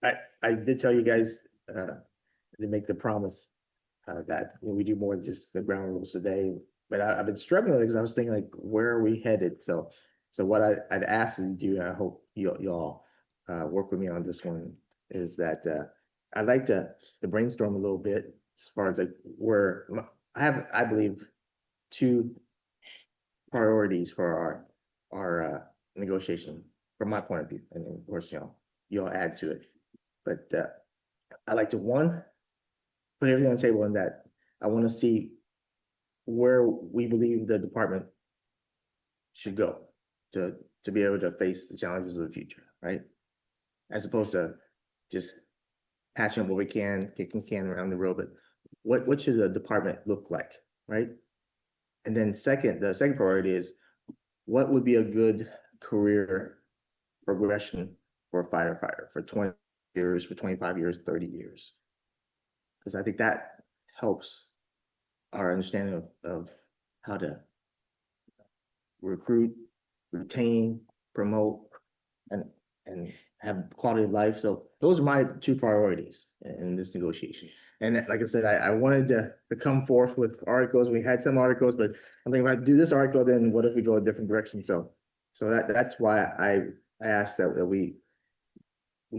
I did tell you guys, to make the promise, that we do more than just the ground rules today. But I've been struggling because I was thinking like, where are we headed? So what I'd ask you to do, and I hope y'all work with me on this one, is that I'd like to brainstorm a little bit as far as like where I believe two priorities for our negotiation from my point of view, and then of course y'all add to it. But I like to one put everything on the table, and that I want to see where we believe the department should go to be able to face the challenges of the future, right? As opposed to just patching up what we can, kicking can around the road, but what should the department look like, right? And then the second priority is what would be a good career progression for a firefighter for 20 years, for 25 years, 30 years? Because I think that helps our understanding of how to recruit, retain, promote, and have quality of life. So those are my two priorities in this negotiation. And like I said, I wanted to come forth with articles. We had some articles, but I'm thinking if I do this article, then what if we go a different direction? So that's why I asked that we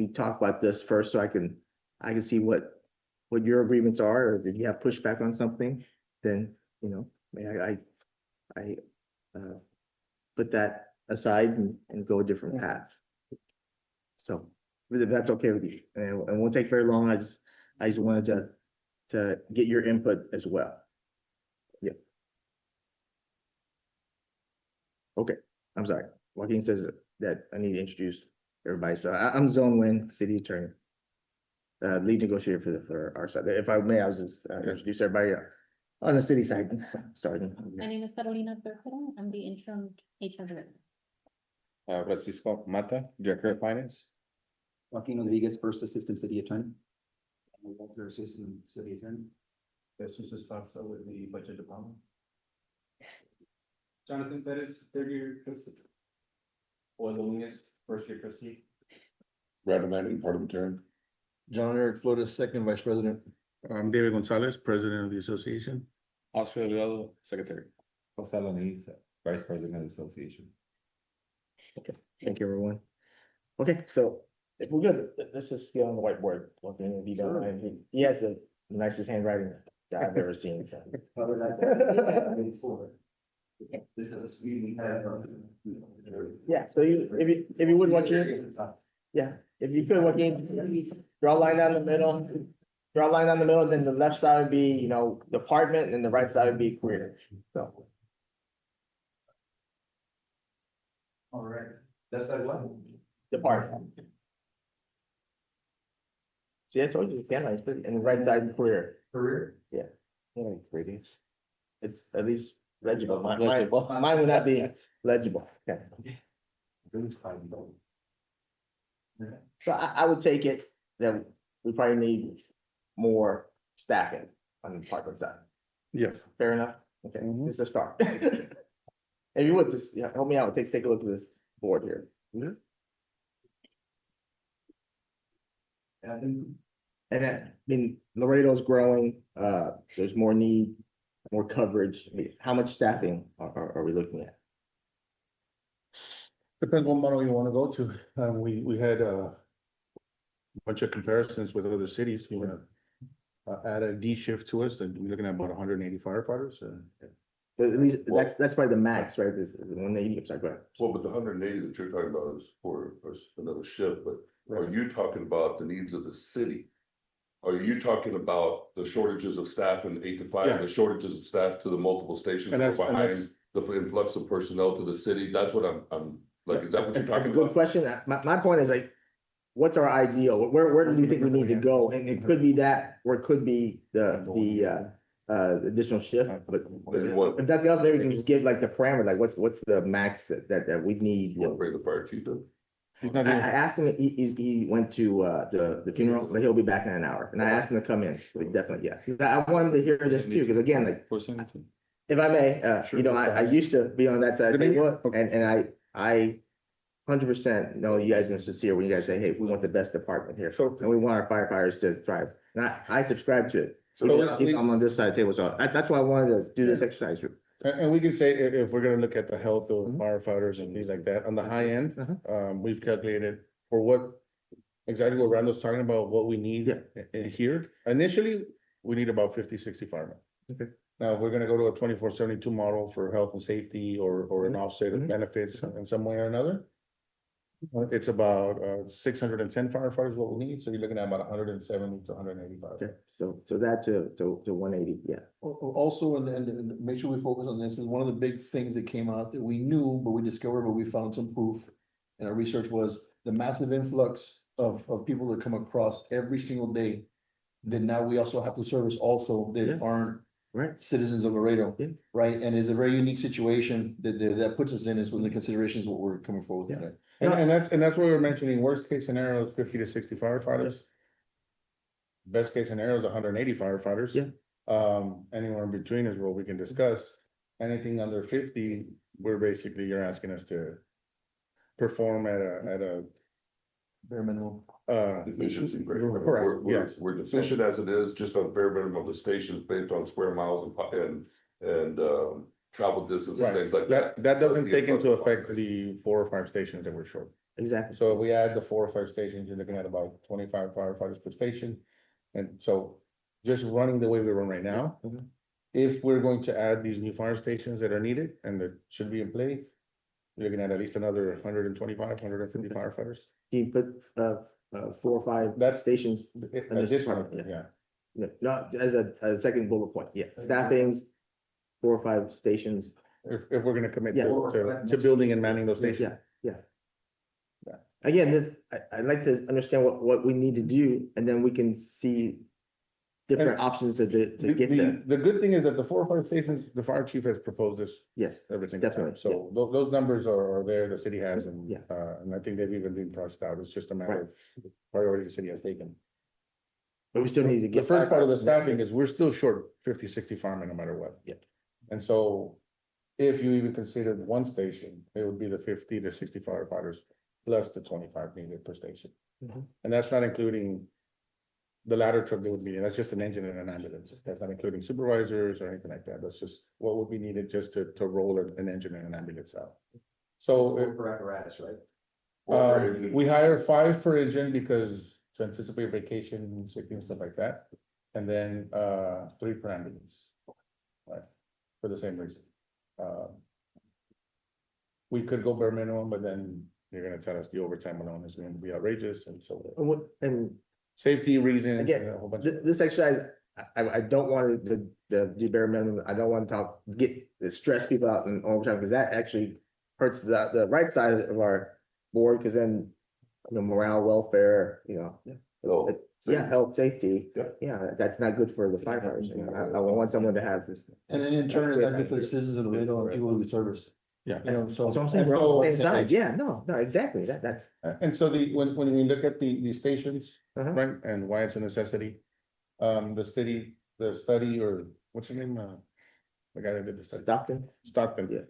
talk about this first, so I can see what your agreements are, or if you have pushback on something, then may I put that aside and go a different path. So if that's okay with you, and it won't take very long. I just wanted to get your input as well. Yeah. Okay, I'm sorry. Joaquin says that I need to introduce everybody. So I'm Zone Nguyen, city attorney, lead negotiator for our side. If I may, I was just introduce everybody on the city side. Starting. My name is Carolina Bergeron. I'm the interim HR director. Francisco Mata, Director of Finance. Joaquin Rodriguez, First Assistant City Attorney. Walter, Assistant City Attorney. Jesus Esparza with the Budget Department. Jonathan Perez, third year trustee. Juan Dominguez, first year trustee. Brandon Manning, parliamentarian. John Eric Flores, second vice president. I'm David Gonzalez, president of the association. Oscar Delgado, Secretary. Jose Alanis, Vice President of the Association. Okay, thank you, everyone. Okay, so if we're good, let's just get on the whiteboard. If you don't mind. He has the nicest handwriting that I've ever seen. So. This is a suite we have. Yeah, so if you would, Joaquin, yeah, if you could, Joaquin, draw a line down the middle. Draw a line down the middle, then the left side would be, department, and the right side would be career. So. All right, that's like what? Department. See, I told you, the camera is pretty, and the right side is career. Career? Yeah, pretty. It's at least legible. Mine would not be legible. Okay. So I would take it that we probably need more staffing on the department side. Yes. Fair enough? Okay, this is a start. If you would just help me out, take a look at this board here. And then, Laredo's growing, there's more need, more coverage. How much staffing are we looking at? Depends what model you want to go to. We had a bunch of comparisons with other cities. You want to add a D shift to us, and we're looking at about 180 firefighters. At least that's probably the max, right? Is 180. I'm sorry, go ahead. Well, but the 180 that you're talking about is for another shift, but are you talking about the needs of the city? Are you talking about the shortages of staff in 8 to 5, Yeah. the shortages of staff to the multiple stations And or that's- and behind the influx of personnel to the city? That's what I'm like, is that what you're That's a talking good about? question. My point is like, what's our ideal? Where do you think we need to go? And it could be that, or it could be the additional shift, but if nothing else, maybe we can just give like the parameter, like what's the max that we need. You want to bring the fire chief in? He's I not here. asked him, he went to the funeral, but he'll be back in an hour, and I asked him to come in, so definitely, yeah. 'Cause I wanted to hear this too, because again, like, if I may, I used to be on that side of the table, and I 100% know you guys are sincere when you guys say, hey, we want the best department here. So- And we want our firefighters to thrive. And I subscribe to it. So Even we- if I'm on this side of the table, so that's why I wanted to do this exercise. And we can say if we're gonna look at the health of Mhm. firefighters and things like that, on the high end, Uh-huh. we've calculated for what. Exactly what Randall's talking about, what we need here. Initially, we need about 50, 60 firemen. Okay. Now, we're gonna go to a 24/72 model for health and safety or an Mhm. offset of Mhm. benefits in some way or another. It's about 610 firefighters what we need, so you're looking at about 170 to 185. Okay, so that to 180, yeah. Also, and make sure we focus on this, is one of the big things that came out that we knew, but we discovered, but we found some proof. In our research was the massive influx of people that come across every single day. That now we also have to service also Yeah. that aren't Right. citizens of Laredo. Yeah. Right, and it's a very unique situation that puts us in is when the considerations what we're coming forward with Yeah. today. And that's what we were mentioning, worst case scenario is 50 to 60 firefighters. Best case scenario is 180 firefighters. Yeah. Anywhere in between is what we can discuss. Anything under 50, we're basically, you're asking us to perform at a, Bare minimum. Deficiency rate. Correct, We're yes. we're deficient as it is, just on bare minimum of the stations based on square miles and travel distance and Right, things like that. that doesn't Must be take into above the effect the 4 or 5 stations that we're short. Exactly. So if we add the 4 or 5 stations, you're looking at about 25 firefighters per station. And so just running the way we run right now. Mhm. If we're going to add these new fire stations that are needed and that should be in play. You're looking at least another 125, 150 firefighters. You put 4 or 5 That's- stations, Additional, department, yeah. not as a second bullet point, yeah, staffings, 4 or 5 stations. If we're gonna commit Yeah. to building and manning those stations. Yeah, yeah. Yeah. Again, I'd like to understand what we need to do, and then we can see different And options to get there. The good thing is that the 4 or 5 stations, the fire chief has proposed this Yes, every single time. Definitely, So those numbers are there, the city has them. Yeah. And I think they've even been priced out. It's just a matter of priority the city has taken. but we still need to The get. first part of the staffing is we're still short 50, 60 firemen no matter what. Yeah. And so if you even considered one station, it would be the 50 to 60 firefighters plus the 25 needed per station. Mhm. And that's not including the ladder truck that would be, that's just an engine and an ambulance. That's not including supervisors or anything like that. That's just what would be needed just to roll an engine and an ambulance out. So For apparatus, right? we hire 5 per engine because to anticipate vacation, sick and stuff like that. And then 3 per ambulance. Right, for the same reason. We could go bare minimum, but then you're gonna tell us the overtime alone is going to be outrageous and so And safety reasons. Again, and a whole bunch Th- of. this exercise, I don't want to do bare minimum, I don't want to stress people out in overtime, because that actually hurts the right side of our board, because then, morale, welfare, So, health, safety, Yeah. that's not good for the firefighters, I want someone to have this. And then in turn, it's not good for the citizens of Laredo and people who we service. Yeah. You know, so. So I'm saying, we're and on the so- same side, yeah, no, exactly, that, And so when we look at the stations, Uh-huh. right, and why it's a necessity. The study, or what's his name, the guy that did the study, Stockton, Stockton. Yeah.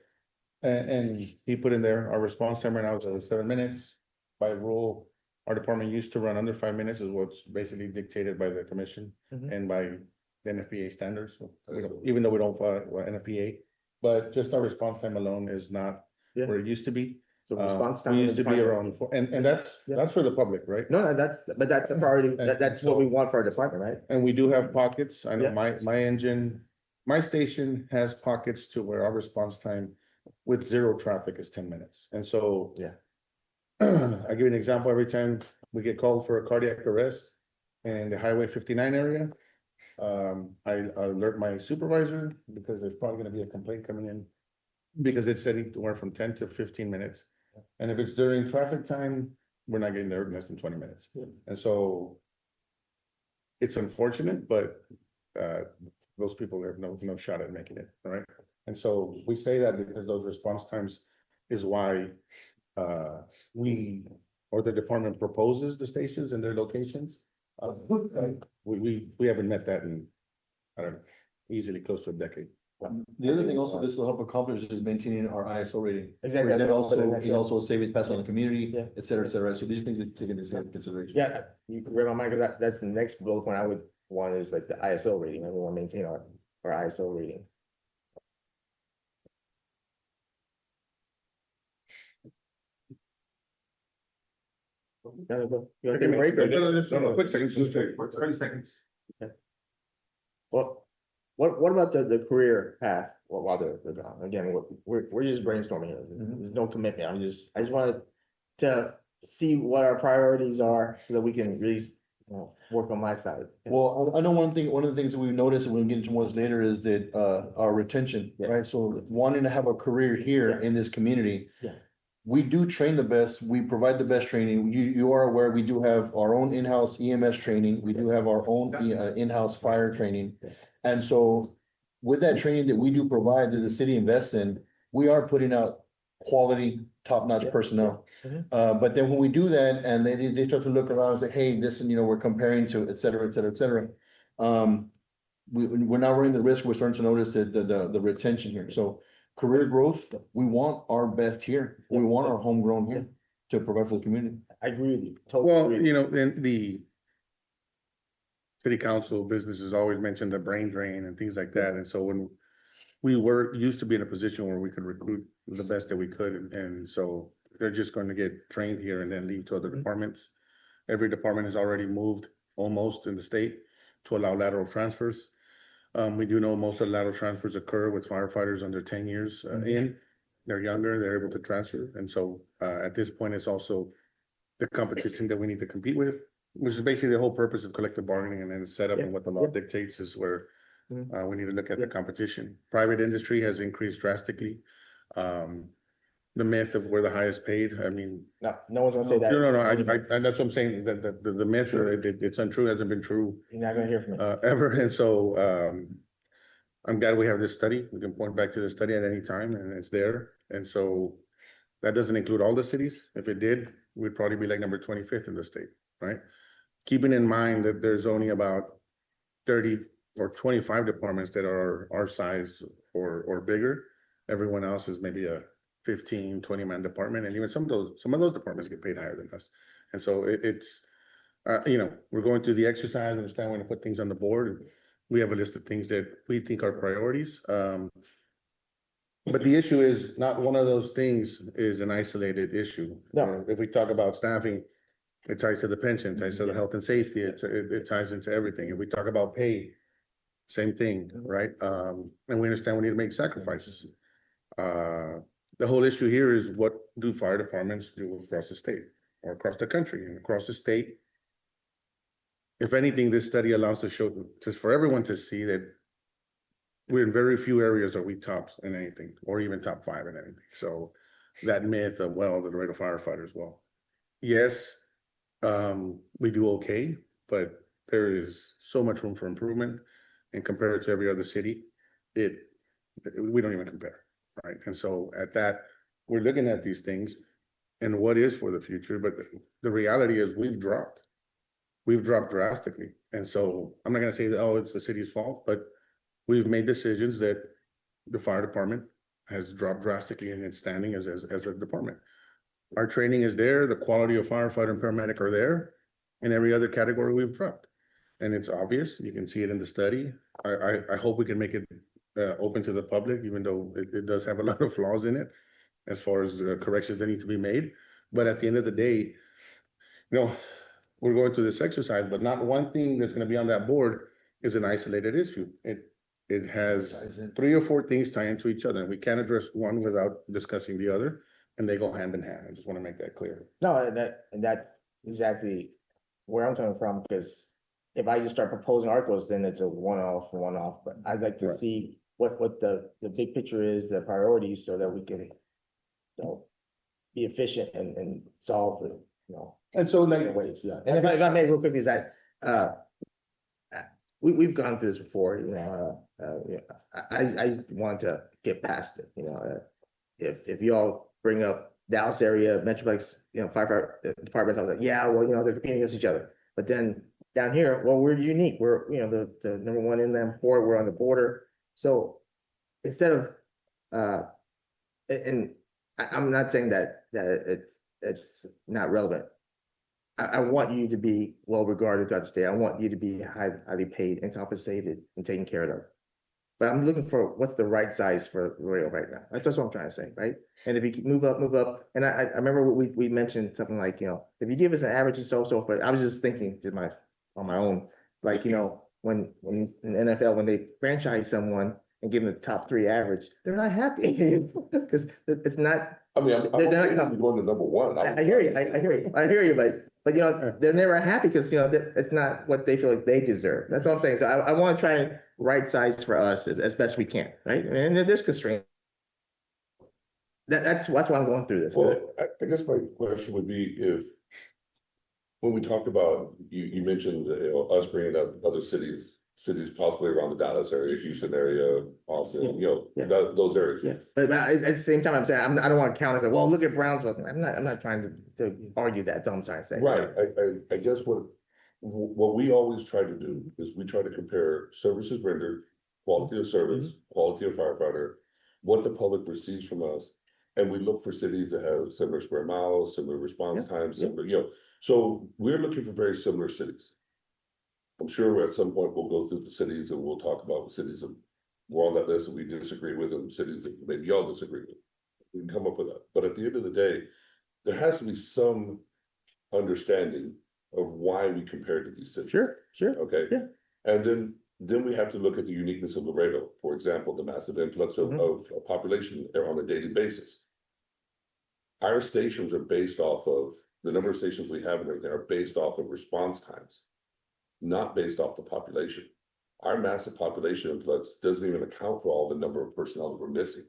And he put in there, our response time right now is 7 minutes. By rule, our department used to run under 5 minutes, is what's basically dictated by the commission Mhm. and by the NFPA standards. So even though we don't follow NFPA, but just our response time alone is not Yeah. where it used to be. so response time. We in used the to be department- around, and that's Yeah. for the public, right? No, but that's a priority, And that's what we want for our department, right? And we do have pockets. I know Yeah. my engine, my station has pockets to where our response time with 0 traffic is 10 minutes. And so. Yeah. I give you an example. Every time we get called for a cardiac arrest in the Highway 59 area, I alert my supervisor because there's probably gonna be a complaint coming in. Because it said anywhere from 10 to 15 minutes. And if it's during traffic time, we're not getting there in less than 20 minutes. And so. It's unfortunate, but those people have no shot at making it, all right? And so we say that because those response times is why we or the department proposes the stations and their locations. We haven't met that in, I don't know, easily close to a decade. The other thing also this will help accomplish is maintaining our ISO rating. Exactly. Then that's what I'm also, saying, is also a savings pass on the community, Yeah. et cetera, et cetera. So these things we take into consideration. Yeah, you can read my mind, because that's the next bullet point I would want is like the ISO rating, and we want to maintain our ISO rating. You wanna take a break or- No, quick second, just 30 seconds. Well, what about the career path while they're gone? Again, we're just brainstorming here. There's no commitment. I just wanted to see what our priorities are so that we can really, work on my side. Well, I know one of the things that we've noticed, and we'll get into more of this later, is that our retention, Yeah. right? So wanting to have a career here Yeah. in this community. Yeah. We do train the best, we provide the best training. You are aware, we do have our own in-house EMS training, we do have our own in-house fire training. Yes. And so with that training that we do provide, that the city invests in, we are putting out quality, top-notch Yeah. personnel. Mhm. But then when we do that and they start to look around and say, hey, this, and we're comparing to et cetera, et cetera, et cetera. We're now running the risk, we're starting to notice that the retention here. So career growth, we want our best here. We want our homegrown here to provide for the community. I agree with you. Totally Well, agree. then the city council businesses always mention the brain drain and things like that. And so when we were used to be in a position where we could recruit the best that we could, and so they're just going to get trained here and then leave to other departments. Every department has already moved almost in the state to allow lateral transfers. We do know most of the lateral transfers occur with firefighters under 10 years in. They're younger, they're able to transfer. And so at this point, it's also the competition that we need to compete with, which is basically the whole purpose of collective bargaining and then set up and what the law dictates is where we need to look at the competition. Private industry has increased drastically. The myth of we're the highest paid, I mean, No one's gonna say that. no, and that's what I'm saying, that the myth, it's untrue, hasn't been true You're not gonna hear from me. ever, and so I'm glad we have this study. We can point back to the study at any time, and it's there. And so that doesn't include all the cities. If it did, we'd probably be like number 25th in the state, right? Keeping in mind that there's only about 30 or 25 departments that are our size or bigger. Everyone else is maybe a 15, 20-man department, and even some of those departments get paid higher than us. And so it's we're going through the exercise, understand when to put things on the board, and we have a list of things that we think are priorities. But the issue is not one of those things is an isolated issue. No. If we talk about staffing, it ties to the pension, ties to the health and safety, it ties into everything. If we talk about pay, same thing, right? And we understand we need to make sacrifices. The whole issue here is what do fire departments do across the state or across the country and across the state? If anything, this study allows to show, just for everyone to see that we're in very few areas are we tops in anything, or even top 5 in anything. So that myth of, well, the Laredo firefighters, well, yes, we do okay, but there is so much room for improvement, and compared to every other city, we don't even compare, right? And so at that, we're looking at these things and what is for the future, but the reality is we've dropped drastically. And so I'm not gonna say that, oh, it's the city's fault, but we've made decisions that the fire department has dropped drastically in its standing as a department. Our training is there, the quality of firefighter and paramedic are there, in every other category we've dropped. And it's obvious, you can see it in the study. I hope we can make it open to the public, even though it does have a lot of flaws in it as far as corrections that need to be made. But at the end of the day, we're going through this exercise, but not one thing that's gonna be on that board is an isolated issue. It has 3 or 4 things tie into each other, and we can't address one without discussing the other, and they go hand in hand. I just wanna make that clear. No, and that exactly where I'm coming from, because if I just start proposing articles, then it's a one-off, but I'd like to Right. see what the big picture is, the priorities, so that we can, be efficient and solve the, And so like, ways, yeah. And if I may real quickly, is that, we've gone through this before, I want to get past it, if y'all bring up Dallas area, Metroplex, firefighter departments, I was like, yeah, well, they're competing against each other. But then down here, well, we're unique. We're, the number 1 in them port, we're on the border. So instead of, and I'm not saying that, it's not relevant. I want you to be well regarded throughout the state. I want you to be highly paid and compensated and taken care of. But I'm looking for what's the right size for Royal right now. That's just what I'm trying to say, right? And if you keep move up, and I remember we mentioned something like, if you give us an average and so forth, I was just thinking on my own, like, when in the NFL, when they franchise someone and give them the top 3 average, they're not happy. Because it's not, I mean, I'm They're not okay gonna- with going to number one. I hear you, I hear you, but they're never happy because, it's not what they feel like they deserve. That's what I'm saying. So I want to try and right size for us as best we can, right? And there's constraints. That's why I'm going through this. Well, I guess my question would be if, when we talk about, you mentioned, us bringing up other cities possibly around the Dallas area, Houston area, Austin, Yeah. those areas. Yeah, but at the same time, I'm saying, I don't want to counter that, well, look at Brownsville. I'm not trying to argue that, that's all I'm trying to say. Right, I guess what we always try to do is we try to compare services rendered, quality of service, quality of firefighter, what the public receives from us. And we look for cities that have similar square miles, similar response times, similar, so we're looking for very similar cities. I'm sure at some point we'll go through the cities and we'll talk about the cities that we're on that list that we disagree with and cities that maybe y'all disagree with. We can come up with that, but at the end of the day, there has to be some understanding of why we compare to these cities. Sure. Okay? Yeah. And then we have to look at the uniqueness of Laredo, for example, the massive influx of a population on a daily basis. Our stations are based off of, the number of stations we have and everything are based off of response times, not based off the population. Our massive population influx doesn't even account for all the number of personnel that we're missing.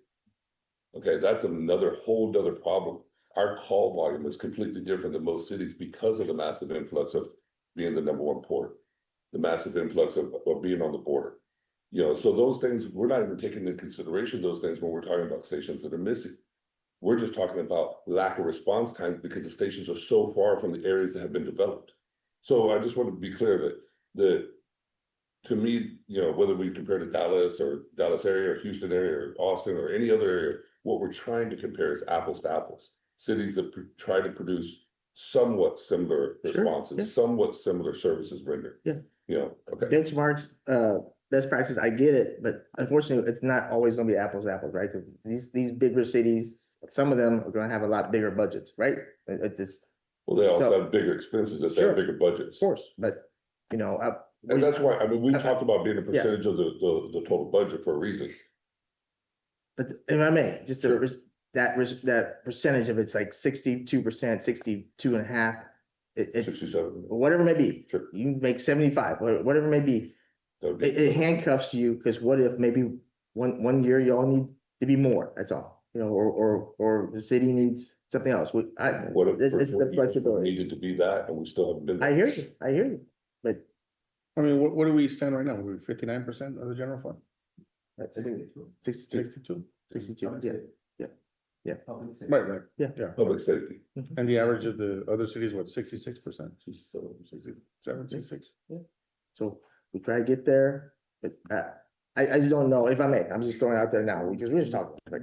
Okay, that's whole nother problem. Our call volume is completely different than most cities because of the massive influx of being the number 1 port, the massive influx of being on the border. So those things, we're not even taking into consideration those things when we're talking about stations that are missing. We're just talking about lack of response times because the stations are so far from the areas that have been developed. So I just want to be clear that to me, whether we compare to Dallas or Dallas area or Houston area or Austin or any other area, what we're trying to compare is apples to apples. Cities that try to produce somewhat similar responses, somewhat similar services rendered. Okay. Benchmarks, best practices, I get it, but unfortunately, it's not always gonna be apples to apples, right? 'Cause these bigger cities, some of them are gonna have a lot bigger budgets, right? It's just, Well, they also So- have bigger expenses that they have Sure. bigger budgets. of course, but, And that's why, I mean, we Okay. talked about being a percentage of the total budget for a reason. but if I may, just Sure. that percentage of it's like 62%, 62.5. It's 67. whatever it may be. Sure. You make 75, whatever it may be. That would be- It handcuffs you, because what if maybe one year you all need to be more, that's all, or the city needs something else. What if It's for the 4 years we flexibility. needed to be that and we still haven't been I there? hear you, but I mean, what do we stand right now? We're 59% of the general fund, I think 62, 62, 62, yeah. right, Yeah. Public safety. and the average of the other cities, what, 66%? 67, 66? So we try to get there, but I just don't know, if I may, I'm just throwing it out there now, because we're just talking, like,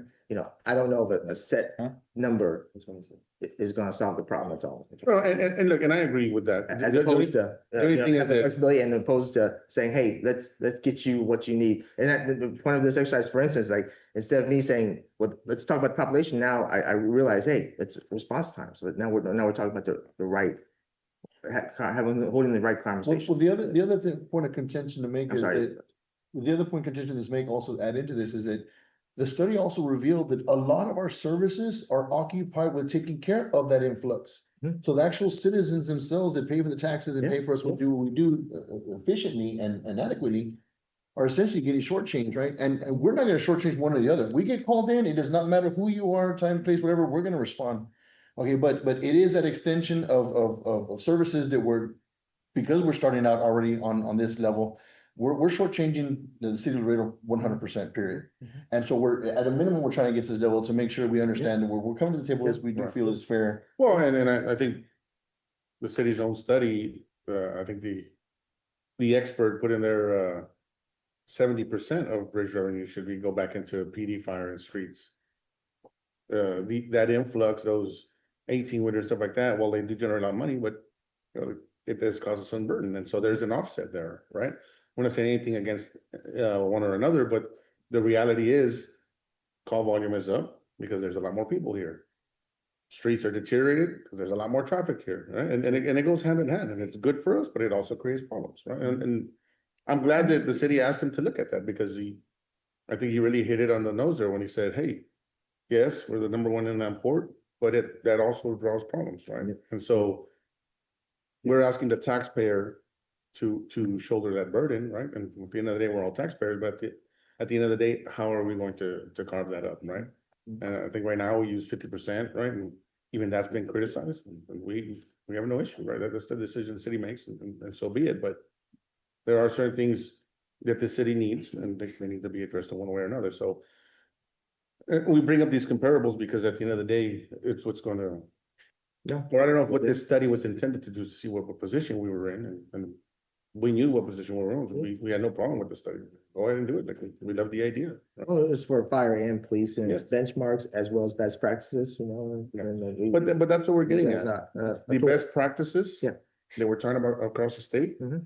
I don't know if a set number is gonna solve the problem, that's all. Well, and look, and I agree with that. As The- the opposed only- to, the only thing is that- flexibility, and opposed to saying, hey, let's get you what you need. And that, the point of this exercise, for instance, like, instead of me saying, well, let's talk about the population now, I realize, hey, it's response time. So now we're talking about the right, holding the right Well, conversation. the other point of contention to make I'm is sorry. that, the other point of contention that's make also add into this is that the study also revealed that a lot of our services are occupied with taking care of that influx. Mhm. So the actual citizens themselves that pay for the taxes and Yeah, pay for us, what we do efficiently and adequately are essentially getting shortchanged, right? And we're not gonna shortchange one or the other. We get called in, it does not matter who you are, time, place, whatever, we're gonna respond. Okay, but it is that extension of services that because we're starting out already on this level, we're shortchanging the city of Laredo 100%, period. And so we're, at a minimum, we're trying to get to this level to make sure we understand that we're coming to the table as we do feel is fair. Well, and I think the city's own study, I think the expert put in there, 70% of bridge revenue should be go back into PD, fire and streets. That influx, those 18-wheeler stuff like that, well, they do generate a lot of money, but you know, it does cause us some burden, and so there's an offset there, right? We're not saying anything against one or another, but the reality is call volume is up because there's a lot more people here. Streets are deteriorated because there's a lot more traffic here, right? And it goes hand in hand, and it's good for us, but it also creates problems, right? And I'm glad that the city asked him to look at that because I think he really hit it on the nose there when he said, hey, yes, we're the number one in that port, but that also draws problems, right? And so we're asking the taxpayer to shoulder that burden, right? And at the end of the day, we're all taxpayers, but at the end of the day, how are we going to carve that up, right? And I think right now we use 50%, right? And even that's been criticized, and we have no issue, right? That's the decision the city makes, and so be it, but there are certain things that the city needs, and they need to be addressed in one way or another, so we bring up these comparables because at the end of the day, it's what's gonna. Yeah. Or I don't know if what this study was intended to do, is to see what position we were in, and we knew what position we were in, we had no problem with the study. Go ahead and do it, like, we love the idea. right? Well, it was for fire and police, and it's benchmarks as well as best practices, you know. and But that's what we're getting it's at, not, a the tool. best practices. Yeah. That we're talking about across the state. Mhm.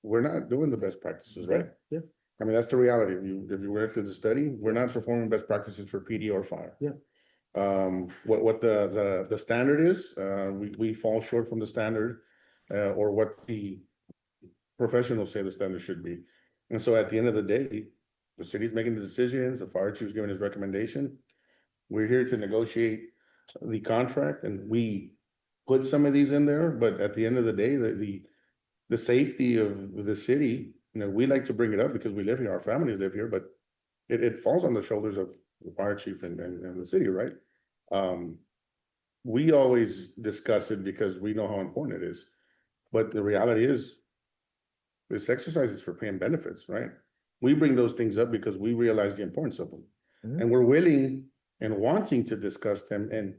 We're not doing the best practices, right? Yeah. I mean, that's the reality. If you went to the study, we're not performing best practices for PD or fire. Yeah. What the standard is, we fall short from the standard, or what the professionals say the standard should be. And so at the end of the day, the city's making the decisions, the fire chief's giving his recommendation. We're here to negotiate the contract, and we put some of these in there, but at the end of the day, the safety of the city, you know, we like to bring it up because we live here, our families live here, but it falls on the shoulders of the fire chief and the city, right? We always discuss it because we know how important it is, but the reality is this exercise is for paying benefits, right? We bring those things up because we realize the importance of them. Mhm. And we're willing and wanting to discuss them and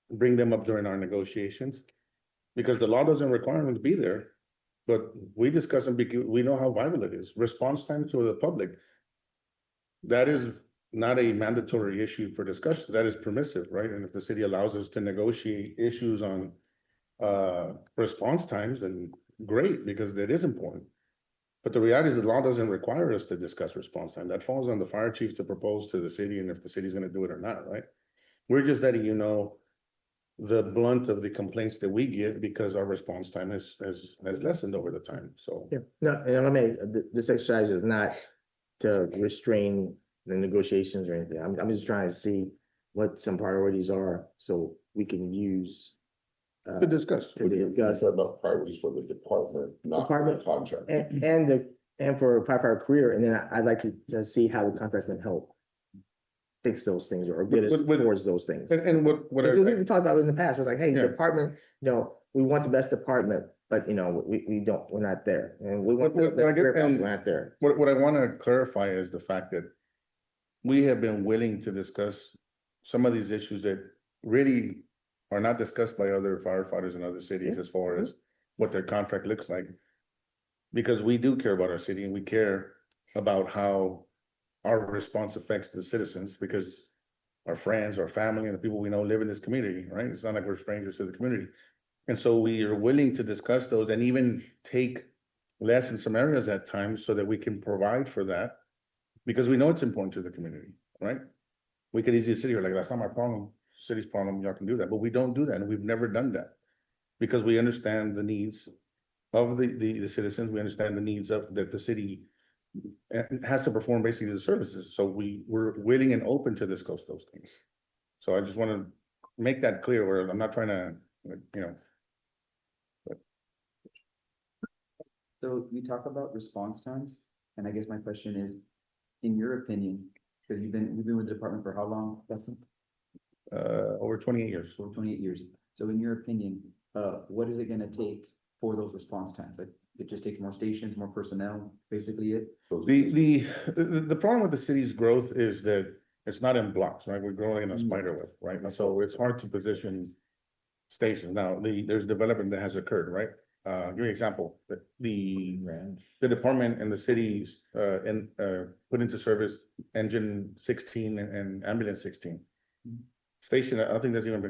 bring them up during our negotiations. Because the law doesn't require them to be there, but we discuss them because we know how vital it is. Response time to the public. That is not a mandatory issue for discussion, that is permissive, right? And if the city allows us to negotiate issues on response times, then great, because that is important. But the reality is the law doesn't require us to discuss response time. That falls on the fire chief to propose to the city and if the city's gonna do it or not, right? We're just letting you know the blunt of the complaints that we get because our response time has lessened over the time, so. Yeah, no, and I mean, this exercise is not to restrain the negotiations or anything. I'm just trying to see what some priorities are so we can use. To discuss. To discuss, That's about priorities for the department, not for the Department. contract. and for firefighter career, and then I'd like to see how the contract's been help fix those things or get us But- towards those things. And what Because we talked about it in the past, it was like, hey, Yeah. department, you know, we want the best department, but you know, we're not there. And we want What the I get- career path, and- we're not there. what I wanna clarify is the fact that we have been willing to discuss some of these issues that really are not discussed by other firefighters in other cities as far as what their contract looks like. Because we do care about our city and we care about how our response affects the citizens, because our friends, our family, and the people we know live in this community, right? It's not like we're strangers to the community. And so we are willing to discuss those and even take less in some areas at times so that we can provide for that. Because we know it's important to the community, right? We could easily sit here like, that's not my problem, city's problem, y'all can do that, but we don't do that, and we've never done that. Because we understand the needs of the citizens, we understand the needs of that the city has to perform basically the services, so we're willing and open to discuss those things. So I just wanna make that clear, where I'm not trying to, you know. So you talk about response times, and I guess my question is, in your opinion, because you've been with the department for how long, Dustin? Over 28 years. For 28 years. So in your opinion, what is it gonna take for those response times? Like, it just takes more stations, more personnel, basically it? So The problem with the city's growth is that it's not in blocks, right? We're growing in a spider web, right? And so it's hard to position stations. Now, there's development that has occurred, right? give you an example, the department and the cities, put into service engine 16 and ambulance 16. Station, I don't think there's even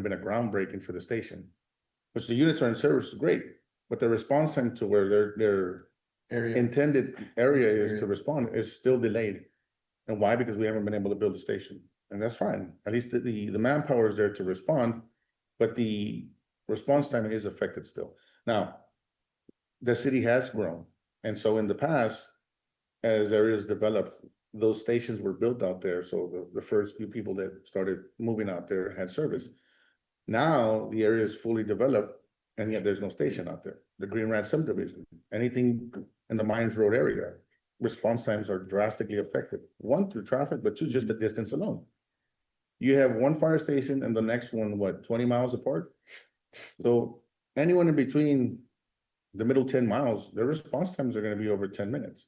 been a groundbreaking for the station. Which the units are in service, great, but the response time to where their Area. intended area is to respond is still delayed. And why? Because we haven't been able to build a station, and that's fine, at least the manpower is there to respond, but the response time is affected still. Now, the city has grown, and so in the past, as areas developed, those stations were built out there, so the first few people that started moving out there had service. Now, the area is fully developed, and yet there's no station out there. The Green Ranch subdivision, anything in the Mines Road area, response times are drastically affected. One, through traffic, but two, just the distance alone. You have one fire station and the next one, what, 20 miles apart? So anyone in between the middle 10 miles, their response times are gonna be over 10 minutes.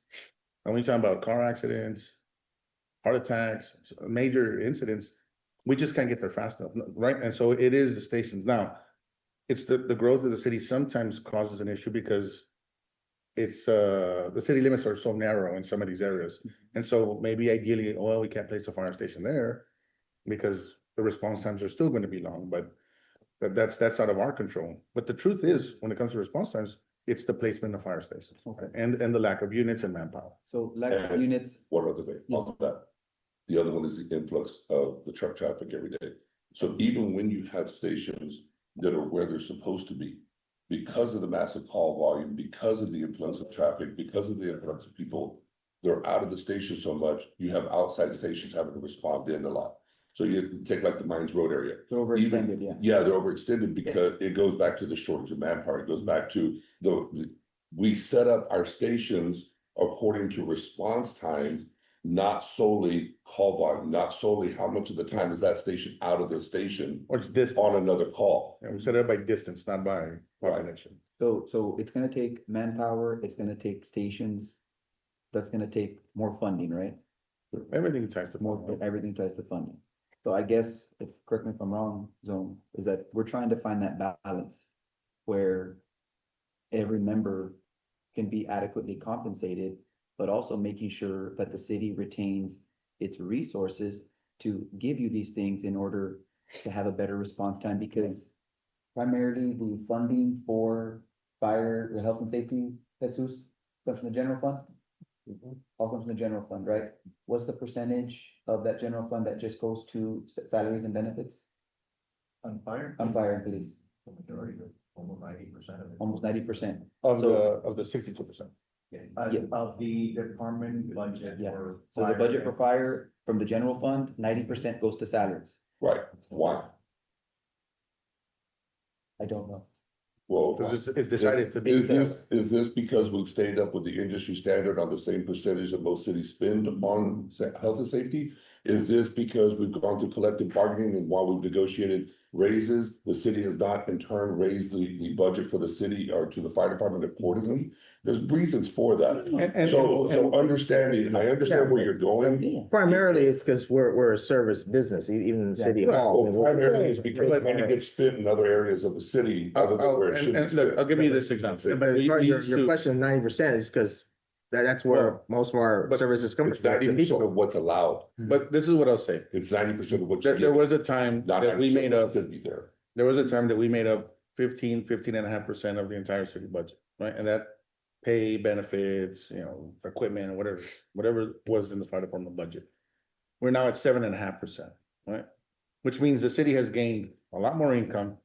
And when you're talking about car accidents, heart attacks, major incidents, we just can't get there fast enough, right? And so it is the stations. Now, it's the growth of the city sometimes causes an issue because it's, the city limits are so narrow in some of these areas. And so maybe ideally, well, we can't place a fire station there because the response times are still gonna be long, but that's out of our control. But the truth is, when it comes to response times, it's the placement of fire stations and the lack of units and manpower. So lack of And- units, One other thing, Yes. on that. The other one is the influx of the truck traffic every day. So even when you have stations that are where they're supposed to be, because of the massive call volume, because of the influx of traffic, because of the influx of people, they're out of the station so much, you have outside stations having to respond in a lot. So you take like the Mines Road area. they're overextended, yeah. Yeah, they're overextended because it goes back to the shortage of manpower. It goes back to we set up our stations according to response times, not solely call volume, not solely how much of the time is that station out of their station Or it's on distance. another call. And we set it by distance, not by population. So it's gonna take manpower, it's gonna take stations. That's gonna take more funding, right? Everything ties to More, everything ties to funding. So I guess, if, correct me if I'm wrong, Zone, is that we're trying to find that balance where every member can be adequately compensated, but also making sure that the city retains its resources to give you these things in order to have a better response time, because primarily the funding for fire, the health and safety, Jesus, comes from the general fund? All comes from the general fund, right? What's the percentage of that general fund that just goes to salaries and benefits? On fire? On fire and police, Almost 90% of it. almost 90%. Of So- the 62%. Yeah. Of the department budget Yeah. for. So the budget for fire from the general fund, 90% goes to salaries. Right, why? I don't know. Well. Because it's decided to be. Is this because we've stayed up with the industry standard on the same percentage that most cities spend on health and safety? Is this because we've gone through collective bargaining and while we've negotiated raises, the city has not in turn raised the budget for the city or to the fire department accordingly? There's reasons for that. So understanding, I understand where you're going. Yeah. Primarily, it's because we're a service business, even the city Yeah. hall. I Well, mean, we're- primarily it's because money gets spent in other areas of the city other than where it should be And look, spent. I'll give you this example. But as far as We your used to- question, 90% is because that's where Well, most of our but services come It's from. 90% of what's allowed. But this is what I'll say. It's 90% of what. There was a time Not that we made up, Should be there. there was a time that we made up 15.5% of the entire city budget, right? And that pay, benefits, equipment, whatever was in the fire department budget. We're now at 7.5%, right? Which means the city has gained a lot more income,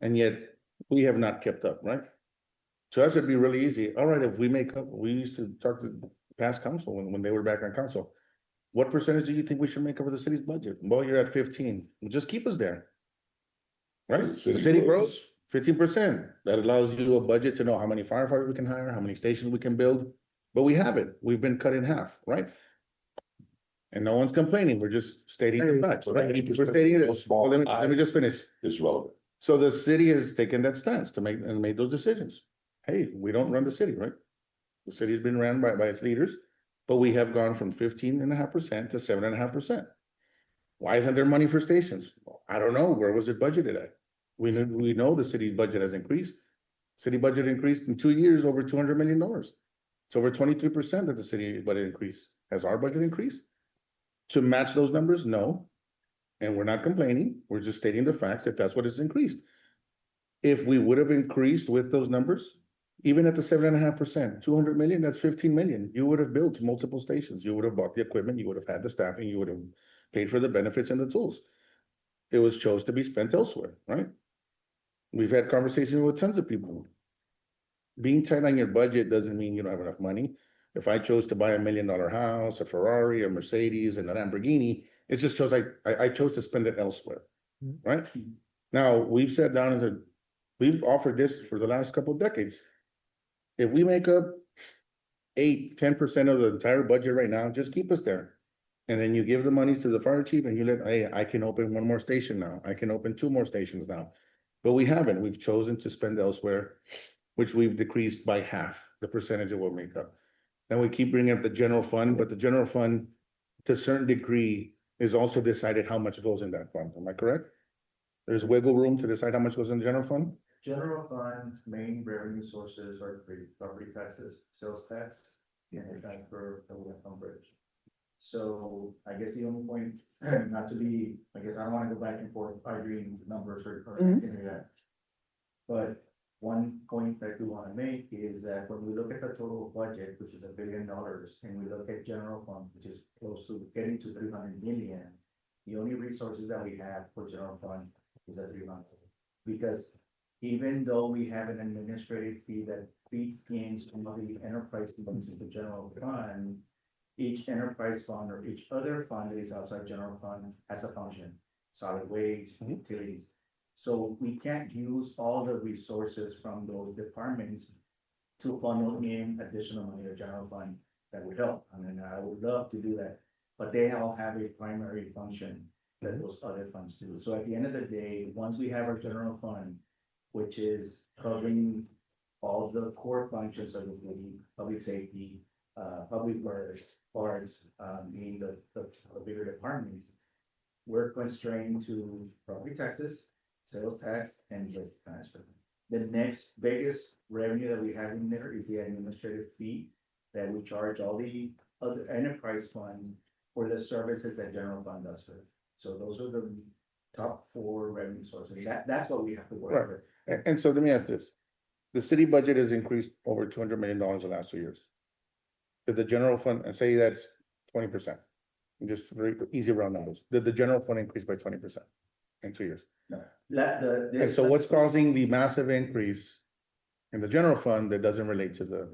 and yet we have not kept up, right? To us, it'd be really easy. All right, if we make up, we used to talk to past council when they were back on council. What percentage do you think we should make over the city's budget? Well, you're at 15. Well, just keep us there. Right? The city grows 15%. That allows you a budget to know how many firefighters we can hire, how many stations we can build. But we have it. We've been cut in half, right? And no one's complaining. We're just stating the facts, right? We're stating that. Well, let me just finish. It's relevant. So the city has taken that stance to make those decisions. Hey, we don't run the city, right? The city's been ran by its leaders, but we have gone from 15.5% to 7.5%. Why isn't there money for stations? I don't know. Where was it budgeted at? We know the city's budget has increased. City budget increased in 2 years over $200 million. It's over 23% of the city budget increase. Has our budget increased? To match those numbers? No. And we're not complaining. We're just stating the facts that that's what has increased. If we would have increased with those numbers, even at the 7.5%, 200 million, that's 15 million. You would have built multiple stations. You would have bought the equipment, you would have had the staffing, you would have paid for the benefits and the tools. It was chose to be spent elsewhere, right? We've had conversations with tons of people. Being tight on your budget doesn't mean you don't have enough money. If I chose to buy $1 million house, a Ferrari, a Mercedes, and a Lamborghini, it just shows I chose to spend it elsewhere, right? Now, we've sat down and said, we've offered this for the last couple of decades. If we make up 8-10% of the entire budget right now, just keep us there. And then you give the monies to the fire chief and you let, hey, I can open 1 more station now. I can open 2 more stations now. But we haven't. We've chosen to spend elsewhere, which we've decreased by half the percentage of what we make up. Then we keep bringing up the general fund, but the general fund, to a certain degree, is also decided how much goes in that fund. Am I correct? There's wiggle room to decide how much goes in the general fund? General fund's main revenue sources are property taxes, sales tax, and the transfer of the bridge. So I guess the only point, not to be, I guess I don't wanna go back and forth arguing numbers or anything like that. But one point that we wanna make is that when we look at the total budget, which is $1 billion, and we look at general fund, which is close to getting to 300 million, the only resources that we have for general fund is at 300. Because even though we have an administrative fee that feeds in some of the enterprise funds into the general fund, each enterprise fund or each other fund that is outside general fund has a function, solid waste, utilities. So we can't use all the resources from those departments to funnel in additional money to general fund that would help. I mean, I would love to do that, but they all have a primary function that those other funds do. So at the end of the day, once we have our general fund, which is covering all the core functions of the city, public safety, public works, parks, being the bigger departments, we're constrained to property taxes, sales tax, and the transfer. The next biggest revenue that we have in there is the administrative fee that we charge all the other enterprise funds for the services that general fund does for. So those are the top 4 revenue sources. That's what we have to work with. And so let me ask this. The city budget has increased over $200 million in the last 2 years. Did the general fund, and say that's 20%, just very easy round numbers, did the general fund increase by 20% in 2 years? No. And so what's causing the massive increase in the general fund that doesn't relate to the,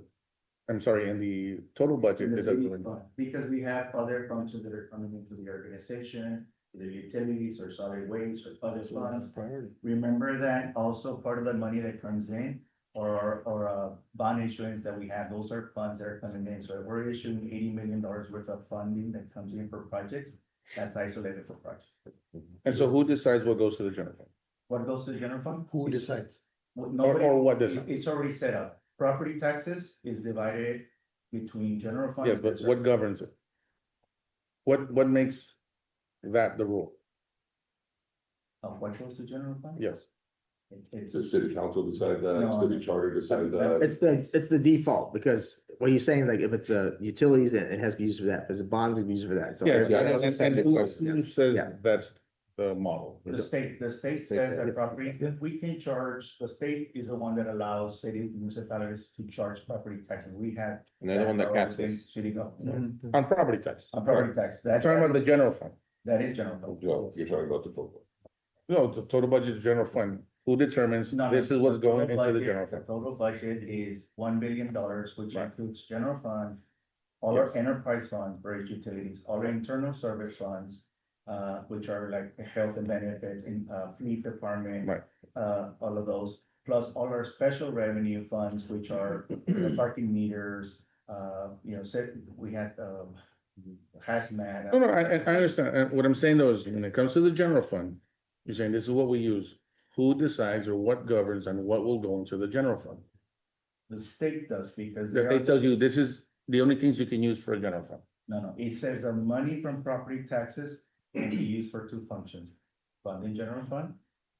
I'm sorry, in the total budget? In the it doesn't city relate? fund, because we have other functions that are coming into the organization, either utilities or solid waste or other funds. Remember that also part of the money that comes in or bond issuance that we have, those are funds that are coming in. So if we're issuing $80 million worth of funding that comes in for projects, that's isolated for projects. And so who decides what goes to the general fund? What goes to the general fund? Who decides? Nobody, Or what decides? it's already set up. Property taxes is divided between general fund. Yes, but what governs it? What makes that the rule? What goes to general fund? Yes. It's The city council decide that, No, city charter decide It's that. it's the default, because what you're saying is like, if it's a utilities, it has to be used for that, if it's a bonds, it be used for that, so. Yes, every- and who says Yeah. that's the model? The state says that property, we can charge, the state is the one that allows city municipalities to charge property taxes. We have. And they're the one that caps within this. City government, On property tax. on property tax. I'm talking about the general fund. That is general fund. No, you're talking about the total. No, the total budget is general fund. Who determines No, this is what's the total going into the budget- general fund? The total budget is $1 billion, which Right. includes general fund, all Yes. our enterprise funds for each utilities, all our internal service funds, which are like the health and benefits in, fleet department. Right. All of those, plus all our special revenue funds, which are the parking meters, we had, hazmat. No, I understand. And what I'm saying though is when it comes to the general fund, you're saying this is what we use. Who decides or what governs and what will go into the general fund? The state does because. The they are state tells you this is the only things you can use for a general fund. No, it says the money from property taxes can be used for 2 functions. Funding general fund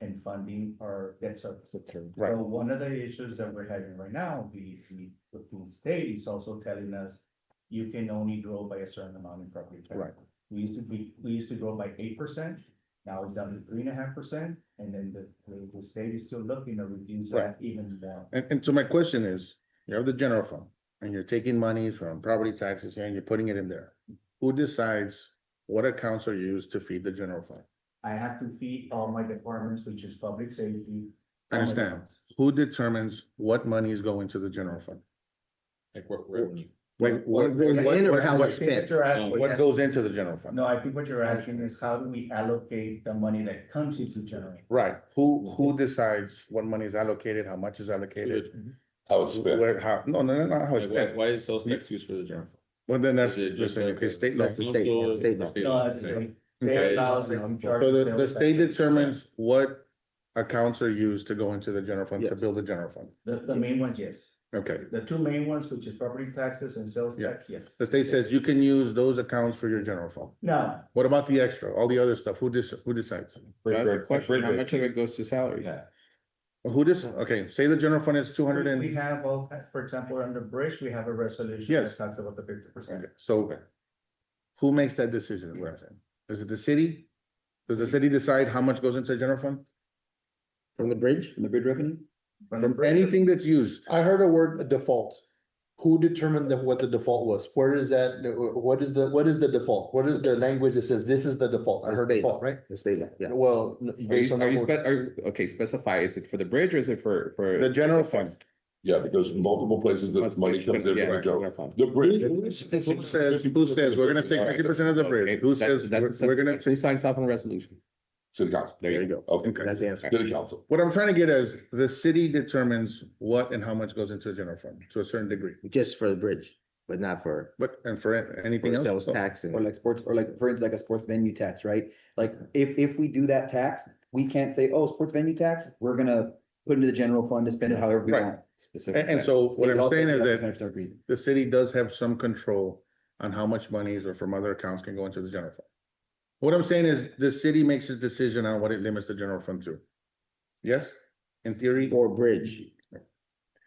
and funding our debt service. Right. So one of the issues that we're having right now, the state is also telling us you can only grow by a certain amount in property tax. Right. We used to grow by 8%, now it's down to 3.5%, and then the state is still looking to reduce Right. that even more. And so my question is, you have the general fund and you're taking money from property taxes here and you're putting it in there. Who decides what accounts are used to feed the general fund? I have to feed all my departments, which is public safety. I understand. Who determines what monies go into the general fund? Like what revenue? Like What goes in or how it's I think spent? you're asking- What goes into the general fund? No, I think what you're asking is how do we allocate the money that comes into general? Right, who decides what money is allocated, how much is allocated? How it's spent. Where, how, no, how it's Like, spent. why is sales tax used for the general fund? Well, then that's Is it just, like okay, a- state law. That's the state, yeah, state law. No, they allows them to charge. So the sales state tax. determines what accounts are used to go into the general fund, to Yes. build the general fund. The main ones, yes. Okay, The two main ones, which is property taxes and sales Yeah. tax, yes. the state says you can use those accounts for your general fund. Now, What about the extra, all the other stuff, who decides? That's the question, how much of it goes to salaries? Okay, say the general fund is 200 and. we have all, for example, under bridge, we have a resolution that Yes. talks about the 50%. Okay, so who makes that decision, is what I'm saying? Is it the city? Does the city decide how much goes into the general fund? From the bridge? The bridge revenue? From anything that's used? I heard a word default. Who determined what the default was? Where is that, what is the default? What is the language that says this is the default? I The heard state default, law. right? The state law, yeah. Well, based on. Okay, specify, is it for the bridge or is it for? The general fund. Yeah, because multiple places that money comes in. Yeah, from the general- general fund. The bridge. Who says, we're gonna take 50% of the bridge? Who says, we're gonna Who take? signs off on the resolution? City council. There you go. Okay, That's the answer. city council. What I'm trying to get is, the city determines what and how much goes into the general fund, to a certain degree, Just for the bridge, but not for but, and for anything for else? sales tax Or and. like sports, or like, for instance, like a sports venue tax, right? Like, if we do that tax, we can't say, oh, sports venue tax, we're gonna put into the general fund to spend it however we Right. want. And so what I'm saying is that That's the reason. the city does have some control on how much monies or from other accounts can go into the general fund. What I'm saying is, the city makes its decision on what it limits the general fund to. Yes, in theory? For bridge.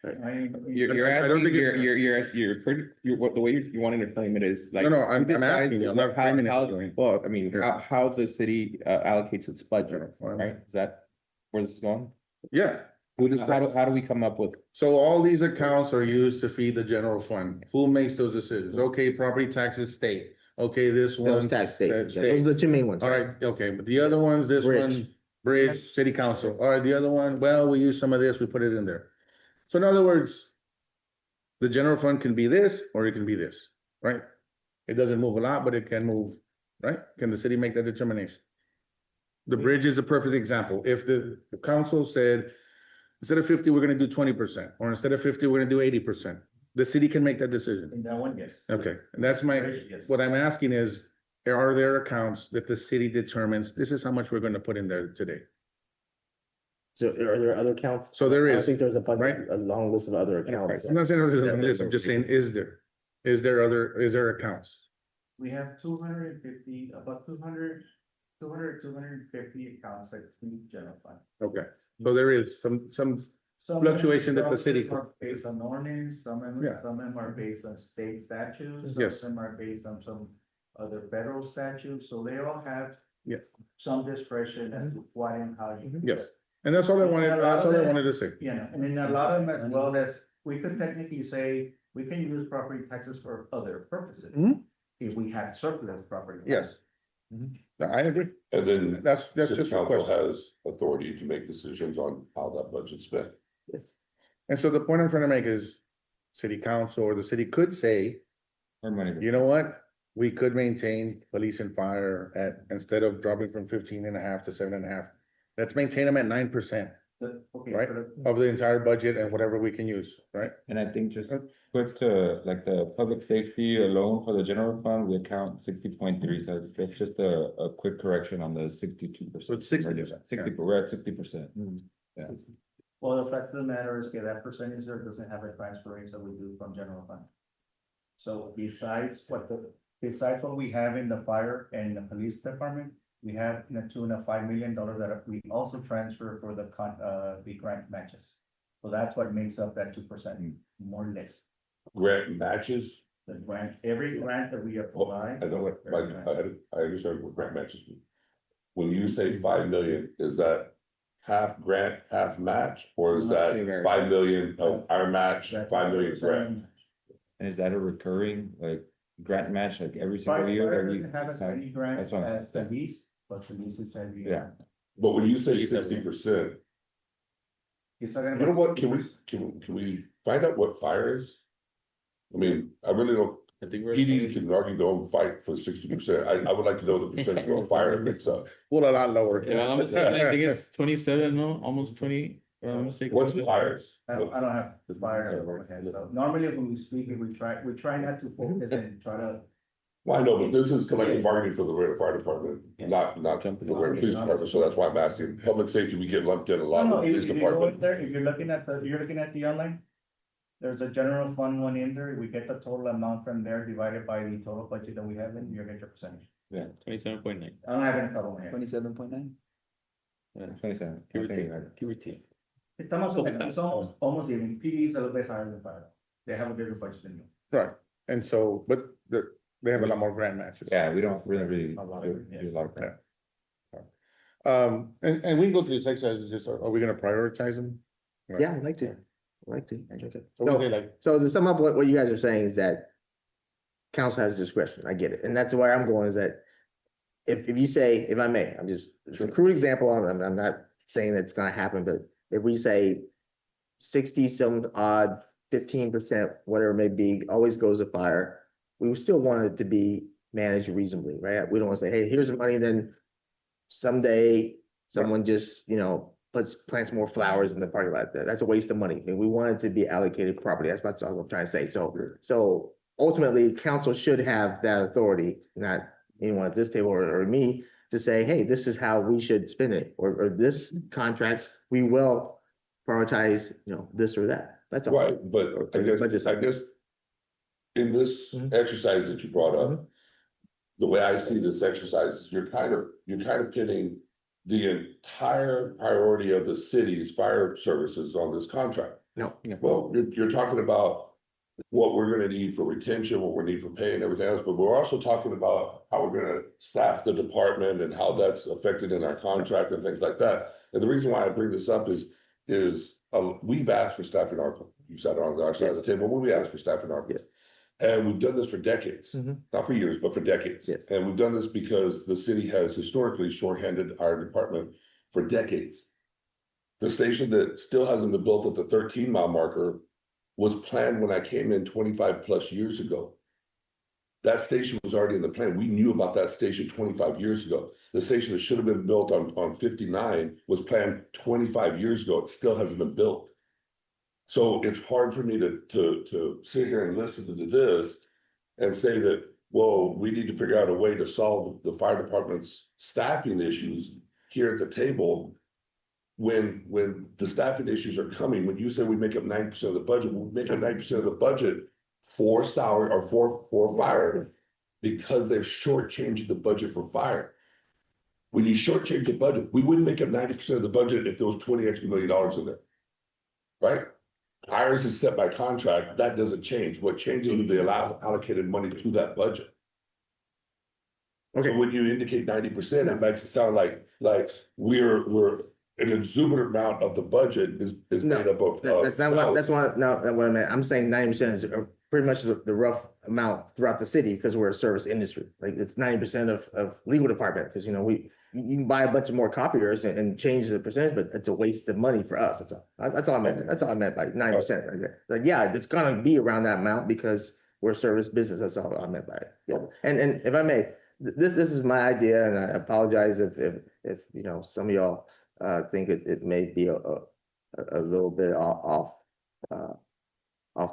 You're I don't asking, think it- you're pretty, what, the way you wanting to frame it is like. No, no, I'm who decides asking you, I'm not how- framing it, how- Dwayne. Well, I mean, Yeah. how the city allocates its budget, right? Is that where this is going? Yeah. Who decides? How do we come up with? So all these accounts are used to feed the general fund. Who makes those decisions? Okay, property taxes, state. Okay, this one. Sales tax state. state. Those are the two main ones. All right, okay, but the other ones, this Bridge. one, bridge, city council. All right, the other one, well, we use some of this, we put it in there. So in other words, the general fund can be this, or it can be this, right? It doesn't move a lot, but it can move, right? Can the city make that determination? The bridge is a perfect example. If the council said, instead of 50, we're gonna do 20%, or instead of 50, we're gonna do 80%. The city can make that decision. In that one, yes. Okay, and that's my, Yes. what I'm asking is, are there accounts that the city determines, this is how much we're gonna put in there today? So are there other accounts? So there I is, think there's a bunch, right? a long list of other accounts. I'm not saying there's Yeah, on this, I'm just saying, is there accounts? We have 250, about 250 accounts that feed general fund. Okay, so there is some, Some Fluctuation that the city- are based on ordinance, Yeah. some of them are based on state statutes, some Yes. of them are based on some other federal statutes, so they all have Yeah. some discretion as to what and how you. do yes, it. and that's all I wanted, that's all I wanted to say. You know, and then a lot of them as well as, we could technically say, we can use property taxes for other purposes. Mhm. If we had surplus property. Yes. I agree, And then that's city just a council question. has authority to make decisions on how that budget's spent. And so the point I'm trying to make is, city council or the city could say, Or money. you know what? We could maintain police and fire at, instead of dropping from 15.5 to 7.5. Let's maintain them at 9% Okay, Right. for the- of the entire budget and whatever we can use, right? And I think just quick to, like, the public safety alone for the general fund, we account 60.3, so that's just a quick correction on the 62%. So it's 60%, 60, we're at 60%. Yeah. Well, the fact of the matter is, that percentage there doesn't have a transfer rate that we do from general fund. So besides what we have in the fire and the police department, we have in a tune of $5 million that we also transfer for the grant matches. So that's what makes up that 2%, more or less. Grant matches, The grant, every grant that we apply. I know what, like, I understand what grant matches mean. When you say 5 million, is that half grant, half match, or is that 5 million of our match, 5 million grant? And is that a recurring, like, grant match, like every single Fire year? doesn't have as many grants That's what I'm as saying. police, but police is every Yeah. year. But when you say 60%, He's talking you know about what, 60%. can we find out what fire is? I mean, I really don't, I think we're. PD can argue their own fight for 60%, I would like to know the percentage of fire makes up. Well, a lot lower. If I'm not mistaken, I think it's 27, no, almost 20, if I'm not mistaken. What's fires? I don't have the fire over my head, so normally when we speak, we try not to focus and try to. Well, I know, but this is collective bargaining for the Laredo Fire Department, not the Laredo Police Department, so that's why I'm asking. Public safety, we get lumped in a lot No, with if police you go in department. there, if you're looking at the online. There's a general fund one in there, we get the total amount from there divided by the total budget that we have, and you get your percentage. Yeah, 27.9. I don't have it in the top of my head. 27.9? 27. Give or Okay, take. right. Give or take. It's almost even, PD is a little bit higher than fire, they have a bigger budget than you. Right, and so, but they have a lot more grant matches. Yeah, we don't really A lot do of it, yes. do a lot of that. And we can go through this exercise, just, are we gonna prioritize them? Yeah, I'd like to, Okay. So we say like, So to sum up, what you guys are saying is that council has discretion, I get it, and that's where I'm going is that if you say, if I may, it's a crude example, I'm not saying that it's gonna happen, but if we say 60 some odd, 15%, whatever it may be, always goes to fire, we would still want it to be managed reasonably, right? We don't want to say, hey, here's the money, then someday someone just, plants more flowers in the parking lot. That's a waste of money. And we want it to be allocated properly. That's what I'm trying to say. So ultimately, council should have that authority, not anyone at this table or me, to say, hey, this is how we should spend it, or this contract, we will prioritize, this or that. That's all. Right, but I guess in this Mhm. exercise that you brought up, Mhm. the way I see this exercise is you're kind of pinning the entire priority of the city's fire services on this contract. No. Well, you're talking about what we're gonna need for retention, what we need for pay and everything else, but we're also talking about how we're gonna staff the department and how that's affected in our contract and things like that. And the reason why I bring this up is we've asked for staffing ARPA. You sat on our side of the table, but we asked for staffing ARPA. Yes. And we've done this for decades, Mhm. not for years, but for decades. Yes. And we've done this because the city has historically shorthanded our department for decades. The station that still hasn't been built at the 13-mile marker was planned when I came in 25 plus years ago. That station was already in the plan. We knew about that station 25 years ago. The station that should have been built on 59 was planned 25 years ago. It still hasn't been built. So it's hard for me to sit here and listen to this and say that, well, we need to figure out a way to solve the fire department's staffing issues here at the table. When the staffing issues are coming, when you say we make up 90% of the budget, we'll make up 90% of the budget for salary or for fire. Because they're shortchanging the budget for fire. When you shortchange the budget, we wouldn't make up 90% of the budget if there was $20 extra million in there. Right? Ours is set by contract, that doesn't change. What changes is the allocated money to that budget. Okay. So when you indicate 90%, it makes it sound like we're an exuberant amount of the budget is No, made up of. That's not what I meant. I'm saying 90% is pretty much the rough amount throughout the city because we're a service industry. Like it's 90% of legal department, because you can buy a bunch of more copiers and change the percentage, but it's a waste of money for us. That's all I meant. That's all I meant by 9% right there. Like, yeah, it's gonna be around that amount because we're a service business. That's all I meant by it. Yeah. And if I may, this is my idea, and I apologize if some of y'all think it may be a little bit off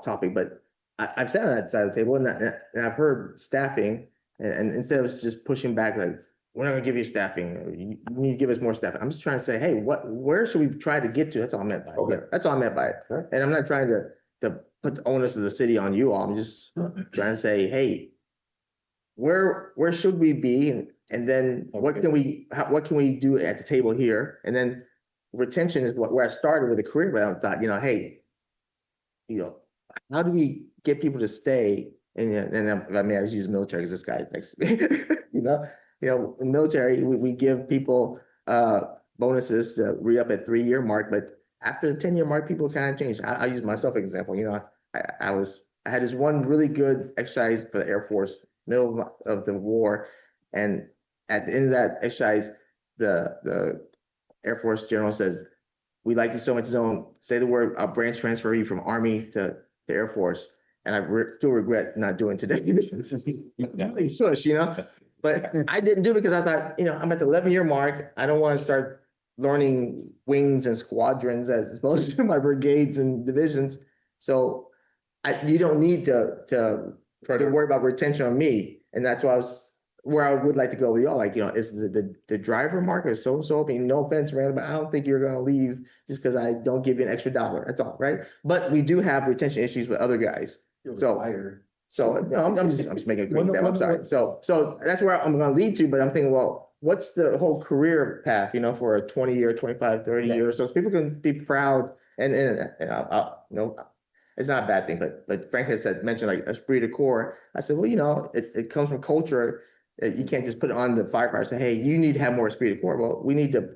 topic, but I've sat on that side of the table and I've heard staffing, and instead of just pushing back like, we're not gonna give you staffing, you need to give us more staffing. I'm just trying to say, hey, where should we try to get to? That's all I meant by it. Okay. That's all I meant by it. Okay. And I'm not trying to put the onus of the city on you all. I'm just trying to say, hey, where should we be And then what Okay. can what can we do at the table here? And then retention is where I started with a career, but I thought, hey, how do we get people to stay? And I mean, I was using military because this guy is next to me, in military, we give people bonuses to re-up at 3-year mark, but after the 10-year mark, people kind of change. I use myself as an example, I had this one really good exercise for the Air Force, middle of the war. And at the end of that exercise, the Air Force general says, "We like you so much, Zone. Say the word, I'll branch transfer you from Army to the Air Force." And I still regret not doing today. Shush, but I didn't do it because I thought, I'm at the 11-year mark. I don't want to start learning wings and squadrons as opposed to my brigades and divisions. So you don't need to worry about retention on me. And that's where I would like to go with y'all. Is the driver market so I mean, no offense, man, but I don't think you're gonna leave just because I don't give you an extra $1. That's all, right? But we do have retention issues with other guys. So I'm just making a great example. I'm sorry. So that's where I'm gonna lead to, but I'm thinking, well, what's the whole career path, for a 20-year, 25, 30 years, so people can be proud and it's not a bad thing, but Frank has mentioned like esprit de corps. I said, well, it comes from culture. You can't just put it on the firefighter and say, hey, you need to have more esprit de corps. Well, we need to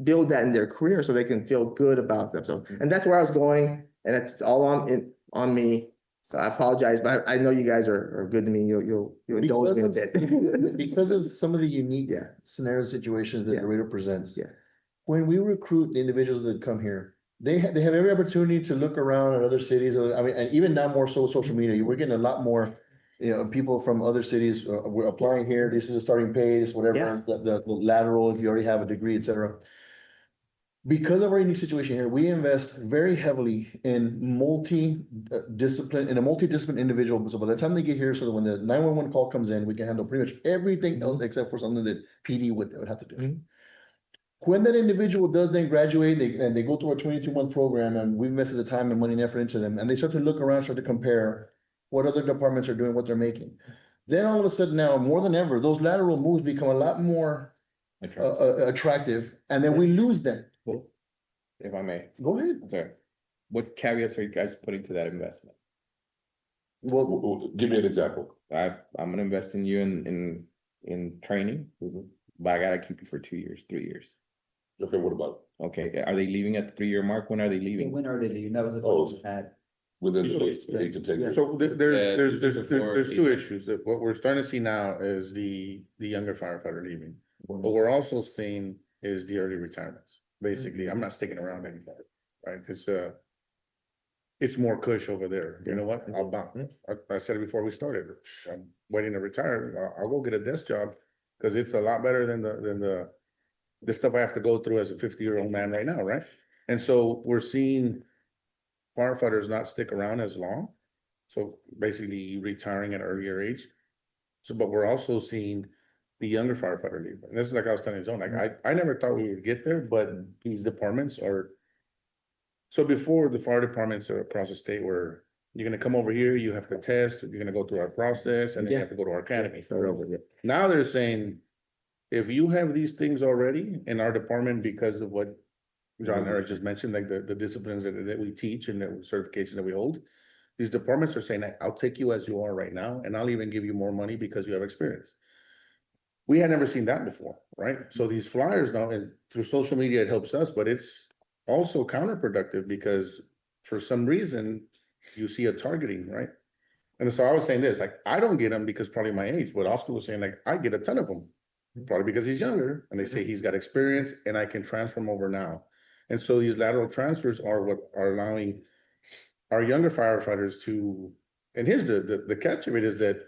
build that in their career so they can feel good about themselves. And that's where I was going, and it's all on me. So I apologize, but I know you guys are good to me. You'll indulge me a bit. Because of some of the unique scenario situations that Yeah. Laredo presents. Yeah. When we recruit the individuals that come here, they have every opportunity to look around at other cities. I mean, and even now more so social media, we're getting a lot more, people from other cities, we're applying here. This is a starting pay, this whatever, Yeah. the lateral, if you already have a degree, et cetera. Because of our unique situation here, we invest very heavily in a multi-discipline individual. So by the time they get here, so that when the 911 call comes in, we can handle pretty much everything else except for something that PD would have to do. Mhm. When that individual does then graduate, they go through a 22-month program, and we've invested the time and money and effort into them, and they start to look around, start to compare what other departments are doing, what they're making. Then all of a sudden now, more than ever, those lateral moves become a lot more attractive, and then we lose them. If I may, Go ahead. sorry, what caveats are you guys putting to that investment? Well, Give me an example. I'm gonna invest in you in training, but I gotta keep you for 2 years, 3 years. Okay, what about Okay, are they leaving at the 3-year mark? When are they leaving? When are they leaving? That was a Oh, question I had. within Usually 8 to 10 years? So there's before there's two the- issues. That what we're starting to see now is the younger firefighter leaving. What we're also seeing is the early retirements. Basically, I'm not sticking around anymore, right? Because it's more cush over there. You know what? I'll bounce. I said it before we started. I'm waiting to retire. I'll go get a desk job because it's a lot better than the stuff I have to go through as a 50-year-old man right now, right? And so we're seeing firefighters not stick around as long. So basically retiring at an earlier age. So, but we're also seeing the younger firefighter leave. And this is like I was telling Zone, like I never thought we would get there, but these departments are. So before, the fire departments are across the state where you're gonna come over here, you have to test, you're gonna go through our process, and then you have to go to our academy. Start over, yeah. Now they're saying, if you have these things already in our department because of what John Harris just mentioned, like the disciplines that we teach and the certification that we hold, these departments are saying, I'll take you as you are right now, and I'll even give you more money because you have experience. We had never seen that before, right? So these flyers now, and through social media, it helps us, but it's also counterproductive because for some reason you see a targeting, right? And so I was saying this, like, I don't get them because probably my age, but Oscar was saying, like, I get a ton of them, probably because he's younger, and they say he's got experience and I can transfer him over now. And so these lateral transfers are what are allowing our younger firefighters to, and here's the catch of it is that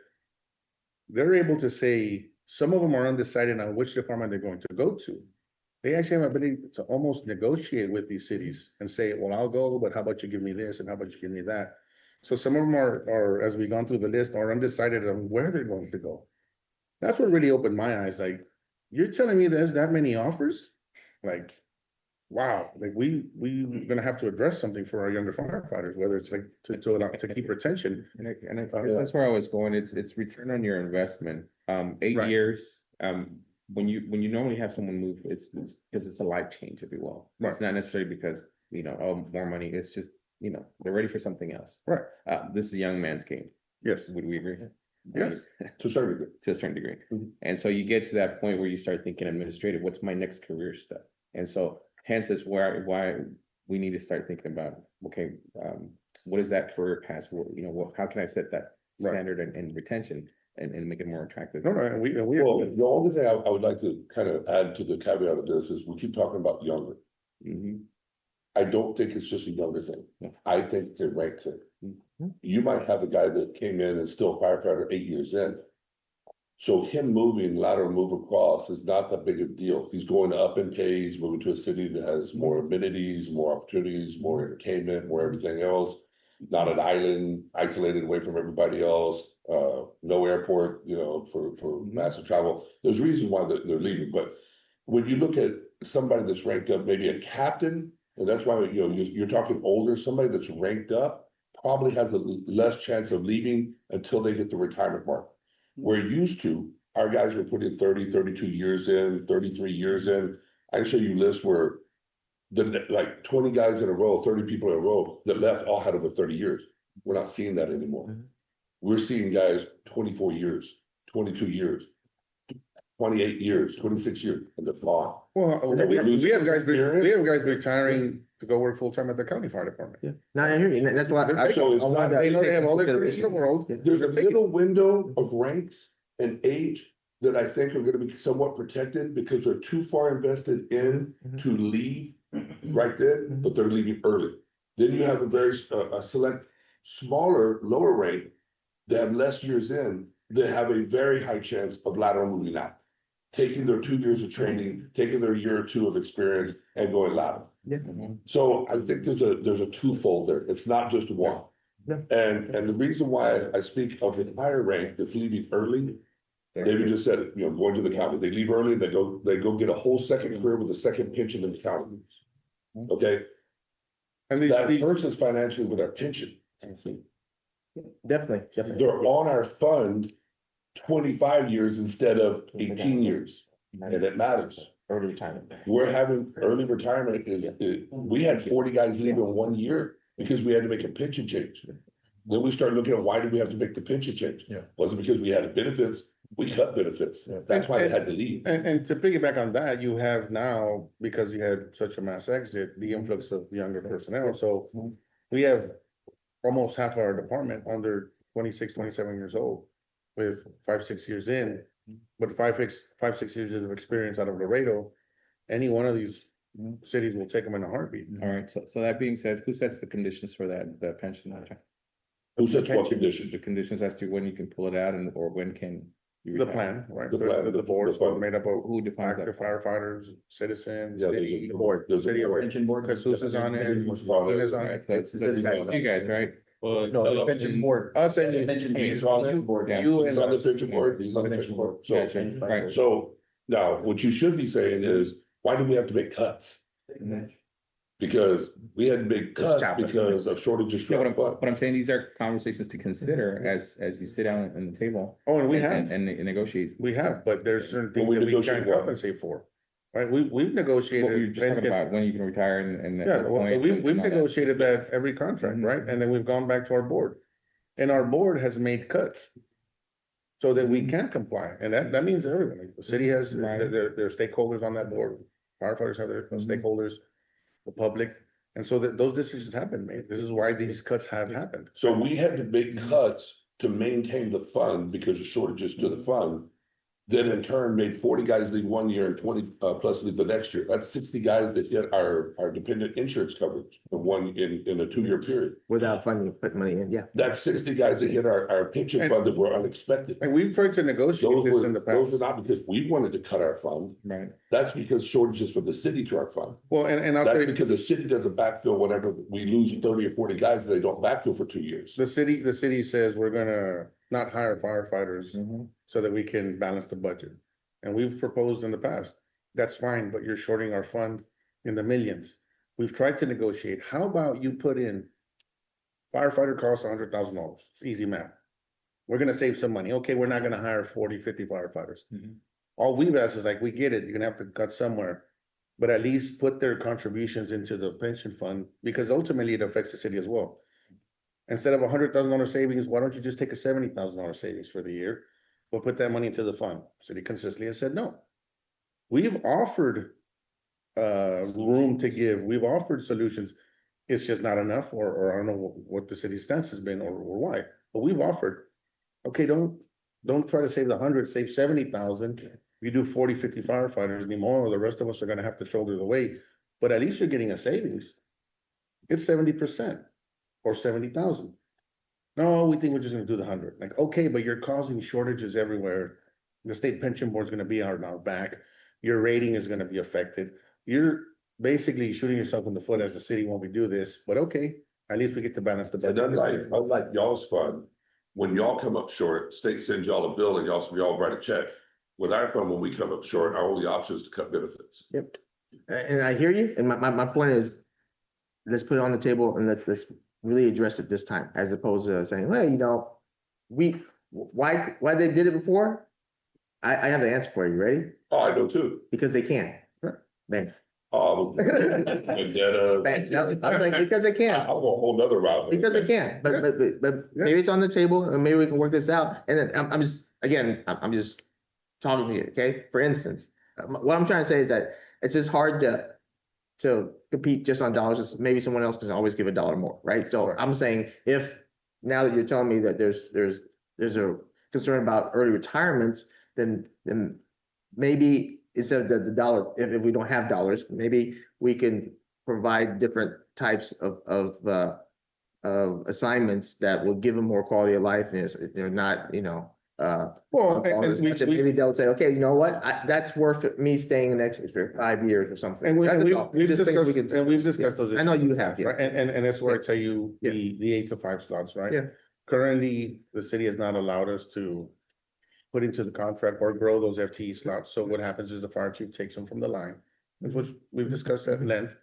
they're able to say, some of them are undecided on which department they're going to go to. They actually have ability to almost negotiate with these cities and say, well, I'll go, but how about you give me this and how about you give me that? So some of them are, as we've gone through the list, are undecided on where they're going to go. That's what really opened my eyes. Like, you're telling me there's that many offers? Like, wow, like we're gonna have to address something for our younger firefighters, whether it's like to keep retention. And I guess that's where I was going. It's return on your investment. 8 Right. years when you normally have someone move, it's because it's a life change, if you will. It's not necessarily because, oh, more money, it's just, they're ready for something else. Right. This is a young man's game. Yes, Would we agree? yes. To a certain degree. To a certain degree. Mhm. And so you get to that point where you start thinking administrative, what's my next career step? And so hence is why we need to start thinking about, okay, what is that career path? How can I set that Right. standard and retention and make it more attractive? No, no, and we. Well, the only thing I would like to kind of add to the caveat of this is we keep talking about younger. Mhm. I don't think it's just a younger thing. Yeah. I think it's a rank thing. Mhm. You might have a guy that came in and still firefighter 8 years in. So him moving lateral move across is not that big a deal. He's going up in pay, he's moving to a city that has more amenities, more opportunities, more entertainment, more everything else. Not an island, isolated away from everybody else, no airport, for massive travel. There's reasons why they're leaving, but when you look at somebody that's ranked up, maybe a captain, and that's why, you're talking older, somebody that's ranked up probably has a less chance of leaving until they hit the retirement mark. We're used to, our guys were putting 30, 32 years in, 33 years in. I can show you lists where like 20 guys in a row, 30 people in a row that left all had over 30 years. We're not seeing that anymore. We're seeing guys 24 years, 22 years, 28 years, 26 years, and they're gone. Well, And we lose we have guys experience. retiring to go work full-time at the county fire department. Yeah, no, I hear you, and that's why I. So it's I wanted not- They to know they have all the take experience in the world. There's a Take it. middle window of ranks and age that I think are gonna be somewhat protected because they're too far invested in to leave right then, but they're leaving early. Then you have a very, a select, smaller, lower rank that have less years in, that have a very high chance of lateral moving out. Taking their 2 years of training, taking their year or two of experience and going lateral. Yeah. So I think there's a twofold there. It's not just one. Yeah. And the reason why I speak of the higher rank that's leaving early, David just said it, going to the county, they leave early, they go get a whole second career with a second pension in the county. Okay, And that these, hurts us financially with our pension. Definitely, definitely. They're on our fund 25 years instead of 18 years, and it matters. Early retirement. We're having early retirement we had 40 guys leave in 1 year because we had to make a pension change. Then we started looking at why did we have to make the pension change? Yeah. Was it because we had benefits? We cut benefits. That's why they had to leave. and to piggyback on that, you have now, because you had such a mass exit, the influx of younger personnel, so we have almost half our department under 26, 27 years old with 5, 6 years in, but 5, 6 years of experience out of Laredo. Any one of these cities will take them in a heartbeat. All right, so that being said, who sets the conditions for that, the pension? Who sets what conditions? The conditions as to when you can pull it out or when can you The retire? plan, right? The plan, The board's the plan. made up of Who defines active that? firefighters, citizens, Yeah, there's city, a board, there's a city board. Pension board. Jesus is on it, Ina's on Right, it. that's you guys, right? Well, No, the pension board. Us and you. Pension. He's on it. board. Yeah. You He's and on the us. pension board, he's on the pension board. So, Gotcha, right. so now what you should be saying is, why do we have to make cuts? Because we had to make cuts chopper. because of shortages. Yeah, throughout but I'm saying these are conversations to consider as you sit down at the table. Oh, and we and- have. And negotiate. We have, but there's certain But things we that we negotiate can't what? compensate for. Right, we've What we were negotiated. just talking about, when you can retire and. at Yeah, what well, point we've and all that. negotiated that every contract, Mhm. right? And then we've gone back to our board. And our board has made cuts. So that we can comply, and that means everyone, like, the city has Right. their stakeholders on that board. Firefighters have their stakeholders, the public, and so that those decisions have been made. This is why these cuts have happened. So we had to make cuts to maintain the fund because of shortages to the fund. Then in turn made 40 guys leave 1 year and 20 plus leave the next year. That's 60 guys that get our dependent insurance coverage in a 2-year period. Without funding, put money in, yeah. That's 60 guys that get our pension fund that were unexpected. And we've tried to negotiate Those this were, in the those were past. not because we wanted to cut our fund. Right. That's because shortages from the city to our fund. Well, and I'll That's tell you, because the city doesn't backfill whatever, we lose 30 or 40 guys, they don't backfill for 2 years. the city says we're gonna not hire firefighters Mhm. so that we can balance the budget. And we've proposed in the past, that's fine, but you're shorting our fund in the millions. We've tried to negotiate. How about you put in firefighter costs $100,000? It's easy math. We're gonna save some money. Okay, we're not gonna hire 40, 50 firefighters. Mhm. All we've asked is like, we get it, you're gonna have to cut somewhere. But at least put their contributions into the pension fund, because ultimately it affects the city as well. Instead of $100,000 savings, why don't you just take a $70,000 savings for the year? Or put that money into the fund? City consistently has said no. We've offered room to give, we've offered solutions. It's just not enough, or I don't know what the city's stance has been or why, but we've offered. Okay, don't try to save the 100, save 70,000. You do 40, 50 firefighters anymore, or the rest of us are gonna have to shoulder the weight, but at least you're getting a savings. It's 70% or 70,000. No, we think we're just gonna do the 100. Like, okay, but you're causing shortages everywhere. The state pension board's gonna be on our back. Your rating is gonna be affected. You're basically shooting yourself in the foot as a city when we do this, but okay, at least we get to balance the And budget. unlike y'all's fund, when y'all come up short, state sends y'all a bill and y'all write a check. With our fund, when we come up short, our only option is to cut benefits. Yep. And I hear you, and my point is, let's put it on the table and let's really address it this time, as opposed to saying, hey, you know, why they did it before? I have the answer for you, ready? Oh, I know too. Because they can. Bang. Vendetta. Bang. No, I'm like, because they can. I'll go a whole nother route. Because they can, but maybe it's on the table and maybe we can work this out. And then I'm just, again, I'm just talking to you, okay? For instance, what I'm trying to say is that it's just hard to compete just on dollars. Just maybe someone else can always give $1 more, right? So I'm saying if now that you're telling me that there's a concern about early retirements, then maybe instead of the dollar, if we don't have dollars, maybe we can provide different types of assignments that will give them more quality of life, and they're not, you know, Well, and maybe they'll say, okay, you know what, that's worth me staying an extra 5 years or something. And That's all. we've Just things we discussed those. I know you have, Right, yeah. and that's where I tell you, Yeah. the 8 to 5 slots, right? Yeah. Currently, the city has not allowed us to put into the contract or grow those FTE slots, so what happens is the fire chief takes them from the line. Which we've discussed at length,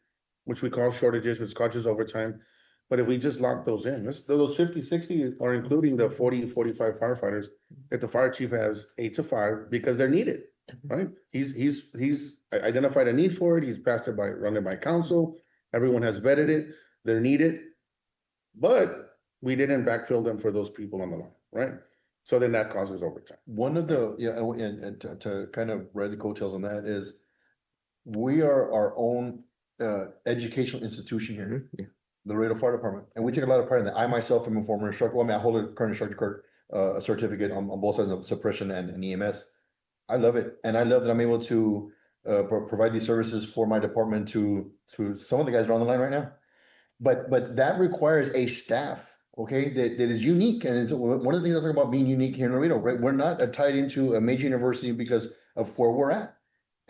which we call shortages, which causes overtime. But if we just lock those in, those 50, 60 are including the 40, 45 firefighters that the fire chief has 8 to 5 because they're needed, right? He's identified a need for it. He's passed it run it by council. Everyone has vetted it. They're needed. But we didn't backfill them for those people on the line, right? So then that causes overtime. One of the, and to kind of ride the coattails on that is, we are our own educational institution here, the Laredo Fire Department, and we take a lot of pride in that. I myself am a former instructor. Well, I mean, I hold a current instructor certificate on both sides of suppression and EMS. I love it, and I love that I'm able to provide these services for my department to some of the guys that are on the line right now. But that requires a staff, okay, that is unique, and it's one of the things I talk about being unique here in Laredo, right? We're not tied into a major university because of where we're at.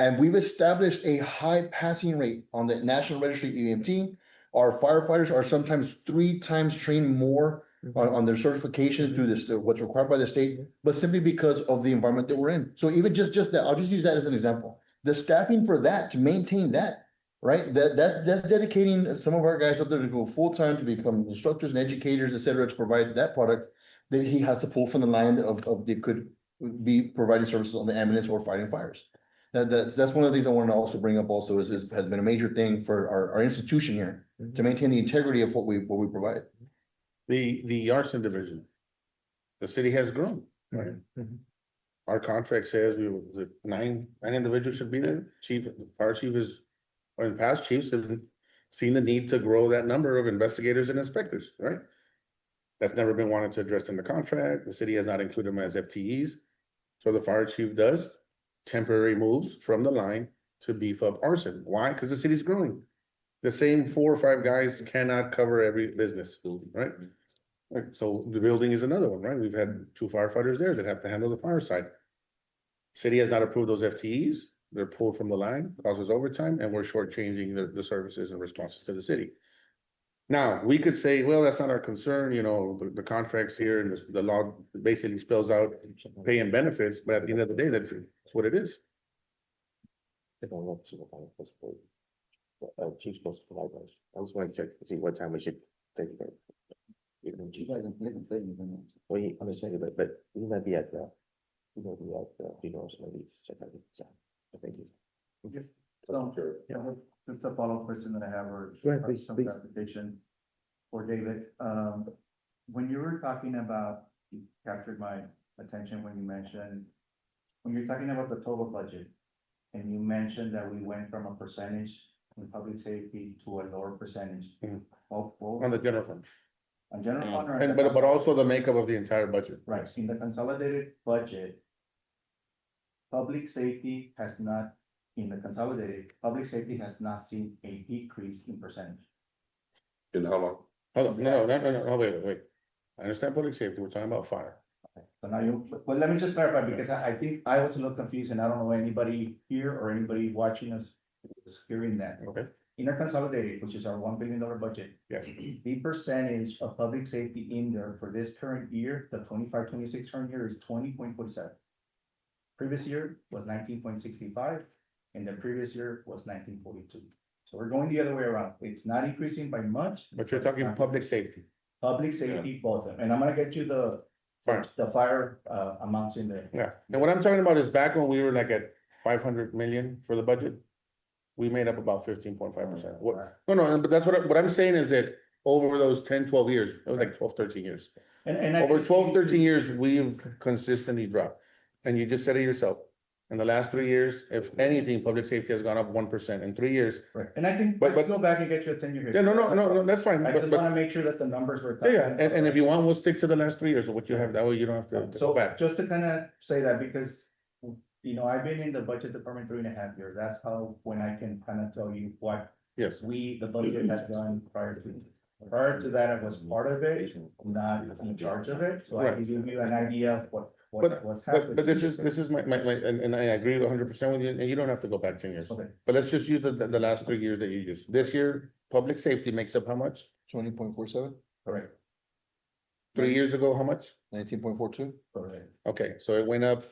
And we've established a high passing rate on the National Registry EMT. Our firefighters are sometimes 3 times trained more on their certification through this, what's required by the state, but simply because of the environment that we're in. So even just that, I'll just use that as an example. The staffing for that, to maintain that, right? That's dedicating some of our guys up there to go full-time to become instructors and educators, et cetera, to provide that product that he has to pull from the line of they could be providing services on the ambulance or fighting fires. That's one of the things I want to also bring up also has been a major thing for our institution here to maintain the integrity of what we provide. The arson division, the city has grown, right? Our contract says nine individuals should be there. Fire chief or in past chiefs have seen the need to grow that number of investigators and inspectors, right? That's never been wanted to address in the contract. The city has not included them as FTEs. So the fire chief does temporary moves from the line to beef up arson. Why? Because the city's growing. The same 4 or 5 guys cannot cover every business, right? Right, so the building is another one, right? We've had 2 firefighters there that have to handle the fire side. City has not approved those FTEs. They're pulled from the line, causes overtime, and we're shortchanging the services and responses to the city. Now, we could say, well, that's not our concern, you know, the contracts here and the law basically spells out pay and benefits, but at the end of the day, that's what it is. Chief's supposed to provide those. I just want to check to see what time we should take it. You guys didn't say anything else. Well, I'm just saying, but he might be at the you know, you know, some of these, check out, so, thank you. So, just a follow-up question that I have, or Go ahead, please, some please. clarification for David. When you were talking about, you captured my attention when you mentioned, when you're talking about the total budget, and you mentioned that we went from a percentage in public safety to a lower percentage. Mhm. Well, On the general fund, on general fund or? and but also the makeup of the entire budget. Right, in the consolidated budget. Public safety has not, in the consolidated, public safety has not seen a decrease in percentage. In how long? Hold on, no, wait. I understand public safety, we're talking about fire. So now well, let me just clarify, because I think I was a little confused, and I don't know anybody here or anybody watching us is hearing that. Okay. In our consolidated, which is our $1 billion budget, Yes, the percentage of public safety in there for this current year, the 25-26 current year, is 20.47. Previous year was 19.65, and the previous year was 19.42. So we're going the other way around. It's not increasing by much. but you're it's talking not- public safety. Public safety, both of them, and I'm gonna get you Fire. the fire amounts in there. Yeah, and what I'm talking about is back when we were like at 500 million for the budget. We made up about 15.5%. No, but that's what I'm saying is that over those 10, 12 years, it was like 12, 13 years. And I Over can 12, see- 13 years, we've consistently dropped. And you just said it yourself. In the last 3 years, if anything, public safety has gone up 1% in 3 years. Right, and I can But- go back and get you a 10-year Yeah, history. no, that's fine. I just But, wanna make sure that the numbers were. yeah, and if you want, we'll stick to the last 3 years of what you have. That way you don't have to go So back. just to kind of say that, because, you know, I've been in the budget department 3.5 years. That's how, when I can kind of tell you what Yes, the budget has done prior to. Prior to that, I was part of it, not in charge of it, so I can Right. give you an idea of what was happening. but this is my, and I agree 100% with you, and you don't have to go back 10 years. Okay. But let's just use the last 3 years that you used. This year, public safety makes up how much? 20.47, Correct, 3 years ago, how much? 19.42. correct. Okay, so it went up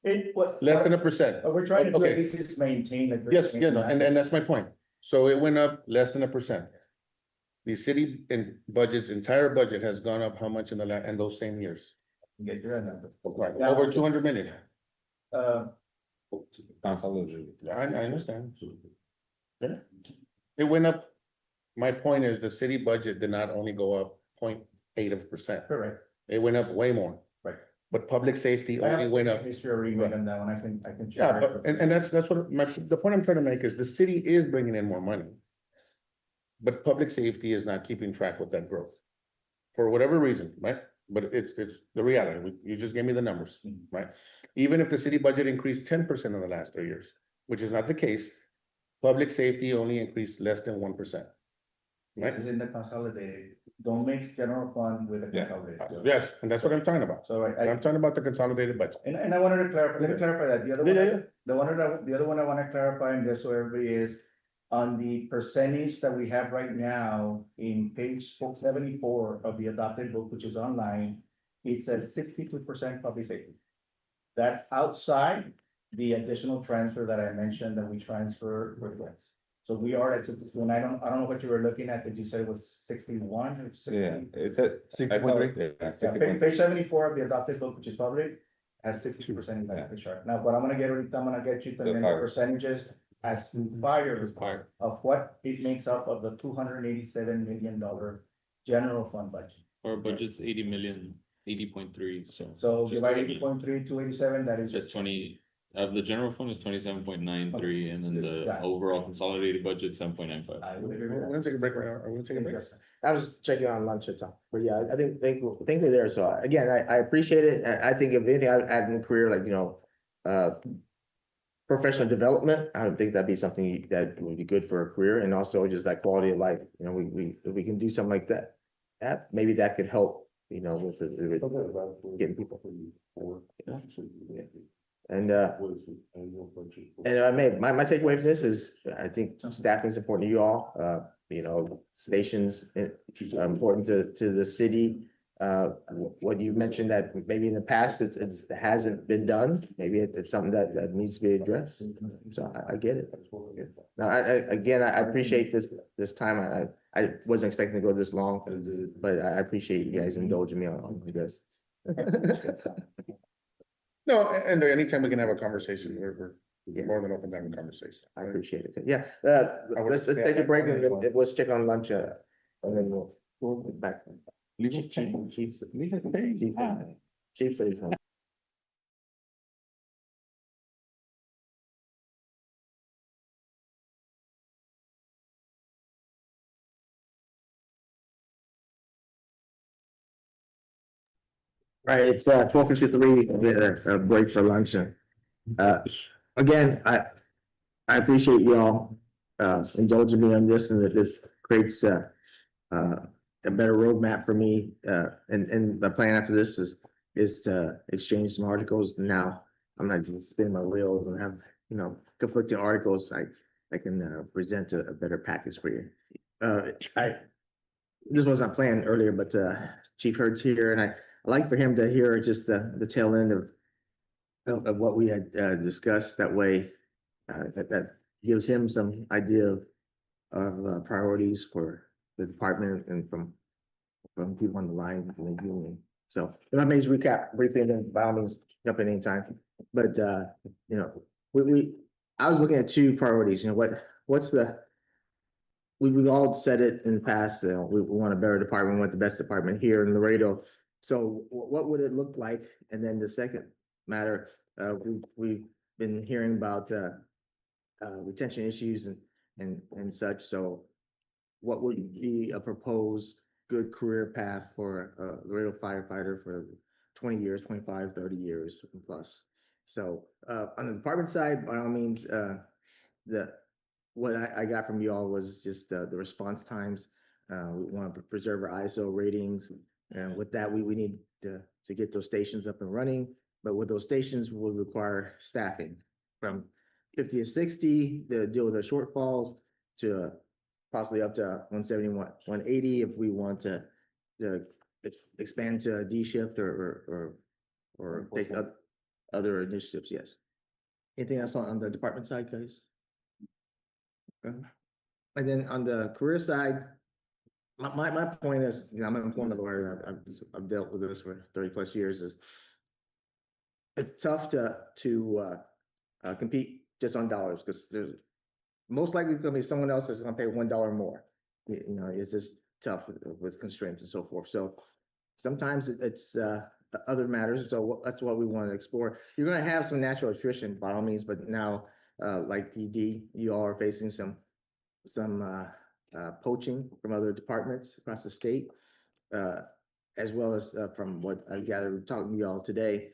It was. less than 1%. What we're trying to do Okay. at least is maintain. the Yes, yeah, no, and that's my point. So it went up less than 1%. The city and budget's entire budget has gone up how much in those same years? Get your number. Right, Now- over 200 million. Consolidated. I understand. Yeah. It went up. My point is the city budget did not only go up 0.8%. Correct. It went up way more. Right. But public safety I only have went up. history or remake on that one, I can. Yeah, share it but, with and you. that's what the point I'm trying to make is the city is bringing in more money. But public safety is not keeping track with that growth. For whatever reason, right? But it's the reality. You just gave me the numbers, right? Even if the city budget increased 10% in the last 3 years, which is not the case, public safety only increased less than 1%. This Right? is in the consolidated, don't mix general fund with the Yeah. consolidated. Yes, and that's what I'm talking about. So I'm talking about the consolidated budget. and I wanted to clarify, let me clarify that, the other Yeah, one, the other one I wanna clarify, and just so everybody is. On the percentage that we have right now in page 74 of the adopted book, which is online, it says 62% public safety. That's outside the additional transfer that I mentioned that we transfer with grants. So we are at 62, and I don't know what you were looking at, did you say it was 61 or 60? Yeah, it's a. 60.3. Yeah, Yeah, page 74 of the adopted book, which is public, has 60% in that chart. Now, what I'm gonna get, I'm gonna get you the The fire. percentages as to fire of what it makes up of the $287 million general fund budget. Our budget's 80 million, 80.3, so. So just divide 80 million. 8.3, 287, that is. Just 20, of the general fund is 27.93, and then the Got it. overall consolidated budget, 7.95. I would agree We're with gonna take a break right now. We're gonna take a break. that. I was checking on lunch or something, but yeah, I think we're there. So again, I appreciate it. I think if anything, I'd add in career, like, professional development. I would think that'd be something that would be good for a career, and also just that quality of life. If we can do something like that, maybe that could help, with getting people. And I made, my takeaway from this is, I think staffing is important to you all, stations, important to the city. What you mentioned that maybe in the past, it hasn't been done, maybe it's something that needs to be addressed. So I get it. Now, I appreciate this time. I wasn't expecting to go this long, but I appreciate you guys indulging me on this. No, and anytime we can have a conversation, we're more than open to having a conversation. I appreciate it. Yeah, I would- let's take a break and then let's check on lunch, and then we'll be back. Legal change. Chiefs. Legal change. Chief says something. Right, it's 12:53, we had a break for lunch and again, I appreciate y'all indulging me on this and that this creates a better roadmap for me. And the plan after this is to exchange some articles. Now, I'm not just spinning my wheels and have, conflicting articles. I can present a better package for you. This wasn't planned earlier, but Chief Hurd's here, and I like for him to hear just the tail end of what we had discussed. That way, that gives him some idea of priorities for the department and from people on the line from the union. So if I may just recap briefly, and then by all means jump in anytime. But I was looking at two priorities. What's the we've all said it in the past. We want a better department, we want the best department here in Laredo. So what would it look like? And then the second matter, we've been hearing about retention issues and such. So what would be a proposed good career path for a Laredo firefighter for 20 years, 25, 30 years plus? So on the department side, by all means, what I got from you all was just the response times. We want to preserve our ISO ratings. And with that, we need to get those stations up and running. But with those stations will require staffing from 50 to 60 to deal with the shortfalls to possibly up to 170, 180 if we want to expand to a D shift or take up other initiatives. Yes. Anything else on the department side, guys? And then on the career side, my point is, I'm an employment lawyer. I've dealt with this for 30 plus years. Is it's tough to compete just on dollars because there's most likely going to be someone else that's going to pay $1 more. It's just tough with constraints and so forth. So sometimes it's other matters. So that's what we want to explore. You're going to have some natural attrition by all means, but now like PD, you all are facing some poaching from other departments across the state, as well as from what I gathered talking to you all today,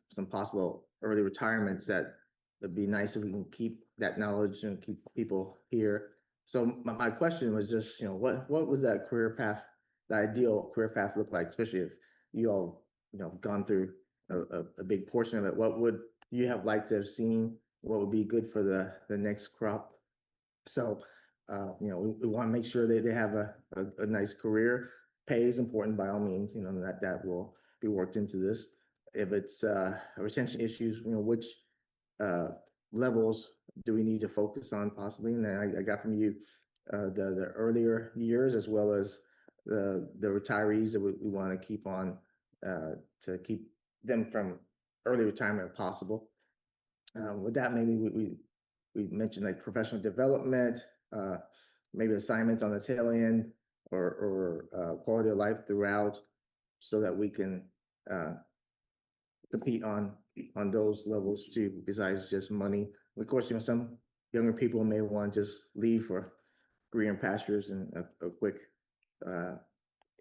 some possible early retirements that it'd be nice if we can keep that knowledge and keep people here. So my question was just, what was that career path, the ideal career path look like, especially if you all, gone through a big portion of it. What would you have liked to have seen? What would be good for the next crop? So, we want to make sure that they have a nice career. Pay is important by all means, that will be worked into this. If it's retention issues, which levels do we need to focus on possibly? And then I got from you the earlier years as well as the retirees that we want to keep on to keep them from early retirement if possible. With that, maybe we mentioned like professional development, maybe assignments on the tail end or quality of life throughout so that we can compete on those levels too, besides just money. Of course, some younger people may want to just leave for greener pastures and a quick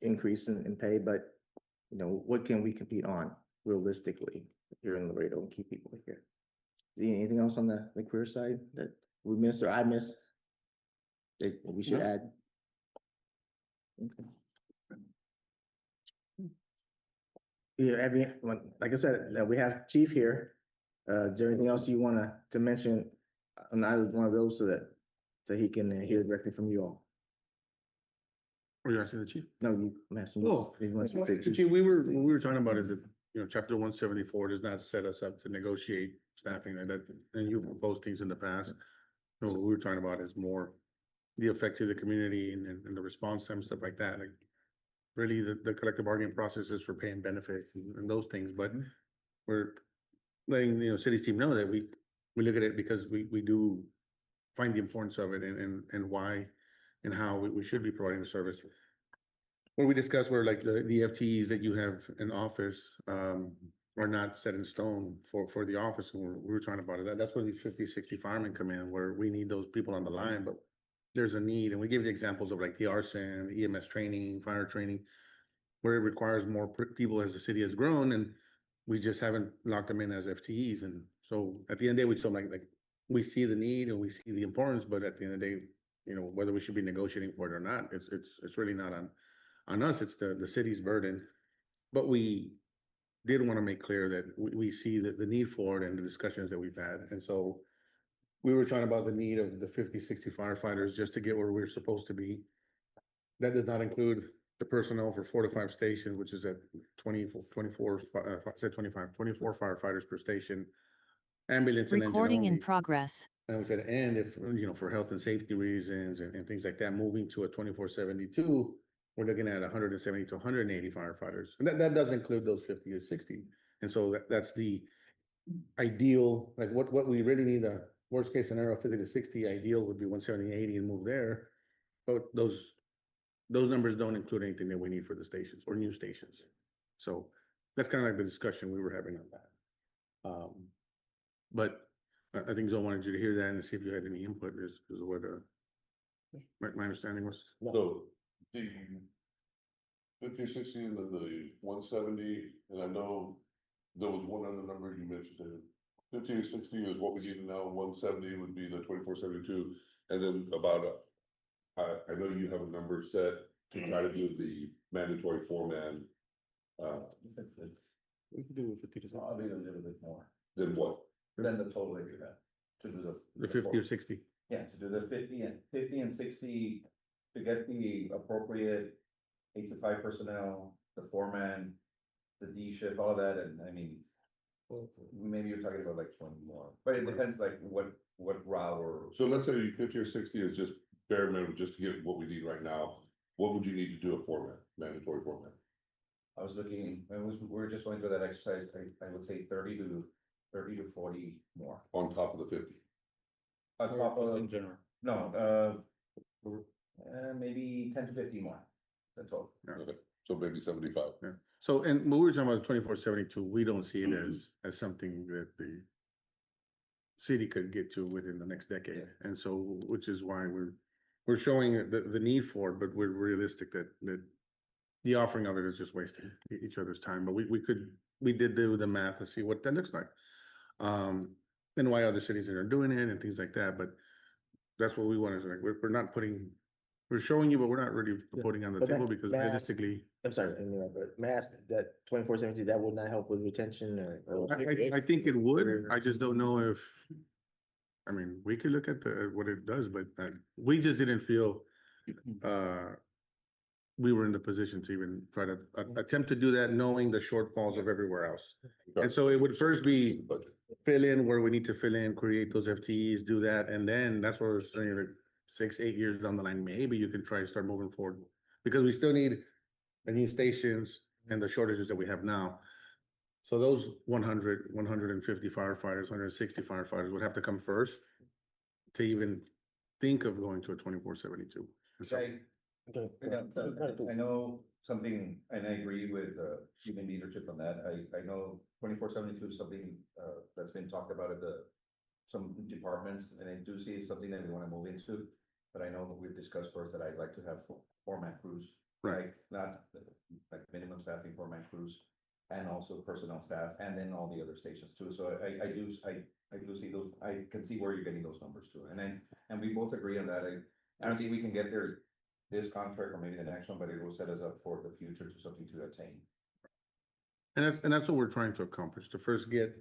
increase in pay, but what can we compete on realistically here in Laredo and keep people here? Anything else on the career side that we missed or I missed that we should add? Okay. Like I said, we have Chief here. Is there anything else you want to mention on either one of those so that he can hear directly from you all? Are you asking the chief? No, you mentioned. Oh, if you want to take- Chief, we were talking about it, chapter 174 does not set us up to negotiate staffing and that, and you've proposed things in the past. No, what we were talking about is more the effect to the community and the response time, stuff like that. Like really the collective bargaining process is for pay and benefit and those things, but we're letting, city's team know that we look at it because we do find the importance of it and why and how we should be providing the service. When we discuss where like the FTEs that you have in office, are not set in stone for the office, and we were talking about it, that's where these 50, 60 firemen come in, where we need those people on the line, but there's a need, and we give the examples of like the arson, EMS training, fire training, where it requires more people as the city has grown, and we just haven't locked them in as FTEs, and so at the end of the day, we told them like, we see the need and we see the importance, but at the end of the day, whether we should be negotiating for it or not, it's really not on us, it's the city's burden. But we did want to make clear that we see the need for it and the discussions that we've had. And so we were talking about the need of the 50, 60 firefighters just to get where we're supposed to be. That does not include the personnel for 4 to 5 stations, which is at 24 firefighters per station. Ambulance and engine Recording in only. progress. And we said, and if, for health and safety reasons and things like that, moving to a 24/72, we're looking at 170 to 180 firefighters. And that does include those 50 to 60. And so that's the ideal, like what we really need, a worst case scenario, 50 to 60, ideal would be 170, 80 and move there. But those numbers don't include anything that we need for the stations or new stations. So that's kind of like the discussion we were having on that. But I think Zoe wanted you to hear that and see if you had any input is what my understanding was. So the 50, 60 and then the 170, and I know there was one other number you mentioned there. 50 or 60 is what we need now, 170 would be the 24/72, and then about I know you have a number set to try to do the mandatory foreman. We could do 50 to 60. I'll do a little bit more Then what? than the total that you have to do The 50 or 60. Yeah, to do the 50 and 60, to get the appropriate 8 to 5 personnel, the foreman, the D shift, all that, and I mean. Maybe you're talking about like 20 more, but it depends like what route or. So let's say 50 or 60 is just bare minimum, just to get what we need right now. What would you need to do a foreman, mandatory foreman? I was looking, we're just going through that exercise, I would say 30 to 40 more. On top of the 50? On top of, In general. no, maybe 10 to 15 more, that's all. Okay, so maybe 75. Yeah. So, and when we were talking about 24/72, we don't see it as something that the city could get to within the next decade. And so, which is why we're showing the need for it, but we're realistic that the offering of it is just wasting each other's time. But we did do the math to see what that looks like. And why other cities are doing it and things like that. But that's what we want to like. We're not putting, we're showing you, but we're not really putting on the But table that because math- realistically. I'm sorry, but mass, that 24/72, that would not help with retention or. I think it would. I just don't know if, I mean, we could look at what it does, but we just didn't feel we were in the position to even try to attempt to do that, knowing the shortfalls of everywhere else. And so it would first be Budget. fill in where we need to fill in, create those FTEs, do that, and then that's where we're saying like 6, 8 years down the line, maybe you can try to start moving forward. Because we still need the new stations and the shortages that we have now. So those 100, 150 firefighters, 160 firefighters would have to come first to even think of going to a 24/72. And so, I know something, and I agree with human leadership on that. I know 24/72 is something that's been talked about at some departments, and I do see it's something that we want to move into. But I know we've discussed first that I'd like to have foreman crews. Right. Like not like minimum staffing foreman crews, and also personnel staff, and then all the other stations too. So I do see those, I can see where you're getting those numbers too. And we both agree on that. I don't think we can get there this contract or maybe the next one, but it will set us up for the future to something to attain. and that's what we're trying to accomplish, to first get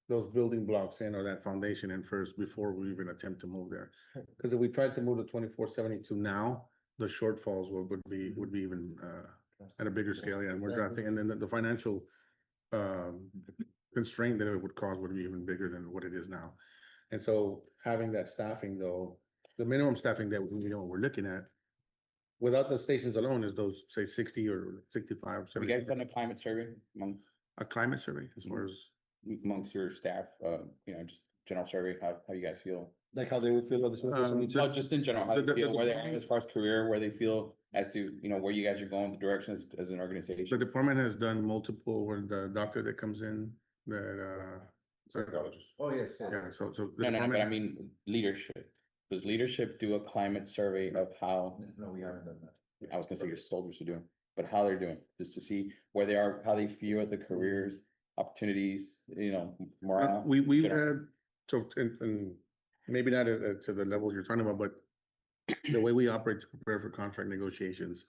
those building blocks in or that foundation in first before we even attempt to move there. Because if we tried to move to 24/72 now, the shortfalls would be even at a bigger scale, and we're drafting, and then the financial constraint that it would cause would be even bigger than what it is now. And so having that staffing though, the minimum staffing that we're looking at, without the stations alone, is those, say, 60 or 65, Have you guys 70. done a climate survey? A climate survey as far as, amongst your staff, just general survey, how you guys feel? Like how they would feel about this. Well, just in general, how the- they the- feel, the where they are department- as far as career, where they feel as to, where you guys are going, the direction as an The organization. department has done multiple, where the doctor that comes in, that, Psychologist. Oh, yes, yes. yeah, so the No, but I department, mean leadership. Does leadership do a climate survey of how, No, we haven't done that. I was gonna say your soldiers are doing, but how they're doing, just to see where they are, how they feel at the careers, opportunities, morale. we've general. had, so, and maybe not to the level you're talking about, but the way we operate to prepare for contract negotiations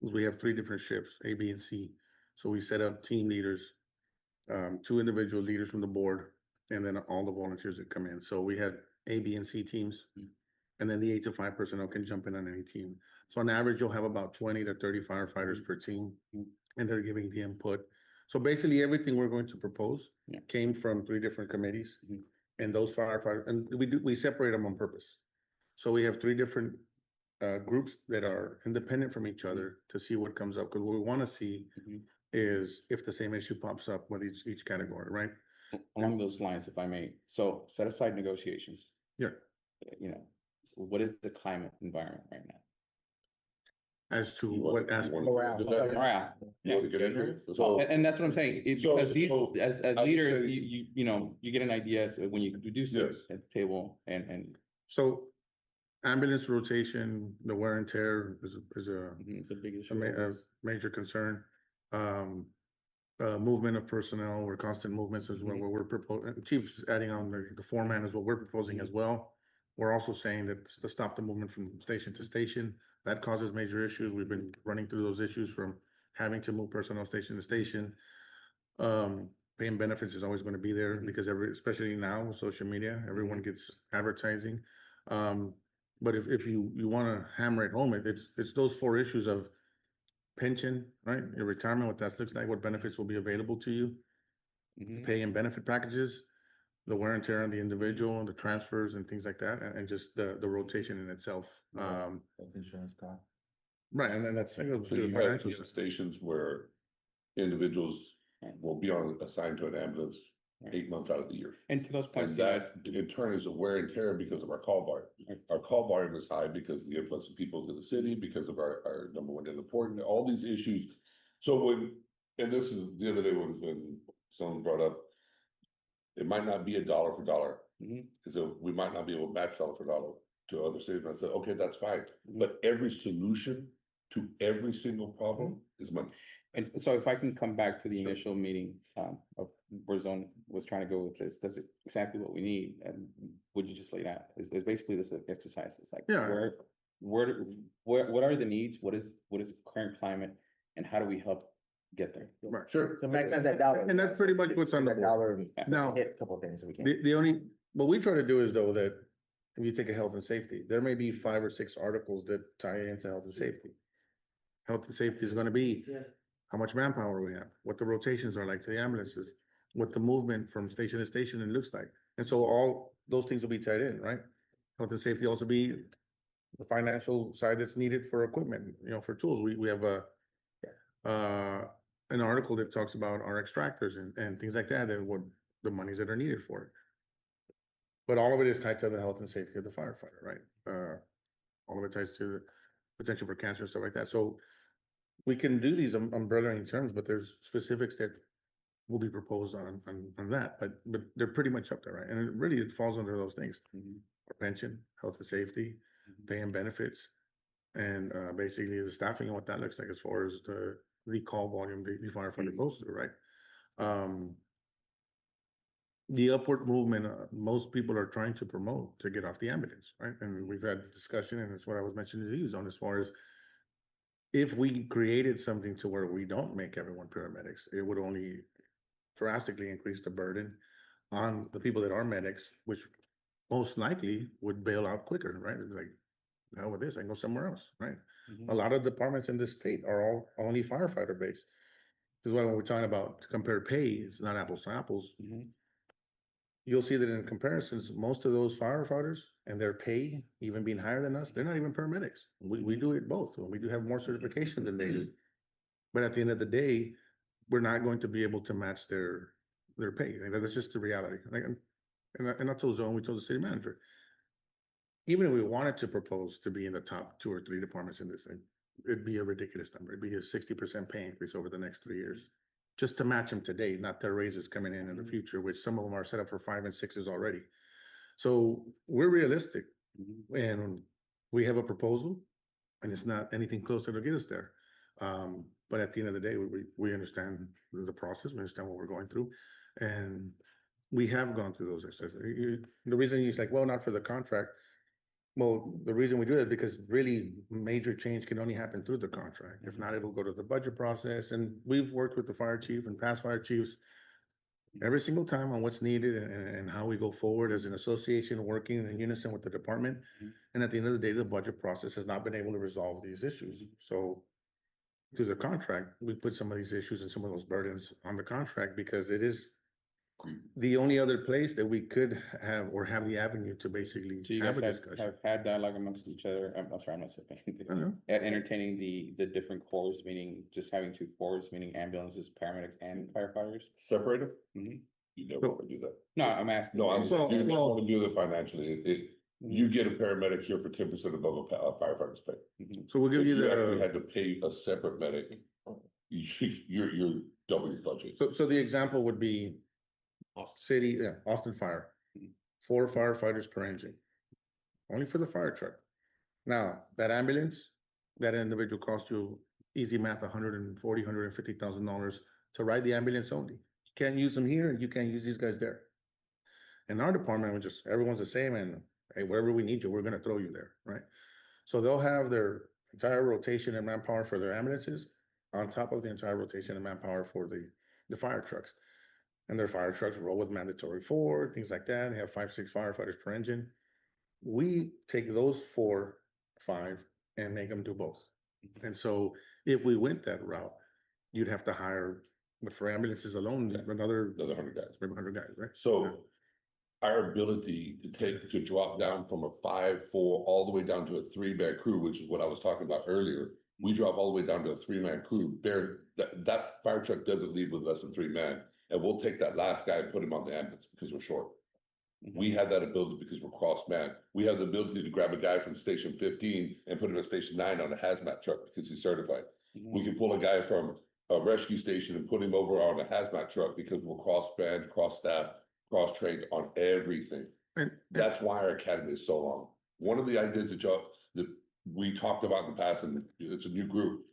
is we have three different shifts, A, B, and C. So we set up team leaders, two individual leaders from the board, and then all the volunteers that come in. So we had A, B, and C teams. And then the 8 to 5 personnel can jump in on any team. So on average, you'll have about 20 to 30 firefighters per team, and they're giving the input. So basically, everything we're going to propose Yeah. came from three different committees. Mhm. And those firefighters, and we separate them on purpose. So we have three different groups that are independent from each other to see what comes up, because what we want to see Mhm. is if the same issue pops up with each category, right? Along those lines, if I may, so set aside negotiations. Yeah. What is the climate environment right now? As to You what want- you aspect. want to Morale. do that? Morale. You want to get into it? So, And that's what I'm saying, So- because these, so as I would leader, say- you get an idea as to when you do sit Yes. at the table and So ambulance rotation, the wear and tear is it's a big a issue. a major concern. Movement of personnel or constant movements is what we're proposing. Chief's adding on the foreman is what we're proposing as well. We're also saying that to stop the movement from station to station, that causes major issues. We've been running through those issues from having to move personnel station to station. Paying benefits is always going to be there because especially now with social media, everyone gets advertising. But if you want to hammer it home, it's those four issues of pension, right? Your retirement, what that looks like, what benefits will be available to you, Mhm. pay and benefit packages, the wear and tear on the individual, the transfers and things like that, and just the rotation in itself. Insurance car. Right, and then that's. so you have stations where individuals will be assigned to an ambulance 8 months out of the year. And to those points, And that in turn is a wear and tear because of our call volume. Our call volume is high because of the influx of people to the city, because of our number one important, all these issues. So and this is the other day when someone brought up, it might not be a dollar for dollar. Mhm. So we might not be able to match dollar for dollar to other cities. And I said, okay, that's fine. Mhm. But every solution to every single problem is money. And so if I can come back to the initial meeting, of where Zone was trying to go with this, that's exactly what we need, and would you just lay it out? Is basically this exercise, it's like, Yeah. what are the needs, what is the current climate, and how do we help get there? Right. Sure. So maximize that dollar. And that's pretty much what's on the That board. dollar and Now, hit a couple of things that we can. the only, what we try to do is though that if you take a health and safety, there may be 5 or 6 articles that tie into health and safety. Health and safety is gonna be how much manpower we have, what the rotations are like to the ambulances, what the movement from station to station it looks like. And so all those things will be tied in, right? Health and safety also be the financial side that's needed for equipment, for tools. We have an article that talks about our extractors and things like that, and what the monies that are needed for it. But all of it is tied to the health and safety of the firefighter, right? All of it ties to the potential for cancer and stuff like that. So we can do these umbrella terms, but there's specifics that will be proposed on that, but they're pretty much up there, right? And it falls under those things. Mhm. Pension, health and safety, pay and benefits, and basically the staffing and what that looks like as far as the call volume the firefighter goes through, right? The upward movement, most people are trying to promote to get off the ambulance, right? And we've had the discussion, and it's what I was mentioning to you on as far as if we created something to where we don't make everyone paramedics, it would only drastically increase the burden on the people that are medics, which most likely would bail out quicker, right? It's like, hell with this, I can go somewhere else, right? Mhm. A lot of departments in this state are all only firefighter based. This is why when we're talking about to compare pay, it's not apples to apples. Mhm. You'll see that in comparisons, most of those firefighters and their pay even being higher than us, they're not even paramedics. We do it both. We do have more certification than they do. But at the end of the day, we're not going to be able to match their their pay. And that's just the reality. And I told Zone, we told the city manager. Even if we wanted to propose to be in the top 2 or 3 departments in this thing, it'd be a ridiculous number. It'd be a 60% pay increase over the next 3 years. Just to match them today, not their raises coming in the future, which some of them are set up for 5 and 6s already. So we're realistic and we have a proposal and it's not anything close to get us there. But at the end of the day, we understand the process, we understand what we're going through. And we have gone through those exercises. The reason you're like, well, not for the contract. Well, the reason we do it is because really major change can only happen through the contract. If not, it'll go to the budget process. And we've worked with the fire chief and past fire chiefs every single time on what's needed and how we go forward as an association, working in unison with the department. And at the end of the day, the budget process has not been able to resolve these issues. So through the contract, we put some of these issues and some of those burdens on the contract because it is the only other place that we could have or have the avenue to basically So you have guys a have discussion. had dialogue amongst each other, I'm sorry, I'm not saying. I know. At entertaining the different corps, meaning just having 2 corps, meaning ambulances, paramedics and firefighters? Separated? Mhm. You never want to do that. No, I'm asking. No, Well, you don't well- want to do that financially. You get a paramedic here for 10% above a firefighter's pay. Mhm. So we'll give If you you actually the, had to pay a separate medic, you're doubling your budget. so the example would be Austin Fire, 4 firefighters per engine. Only for the fire truck. Now, that ambulance, that individual cost you easy math, $150,000 to ride the ambulance only. You can't use them here and you can't use these guys there. In our department, everyone's the same and hey, wherever we need you, we're gonna throw you there, right? So they'll have their entire rotation and manpower for their ambulances on top of the entire rotation and manpower for the fire trucks. And their fire trucks roll with mandatory 4, things like that. They have 5, 6 firefighters per engine. We take those 4, 5 and make them do both. And so if we went that route, you'd have to hire, but for ambulances alone, another 100 guys. maybe 100 guys, right? So our ability to drop down from a 5-4 all the way down to a 3-man crew, which is what I was talking about earlier. We drop all the way down to a 3-man crew. That fire truck doesn't leave with less than 3 men. And we'll take that last guy and put him on the ambulance because we're short. We have that ability because we're cross-man. We have the ability to grab a guy from station 15 and put him at station 9 on a hazmat truck because he's certified. We can pull a guy from a rescue station and put him over on a hazmat truck because we're cross-band, cross-staff, cross-trained on everything. And That's why our academy is so long. One of the ideas that we talked about in the past, and it's a new group.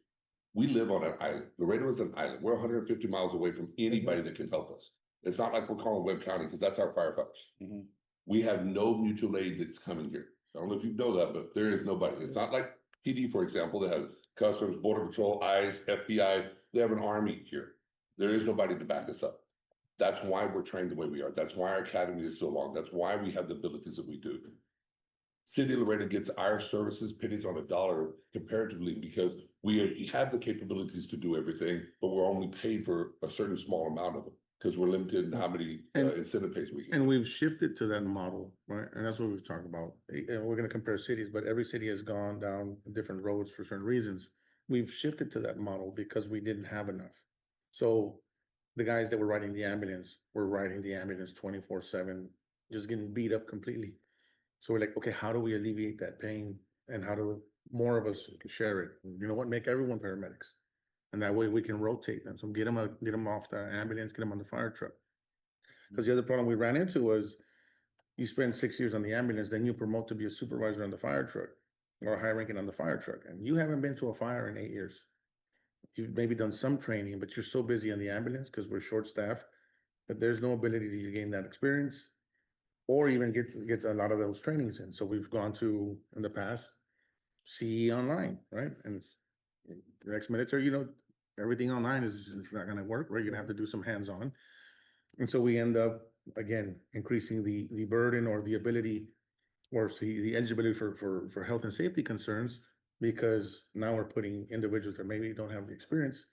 We live on an island. Laredo is an island. We're 150 miles away from anybody that can help us. It's not like we're calling Webb County because that's our firefighters. Mhm. We have no mutual aid that's coming here. I don't know if you know that, but there is nobody. It's not like PD, for example, that has Customs, Border Patrol, ICE, FBI. They have an army here. There is nobody to back us up. That's why we're trained the way we are. That's why our academy is so long. That's why we have the abilities that we do. City of Laredo gets our services pennies on a dollar comparatively because we have the capabilities to do everything, but we're only paid for a certain small amount of them because we're limited in how many And- incentive pays we get. And we've shifted to that model, right? And that's what we've talked about. And we're gonna compare cities, but every city has gone down different roads for certain reasons. We've shifted to that model because we didn't have enough. So the guys that were riding the ambulance were riding the ambulance 24/7, just getting beat up completely. So we're like, okay, how do we alleviate that pain? And how do more of us share it? You know what? Make everyone paramedics. And that way we can rotate them. So get them off the ambulance, get them on the fire truck. Because the other problem we ran into was you spend 6 years on the ambulance, then you promote to be a supervisor on the fire truck or high ranking on the fire truck. And you haven't been to a fire in 8 years. You've maybe done some training, but you're so busy on the ambulance because we're short staffed that there's no ability to gain that experience or even get a lot of those trainings in. So we've gone to, in the past, CE online, right? And your ex-military, everything online is not gonna work, right? You're gonna have to do some hands-on. And so we end up, again, increasing the burden or the ability or the eligibility for health and safety concerns because now we're putting individuals that maybe don't have the experience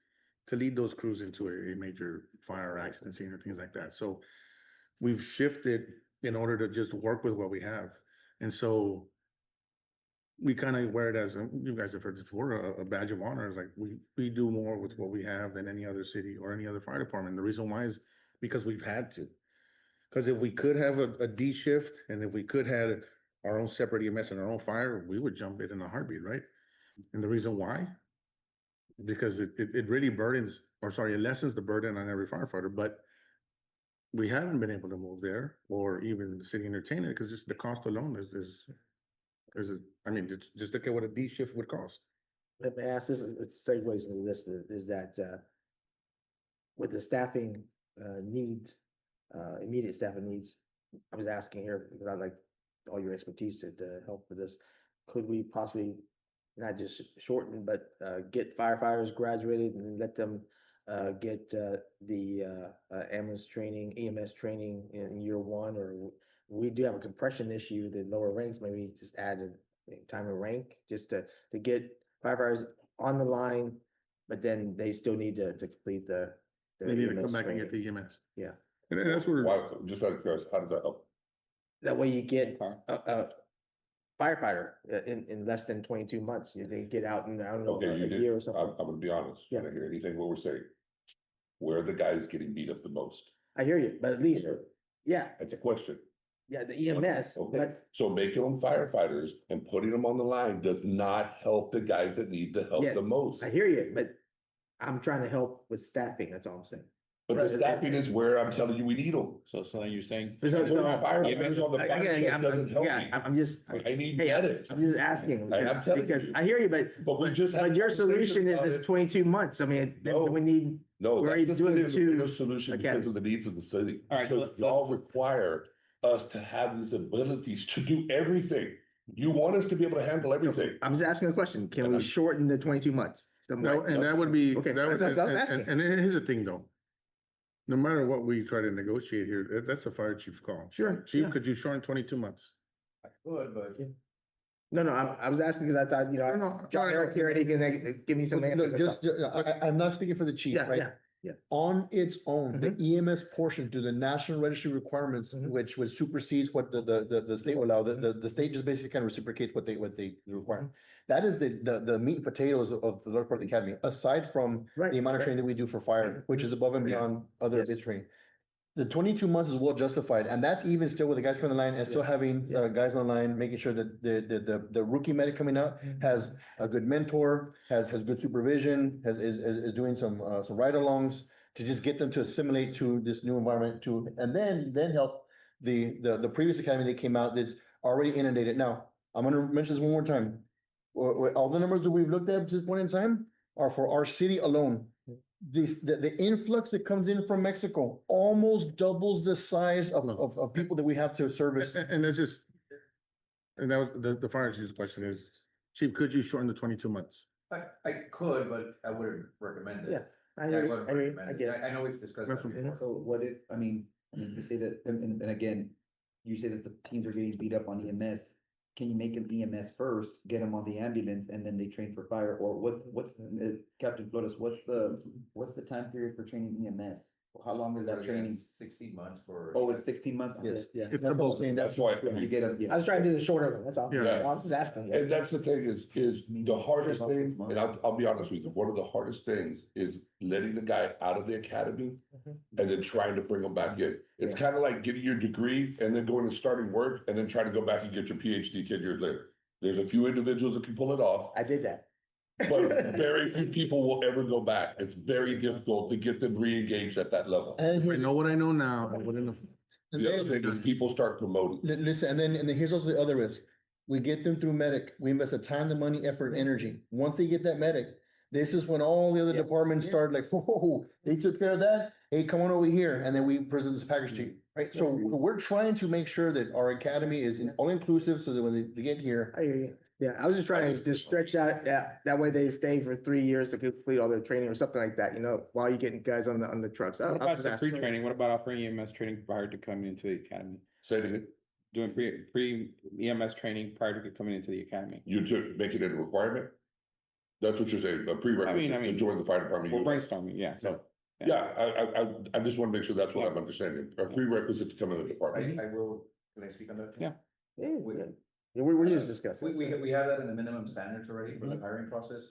to lead those crews into a major fire accident scene or things like that. So we've shifted in order to just work with what we have. And so we kind of wear it as, and you guys have heard this before, a badge of honor. Is like we do more with what we have than any other city or any other fire department. The reason why is because we've had to. Cause if we could have a D shift and if we could have our own separate EMS and our own fire, we would jump it in a heartbeat, right? And the reason why? Because it really burdens, or sorry, it lessens the burden on every firefighter, but we haven't been able to move there or even the city entertainer, because just the cost alone I mean, just look at what a D shift would cost. Let me ask this, it segues into this, is that, with the staffing, needs, immediate staffing needs, I was asking here, because I'd like all your expertise to help with this. Could we possibly not just shorten, but, get firefighters graduated and then let them, get, the ambulance training, EMS training in year one, or we do have a compression issue, the lower ranks, maybe just add a time of rank, just to get firefighters on the line, but then they still need to complete the. They need to come EMS back and get training. the EMS. Yeah, And that's where, Why, just out of curiosity, how does that help? that way you get a firefighter in less than 22 months, they get out in, I don't know, Okay, you a did, year or I'm something. gonna be honest, Yeah. when I hear anything what we're saying. Where are the guys getting beat up the most? I hear you, but at least, yeah, That's a question. yeah, the EMS, Okay, but so making them firefighters and putting them on the line does not help the guys that need the help Yeah, the most. I hear you, but I'm trying to help with staffing, that's all I'm saying. But the staffing is where I'm telling you we need them. So then you're saying. Firefighters on the fire Again, truck doesn't help yeah, me. I'm just, I need hey, medics, I'm just asking, And I'm telling because you. I hear you, but but we just had. but your a solution conversation is about this 22 months, I mean, No. we need, No, we're that's the doing city's two solution because academies. of the needs of the city. All right, Because y'all require us to have these abilities to do everything. You want us to be able to handle everything. I'm just asking a question, can And we I'm- shorten the 22 months? no, and that would be. Okay, that would- that's what I was and- asking. And here's the thing, though. No matter what we try to negotiate here, that's a fire chief's call. Sure, Chief, yeah. could you shorten 22 months? I could, but. No, I was asking because I thought, John Eric here, and he can give me some No, answers. just, I'm not speaking for the chief, Yeah, right? yeah, On its own, the EMS portion to the national registry requirements, Mhm. which supersedes what the state will allow, the state just basically kind of reciprocates what they require. That is the meat and potatoes of the lower part of the academy, aside from right. the amount of right. training that we do for fire, which is above and beyond other Yes. basic training. The 22 months is well justified, and that's even still with the guys coming on the line and still having guys on the line, making sure that the rookie medic coming out has a good mentor, has good supervision, is doing some ride-alongs to just get them to assimilate to this new environment and then help the previous academy that came out that's already inundated. Now, I'm gonna mention this one more time. All the numbers that we've looked at to this point in time are for our city alone. The influx that comes in from Mexico almost doubles the size of people that we have to service. And it's just, and that was the fire chief's question is, Chief, could you shorten the 22 months? I could, but I wouldn't recommend it. Yeah, I Yeah, I hear you, wouldn't I recommend it. get it. I know we've discussed that That's- before. So what if, I mean, you say that, and again, you say that the teams are getting beat up on EMS. Can you make them EMS first, get them on the ambulance, and then they train for fire, or what's Captain Flores, what's the time period for training EMS? How long is that training? 16 months for. Oh, it's 16 months? Yes. Yeah. It's That's what I'm saying. That's why. You get a, I was trying to do the shorter one, that's all. Yeah. I was just asking. yeah. And that's the thing is the hardest About 6 thing, months. and I'll be honest with you, one of the hardest things is letting the guy out of the academy Mhm. and then trying to bring him back in. It's kind of like getting your degree and then going and starting work and then trying to go back and get your PhD 10 years later. There's a few individuals that can pull it off, I did that. but very few people will ever go back. It's very difficult to get them re-engaged at that level. And I here's, know what I know now, I wouldn't have. and The other then, thing is people start promoting. listen, and then here's also the other risk. We get them through medic, we invest the time, the money, effort, and energy. Once they get that medic, this is when all the other Yeah. departments start like, whoa, they took care of that. Hey, come on over here. And then we present this package to you, right? So we're trying to make sure that our academy is all inclusive so that when they get here, I hear you. Yeah, I was just trying to just stretch out, that way they stay for 3 years to complete all their training or something like that, while you're getting guys on the trucks. What I'll about just the ask. pre-training? What about offering EMS training prior to coming into the academy? Say it again, Doing pre EMS training prior to coming into the academy? you took, make it a requirement? That's what you're saying, a prerequisite I to mean, join the fire department. We're you- brainstorming, yeah, so. Yeah, I just want to make sure that's what I'm understanding, a prerequisite to come in the department. I will, can I speak on that? Yeah. Yeah, we're just discussing. We have that in the minimum standards already for the hiring process.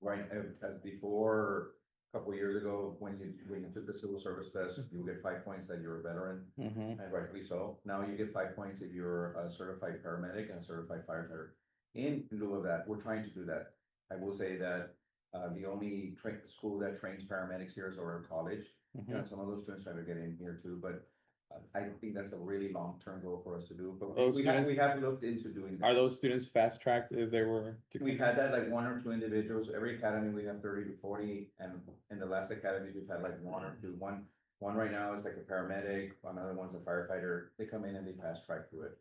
Right, as before, couple years ago, when you took the civil service test, you would get 5 points that you're a veteran, Mhm. and rightfully so. Now you get 5 points if you're a certified paramedic and a certified firefighter. In lieu of that, we're trying to do that. I will say that, the only school that trains paramedics here is Aurora College. You know, some of those students try to get in here too, but I think that's a really long-term goal for us to do, but Those we have looked into doing that. Are those students fast tracked if they were? to We've come? had that like 1 or 2 individuals, every academy we have 30 to 40, and in the last academy, we've had like 1 or 2. One right now is like a paramedic, another one's a firefighter, they come in and they fast track through it.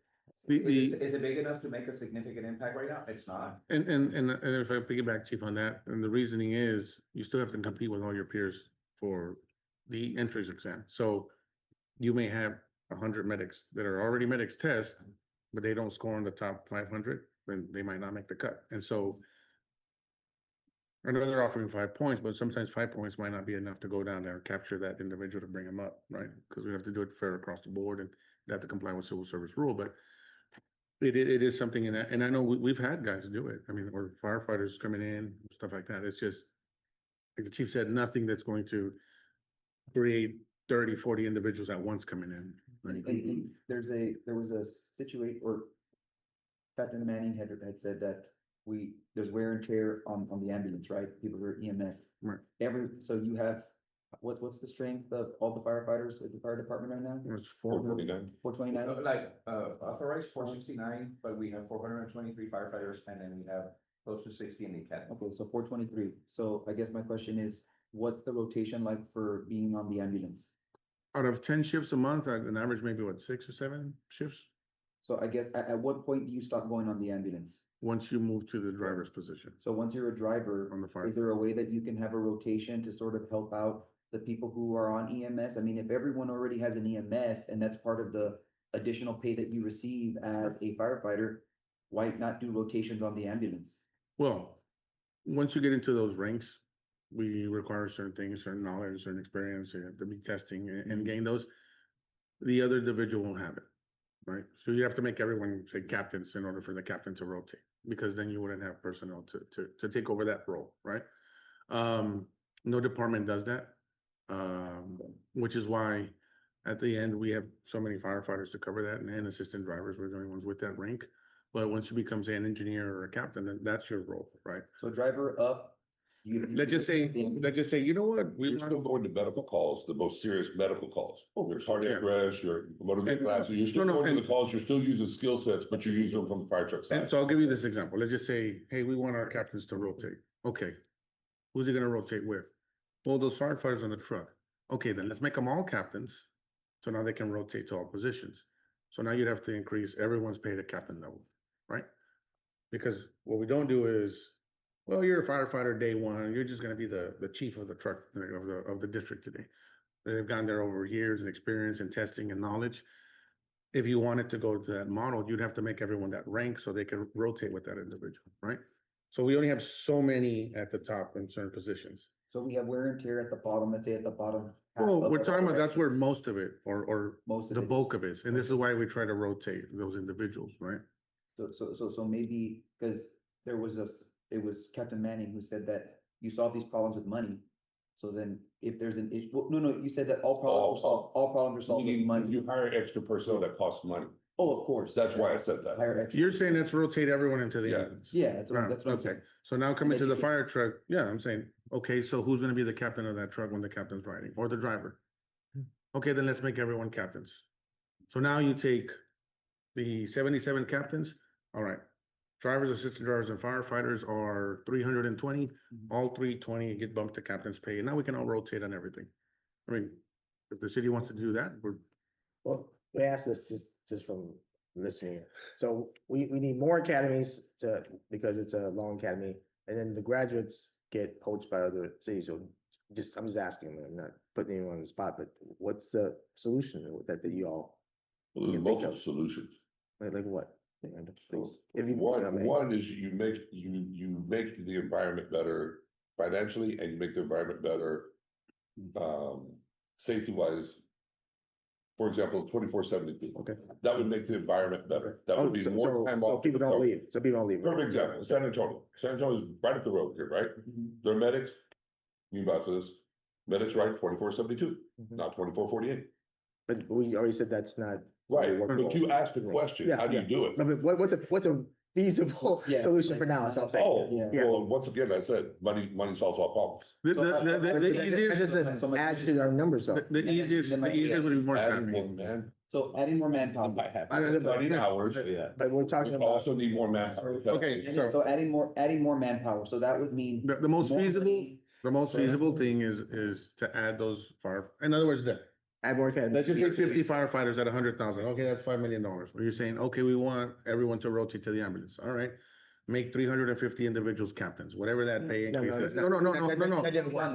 Is it big enough to make a significant impact right now? It's not. And if I piggyback, Chief, on that, and the reasoning is, you still have to compete with all your peers for the entrance exam. So you may have 100 medics that are already medics test, but they don't score in the top 500, then they might not make the cut. And so I know they're offering 5 points, but sometimes 5 points might not be enough to go down there and capture that individual to bring them up, right? Because we have to do it fair across the board and they have to comply with civil service rule, but it is something in that, and I know we've had guys do it. I mean, or firefighters coming in, stuff like that. It's just, like the chief said, nothing that's going to create 30, 40 individuals at once coming in. And there was a situation, or Captain Manning had said that there's wear and tear on the ambulance, right? People who are EMS. Right. So you have, what's the strength of all the firefighters at the fire department right now? It's 449. 429? Like, authorized 469, but we have 423 firefighters, and then we have close to 60 in the academy. Okay, so 423. So I guess my question is, what's the rotation like for being on the ambulance? Out of 10 shifts a month, an average maybe what, 6 or 7 shifts? So I guess at what point do you stop going on the ambulance? Once you move to the driver's position So once you're a driver, on the fire. is there a way that you can have a rotation to sort of help out the people who are on EMS? I mean, if everyone already has an EMS and that's part of the additional pay that you receive as a firefighter, why not do rotations on the ambulance? Well, once you get into those ranks, we require certain things, certain knowledge, certain experience, you have to be testing and gain those. The other individual won't have it, right? So you have to make everyone say captains in order for the captain to rotate, because then you wouldn't have personnel to take over that role, right? No department does that. Which is why at the end, we have so many firefighters to cover that, and assistant drivers, we're the only ones with that rank. But once you become, say, an engineer or a captain, then that's your role, right? So driver up. Let's just say, you know what? You're still going to medical calls, the most serious medical calls. Oh, Your cardiac arrest, your motor vehicle accident, you're still No, no, going to and- the calls, you're still using skill sets, but you're using them from the fire truck And side. so I'll give you this example. Let's just say, hey, we want our captains to rotate. Okay. Who's he gonna rotate with? Well, those firefighters on the truck. Okay, then let's make them all captains. So now they can rotate to all positions. So now you'd have to increase everyone's pay to captain level, right? Because what we don't do is, well, you're a firefighter day one, you're just gonna be the chief of the truck of the district today. They've gone there over years and experience and testing and knowledge. If you wanted to go to that model, you'd have to make everyone that rank so they can rotate with that individual, right? So we only have so many at the top in certain positions. So we have wear and tear at the bottom, let's say at the bottom. half Well, of we're the talking about, that's where ranks. most of it, or Most of the it bulk is. of it is, and this is why we try to rotate those individuals, right? So maybe, because it was Captain Manning who said that you solve these problems with money. So then if there's an issue, well, no, you said that all problems are solved with You money. hire extra personnel that costs money. Oh, of course. That's why I said that. Hire extra. You're saying let's rotate everyone into the Yeah. ambulance. Yeah, that's what I'm Okay, saying. so now coming to the Educate. fire truck, yeah, I'm saying, okay, so who's gonna be the captain of that truck when the captain's riding, or the driver? Okay, then let's make everyone captains. So now you take the 77 captains, all right. Drivers, assistant drivers, and firefighters are 320, all 320 get bumped to captain's pay, and now we can all rotate on everything. I mean, if the city wants to do that, we're, Well, we asked this just from listening. So we need more academies because it's a long academy, and then the graduates get poached by other cities. So I'm just asking, I'm not putting anyone on the spot, but what's the solution that you all, Well, there's You think multiple of- solutions. like what? Please. If you- One is you make the environment better financially, and you make the environment better safety wise. For example, 24/7. Okay. That would make the environment better. That Oh, would be so- more so- time so off. people don't leave, so people don't leave. Perfect example, San Antonio. San Antonio is right up the road here, right? Mhm. Their medics, You buy for this, medics right 24/72, Mhm. not 24/48. But we already said that's not. Right, workable. but you asked the question, Yeah, how do you yeah. do it? I mean, what's a feasible Yeah. solution for now, that's what I'm saying. Oh, Yeah. well, once again, I said, money solves all problems. That easiest, doesn't add to our numbers though. the easiest would be more Adding staffing. more man, So adding more manpower. studying hours, But we're talking we about. also need more manpower. Okay, so So adding more manpower, so that would mean. the most more feasible, money. the most feasible thing is to add those in other words, Add more academies. let's just say 50 firefighters at 100,000. Okay, that's $5 million. Where you're saying, okay, we want everyone to rotate to the ambulance. All right. Make 350 individuals captains, whatever that pay No, increase no, is. no, No, that didn't work.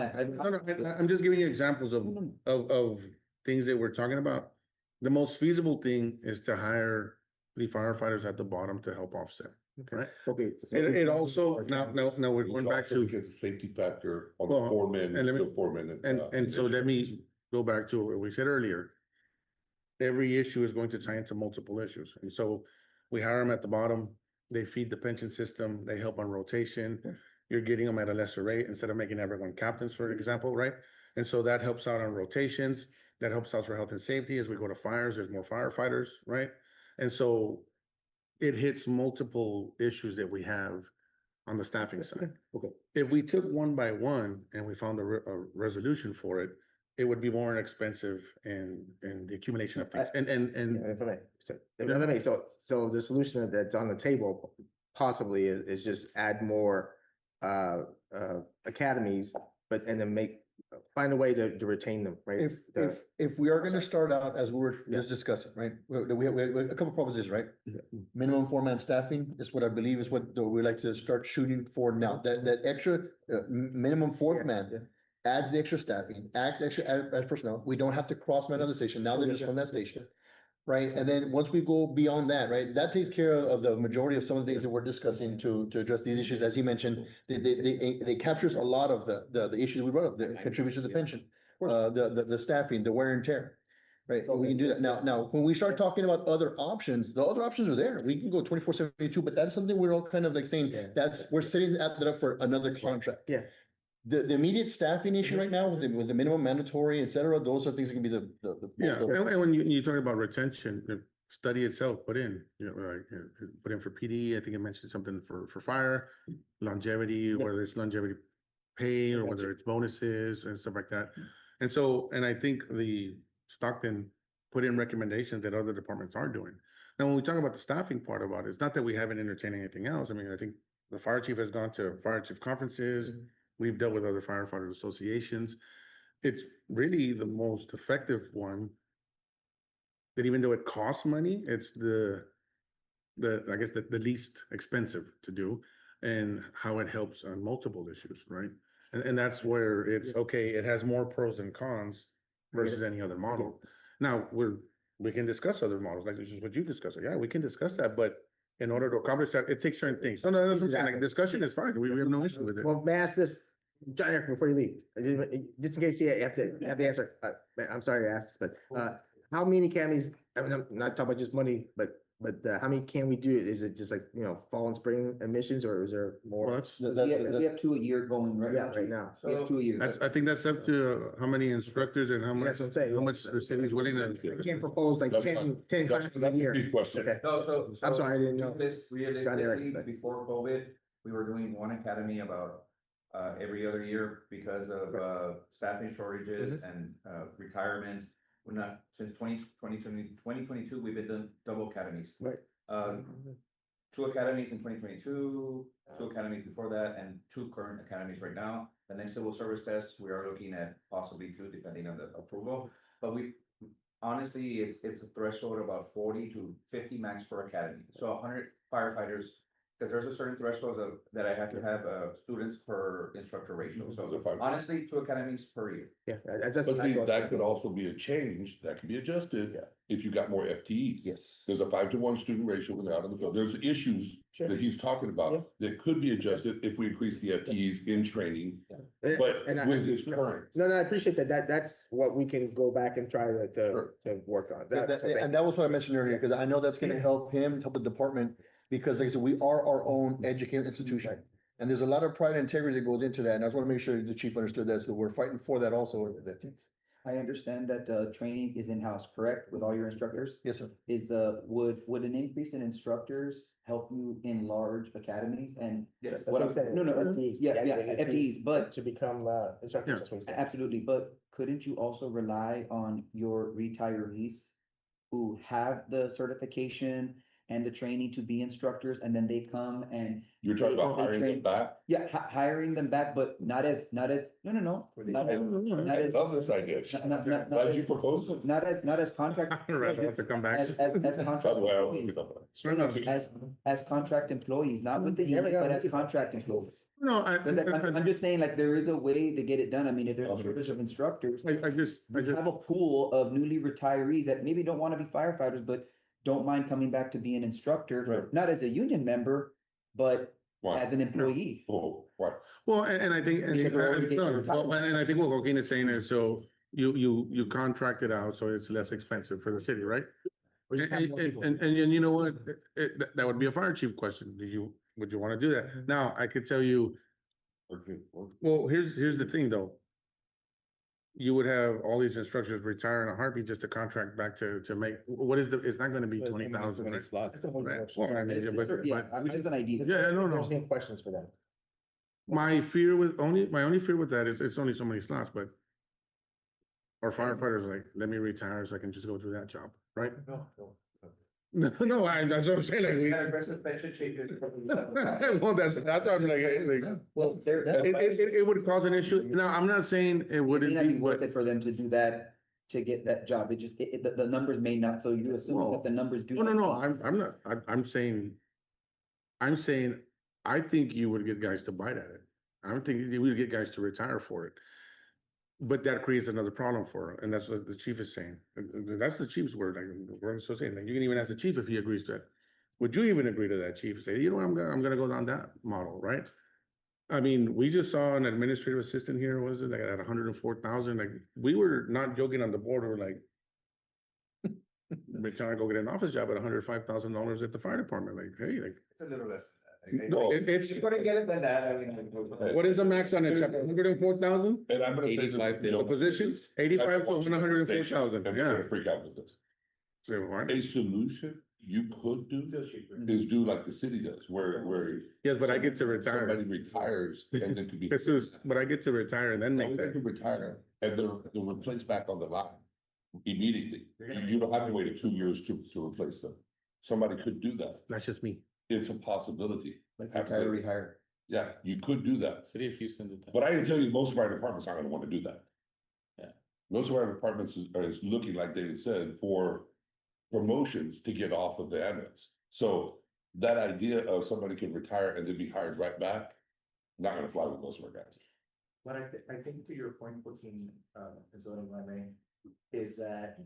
I'm just giving you examples of things that we're talking about. The most feasible thing is to hire the firefighters at the bottom to help offset. Right. Okay. It also, now we're going back to. Because the safety factor on Well, the foreman, and let me- the foreman. And so let me go back to what we said earlier. Every issue is going to tie into multiple issues. And so we hire them at the bottom, they feed the pension system, they help on rotation. You're getting them at a lesser rate instead of making everyone captains, for example, right? And so that helps out on rotations, that helps out for health and safety. As we go to fires, there's more firefighters, right? And so it hits multiple issues that we have on the staffing side. Okay. If we took one by one and we found a resolution for it, it would be more expensive and the accumulation of things. And Yeah, if I may, so the solution that's on the table possibly is just add more academies, and then find a way to retain them, right? If we are gonna start out as we were just discussing, right? We have a couple propositions, right? Minimum 4-man staffing is what I believe is what we like to start shooting for now. That extra minimum 4th man adds the extra staffing, adds extra as personnel. We don't have to cross another station. Now they're just from that station. Right, and then once we go beyond that, right, that takes care of the majority of some of the things that we're discussing to address these issues, as you mentioned. They captures a lot of the issues we brought up, that contributes to the pension, the staffing, the wear and tear. Right, we can do that. Now, when we start talking about other options, the other options are there. We can go 24/72, but that's something we're all kind of like saying, we're setting that up for another contract. Yeah. The immediate staffing issue right now with the minimum mandatory, et cetera, those are things that can be yeah, and when you talk about retention, the study itself put in, put in for PD, I think it mentioned something for fire, longevity, whether it's longevity pay or whether it's bonuses and stuff like that. And so, and I think the Stockton put in recommendations that other departments are doing. Now, when we talk about the staffing part about it, it's not that we haven't entertained anything else. I mean, I think the fire chief has gone to fire chief conferences. We've dealt with other firefighter associations. It's really the most effective one. That even though it costs money, it's I guess the least expensive to do, and how it helps on multiple issues, right? And that's where it's okay, it has more pros than cons versus any other model. Now, we can discuss other models, like this is what you discussed. Yeah, we can discuss that, but in order to accomplish that, it takes certain things. No, that's what I'm saying. Like, discussion is fine. We have no issue with it. Well, may I ask this, John Eric, before you leave, just in case you have the answer, I'm sorry to ask this, but how many academies, I mean, I'm not talking about just money, but how many can we do? Is it just like, fall and spring admissions, or is there Well, more? that's, We have 2 a year going right now. Right now. We have 2 a year. I think that's up to how many instructors and how much, That's what I'm saying. how much the city's willing I to. can't propose like That's 10 That's classes a a year. brief question. Okay. So. I'm sorry, I didn't know. This John Eric, realistically, but- before COVID, we were doing one academy about every other year because of staffing shortages and retirements. We're not, since 2022, we've been doing double academies. Right. 2 academies in 2022, 2 academies before that, and 2 current academies right now. The next civil service test, we are looking at possibly 2, depending on the approval. But honestly, it's a threshold of about 40 to 50 max per academy. So 100 firefighters, because there's a certain threshold that I have to have students per instructor ratio. So honestly, 2 academies per year. Yeah. That's But see, what- that could also be a change, that can be adjusted if you got more FTEs. Yes. There's a 5-to-1 student ratio when they're out in the field. There's issues Sure. that he's talking about that could be adjusted if we increase the FTEs in training, but And I- with his current. No, I appreciate that. That's what we can go back and try to work on. And that was what I mentioned earlier, because I know that's gonna help him, help the department, because like I said, we are our own educator institution. And there's a lot of pride and integrity that goes into that, and I just wanna make sure the chief understood that, so we're fighting for that also. I understand that, training is in-house, correct, with all your instructors? Yes, sir. Is, would an increase in instructors help you in large academies and? Yes. What I'm saying, no, FTEs, yeah, yeah, FTEs, but To become, instructors, that's what he said. absolutely, but couldn't you also rely on your retirees who have the certification and the training to be instructors, and then they come and, You're talking about They hiring train- them back? yeah, hiring them back, but not as, not as, no, not as, not I as, love this idea. not Glad you as, proposed it. not as contract. I'd rather have to come back. As contract By the way, I don't employees. think about it. As contract employees, not with the You never union, got but as me. contract employees. No, I'm just saying, like, there is a way to get it done. I mean, if there's a shortage of instructors, I just, we have a pool of newly retirees that maybe don't want to be firefighters, but don't mind coming back to be an instructor, Right. not as a union member, but Why? as an employee. Oh, why? well, and I think, Because they're already getting no, retired. well, and I think what Joaquin is saying is, so you contract it out, so it's less expensive for the city, right? And you know what, that would be a fire chief question, would you wanna do that? Now, I could tell you, well, here's the thing, though. You would have all these instructors retire in a heartbeat just to contract back to make, what is it's not gonna be There's 20,000, many right? slots. That's the whole Right. question. Well, I mean, yeah, but Which is an idea. Yeah, no, no. There's any questions for them. my only fear with that is it's only so many slots, but our firefighters are like, let me retire so I can just go do that job, right? No. No, that's what I'm saying, like, we, Aggressive pension changes. well, that's what I'm like, Well, there, it would cause an issue. Now, I'm not saying it it may wouldn't not be, be worth but it for them to do that, to get that job. It just, the numbers may not, so you assume that the numbers do. no, I'm not, I'm saying, I think you would get guys to bite at it. I'm thinking you would get guys to retire for it. But that creates another problem for her, and that's what the chief is saying. That's the chief's word, like, we're so saying, like, you can even ask the chief if he agrees to it. Would you even agree to that, chief? Say, you know, I'm gonna go down that model, right? I mean, we just saw an administrative assistant here, was it, like, at 104,000, like, we were not joking on the board, we were like, we're trying to go get an office job at $105,000 at the fire department, like, hey, like, It's a little less. No. it's, You're gonna get it than that, I mean. what is the max on it, 104,000? And I'm gonna. say that, 85 you know, The positions, 85 to And 104,000, we're yeah. gonna freak out with this. So, what? A solution you could do Still cheaper. is do like the city does, where. Yes, but I get to retire. Somebody retires and then could be. Jesus, but I get to retire and then No, make they that. can retire and they're replaced back on the line immediately. You don't have to wait 2 years to replace them. Somebody could do that. That's just me. It's a possibility. Like retiree hire. Yeah, you could do that. City of Houston did that. But I can tell you, most of our departments aren't gonna wanna do that. Yeah. Most of our departments is looking, like David said, for promotions to get off of the ambulance. So that idea of somebody can retire and then be hired right back, not gonna fly with most of our guys. But I think to your point, Joaquin, as well, if I may, is that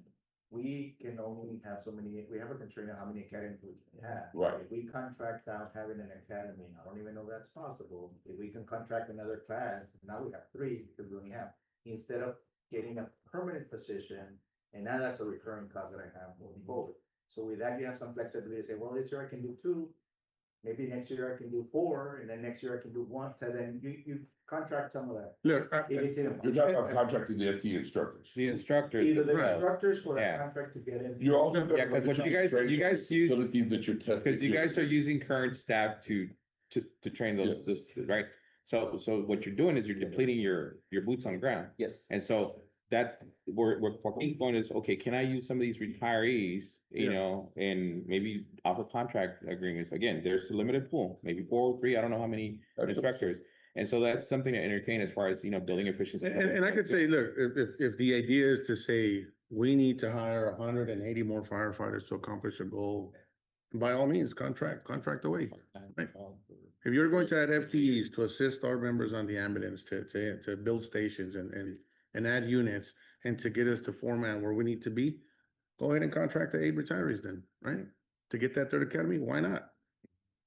we can only have so many, we have a constraint on how many academies we can have. Right. If we contract out having an academy, I don't even know if that's possible. If we can contract another class, now we have 3, because we only have, instead of getting a permanent position, and now that's a recurring cost that I have moving forward. So with that, you have some flexibility to say, well, this year I can do 2, maybe next year I can do 4, and then next year I can do 1, so then you contract some of that. Look, If it's in. You're talking about contracting the FT instructors. The instructors. Either the right. instructors or the Yeah. contract to get in. You're also. Yeah, 'cause what you guys use- Facility that you're testing. Because you guys are using current staff to train those, right? So what you're doing is you're depleting your boots on the ground. Yes. And so that's where Joaquin's going is, okay, can I use some of these retirees, you Yeah. know, and maybe offer contract agreements? Again, there's a limited pool, maybe 4 or 3, I don't know how many instructors. And so that's something to entertain as far as, you know, building efficiency. and I could say, look, if the idea is to say, we need to hire 180 more firefighters to accomplish a goal, by all means, contract away. Right. If you're going to add FTEs to assist our members on the ambulance, to build stations and add units, and to get us to format where we need to be, go ahead and contract the 8 retirees then, right? To get that 3rd academy, why not?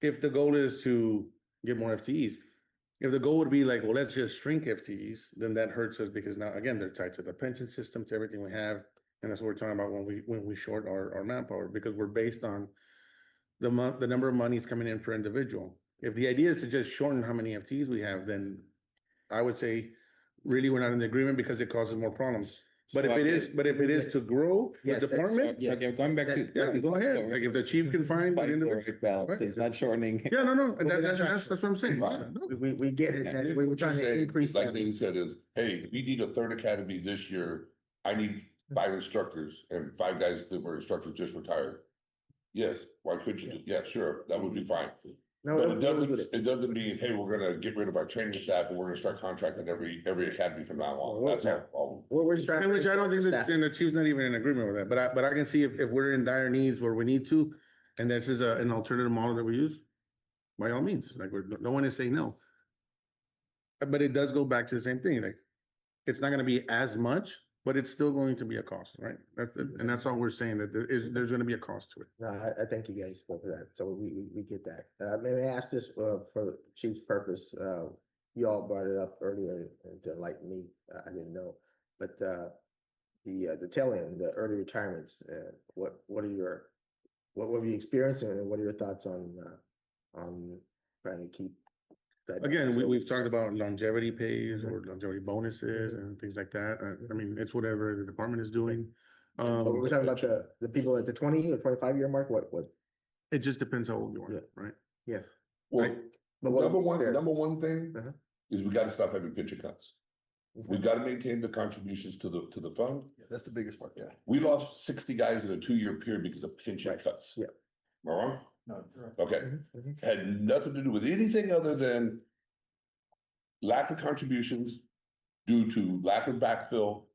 If the goal is to get more FTEs. If the goal would be like, well, let's just shrink FTEs, then that hurts us because now, again, they're tied to the pension system, to everything we have. And that's what we're talking about when we short our manpower, because we're based on the number of monies coming in per individual. if the idea is to just shorten how many FTEs we have, then I would say really we're not in agreement because it causes more problems. But if it is to grow the Yes, that's- department, So again, going back to. yeah, go ahead. Like if the chief can find. Fight an for individual- it balance, it's not shortening. Yeah, no, and that's what I'm saying. Right. No. We get it, that we were trying to increase. Like they said is, hey, we need a third academy this year. I need 5 instructors and 5 guys that were instructors just retired. Yes, why could you? Yeah, sure, that would be fine. No, But no, it doesn't mean, hey, we're gonna get rid of our training staff and we're gonna start contracting every academy from now on. That's all. We're just trying. And which I don't think staff. that, and the chief's not even in agreement with that, but I can see if we're in dire needs where we need to, and this is an alternative model that we use, by all means, like, no one is saying no. But it does go back to the same thing, like, it's not gonna be as much, but it's still going to be a cost, right? And that's all we're saying, that there's gonna be a cost to it. No, I thank you guys for that. So we get that. May I ask this, for Chief's purpose? You all brought it up earlier and to enlighten me. I didn't know. But, the tail end, the early retirements, what are your, what were you experiencing and what are your thoughts on trying to keep that? Again, we've talked about longevity pays or longevity bonuses and things like that. I mean, it's whatever the department is doing. But we're talking about the people at the 20 or 25-year mark, what? It just depends how old you Yeah. are, right? Yeah. Well, But what number was one, there? number one thing Uh-huh. is we gotta stop having pension cuts. We gotta maintain the contributions to the fund. Yeah, that's the biggest part. Yeah. We lost 60 guys in a 2-year period because of pension Right. cuts. Yeah. Am I wrong? No, correct. Okay, had nothing to do with anything other than lack of contributions due to lack of backfill,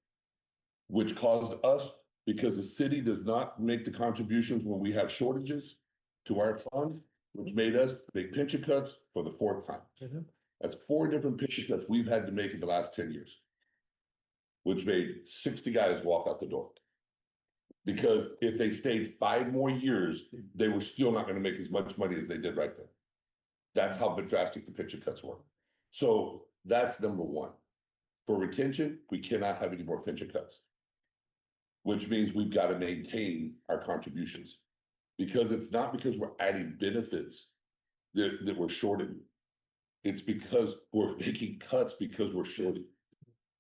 which caused us, because the city does not make the contributions when we have shortages to our fund, which made us make pension cuts for the 4th time. That's 4 different pension cuts we've had to make in the last 10 years, which made 60 guys walk out the door. Because if they stayed 5 more years, they were still not gonna make as much money as they did right then. That's how drastic the pension cuts were. So that's number one. For retention, we cannot have any more pension cuts. Which means we've got to maintain our contributions. Because it's not because we're adding benefits that we're shorting. It's because we're making cuts because we're shorting.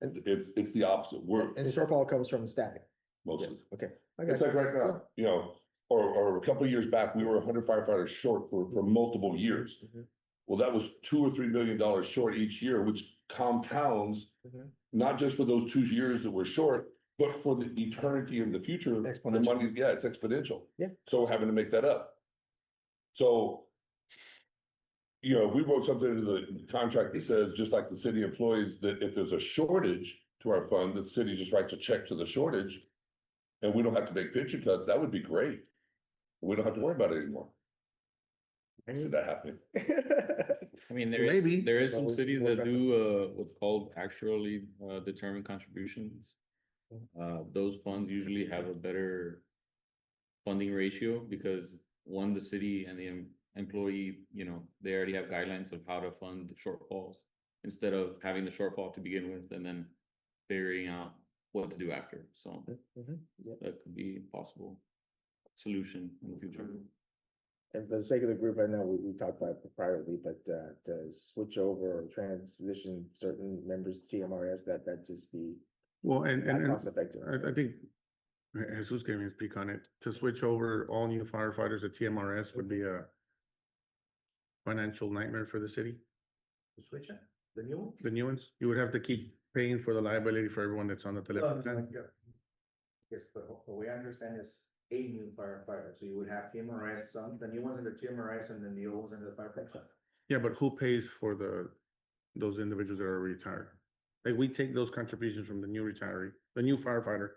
And it's the opposite. And the shortfall comes from staffing. Mostly. Okay. It's like right now, you know, or a couple of years back, we were 100 firefighters short for multiple years. Well, that was $2 or $3 million short each year, which compounds, not just for those 2 years that we're short, but for the eternity in the future. The Exponential. money, yeah, it's exponential. Yeah. So we're having to make that up. So, you know, if we wrote something into the contract that says, just like the city employees, that if there's a shortage to our fund, the city just writes a check to the shortage. And we don't have to make pension cuts, that would be great. We don't have to worry about it anymore. I see that happening. I mean, Maybe, there is but some we- cities we're that do what's called actually determined contributions. Those funds usually have a better funding ratio because one, the city and the employee, you know, they already have guidelines of how to fund the shortfalls instead of having the shortfall to begin with and then figuring out what to do after. So that could be a possible solution in the future. And for the sake of the group, I know we talked about it privately, but to switch over or transition certain members to TMRS, that just be Well, not and cost effective. I think Jesus gave me a speak on it. To switch over all new firefighters to TMRS would be a financial nightmare for the city. Switch it, the new one? The new ones, you would have to keep paying for the liability for everyone that's on the telephone plan. Yes, but the way I understand is a new firefighter, so you would have TMRS, the new ones in the TMRS and then the old ones in the firefighter. Yeah, but who pays for those individuals that are retired? Like, we take those contributions from the new retiree, the new firefighter,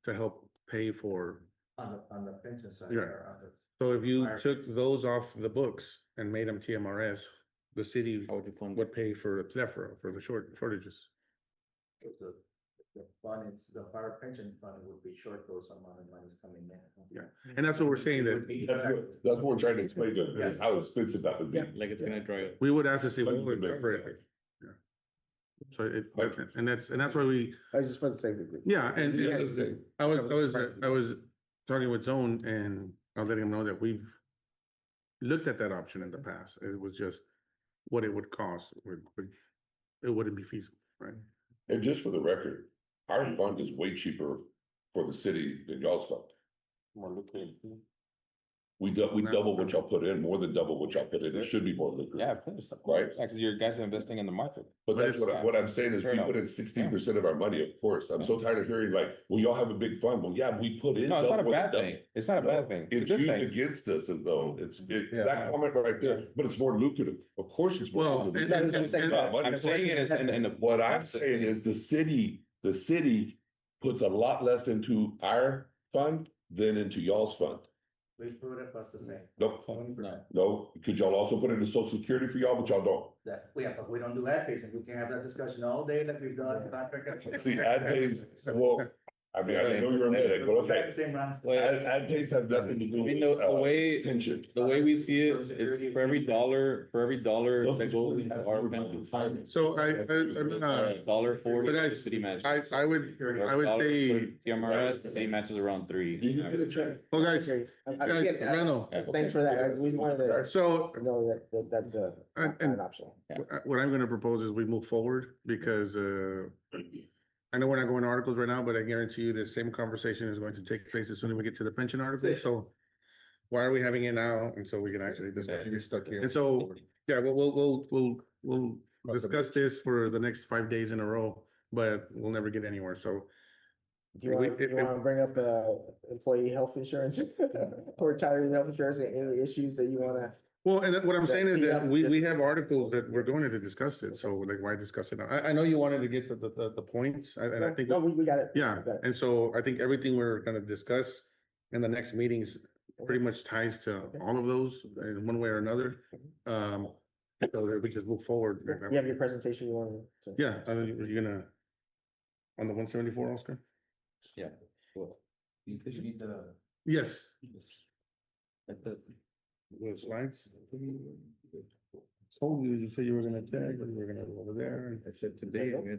to help pay for. On the pension side. Yeah. or on the- So if you Fire. took those off the books and made them TMRS, the city How would you fund would it? pay for the shortages. The fund, it's the fire pension fund would be short those amount of money is coming in. Yeah. And that's what we're saying, It would that be- That's what we're trying to explain to them, is how expensive that would be. Like it's gonna dry up. we would ask to see. But what you would could make cover it. Yeah. So and that's why we, I just for the sake of the group. yeah, and The other thing, I was talking with Zone and I was letting him know that we've looked at that option in the past. It was just what it would cost, it wouldn't be feasible, right? And just for the record, our fund is way cheaper for the city than y'all's fund. More lucrative. We double what y'all put in, more than double what y'all put in. It should be more lucrative. Yeah, of course. Right? Yeah, because your guys are investing in the market. But that's what I'm saying is we Fair put in enough. 16% of our money, of course. I'm so tired of hearing like, well, y'all have a big fund. Well, yeah, we put in. No, it's not a double bad double. thing. It's not a No, bad thing. It's a good used thing. against us as though Yeah. that comment right there, but it's more lucrative. Of course, it's more Well, lucrative. and- It's a lot of money. I'm saying it as in the. What I'm saying is the city puts a lot less into our fund than into y'all's fund. We put it about the same. Nope, No. no, because y'all also put in the social security for y'all, but y'all don't. But we don't do ad basing. We can have that discussion all day like we've done. See, ad pays, well, I mean, I know you're a medic, but okay. Same round. Ad pays have nothing to do I mean, with, the way, pension. the way we see it, it's for every dollar that goes into our pension. So I, Dollar forty, But the guys, city matches. I would Dollar say, for TMRS, the city matches around 3. well, guys, Again, Randall, thanks for that. We wanted to so know that's an option. what I'm gonna propose is we move forward because, I know we're not going to articles right now, but I guarantee you the same conversation is going to take place as soon as we get to the pension article, so why are we having it now? And so we can actually discuss Get this. stuck here. And so, yeah, we'll discuss this for the next 5 days in a row, but we'll never get anywhere, so. Do you want to bring up the employee health insurance or retiree health insurance and any issues that you want to? Well, and what I'm saying is Tee that up we just- have articles that we're going to discuss it, so like, why discuss it now? I know you wanted to get the points, and I think. No, we got it. Yeah, We got it. and so I think everything we're gonna discuss in the next meetings pretty much ties to all of those in one way or another. So that we just move forward. You have your presentation you wanted to? Yeah, you're gonna, on the 174, Oscar? Yeah. Cool. You need the. Yes. Like the- The slides. Told you said you were gonna tag, and you were gonna go over there. I said today, I'm gonna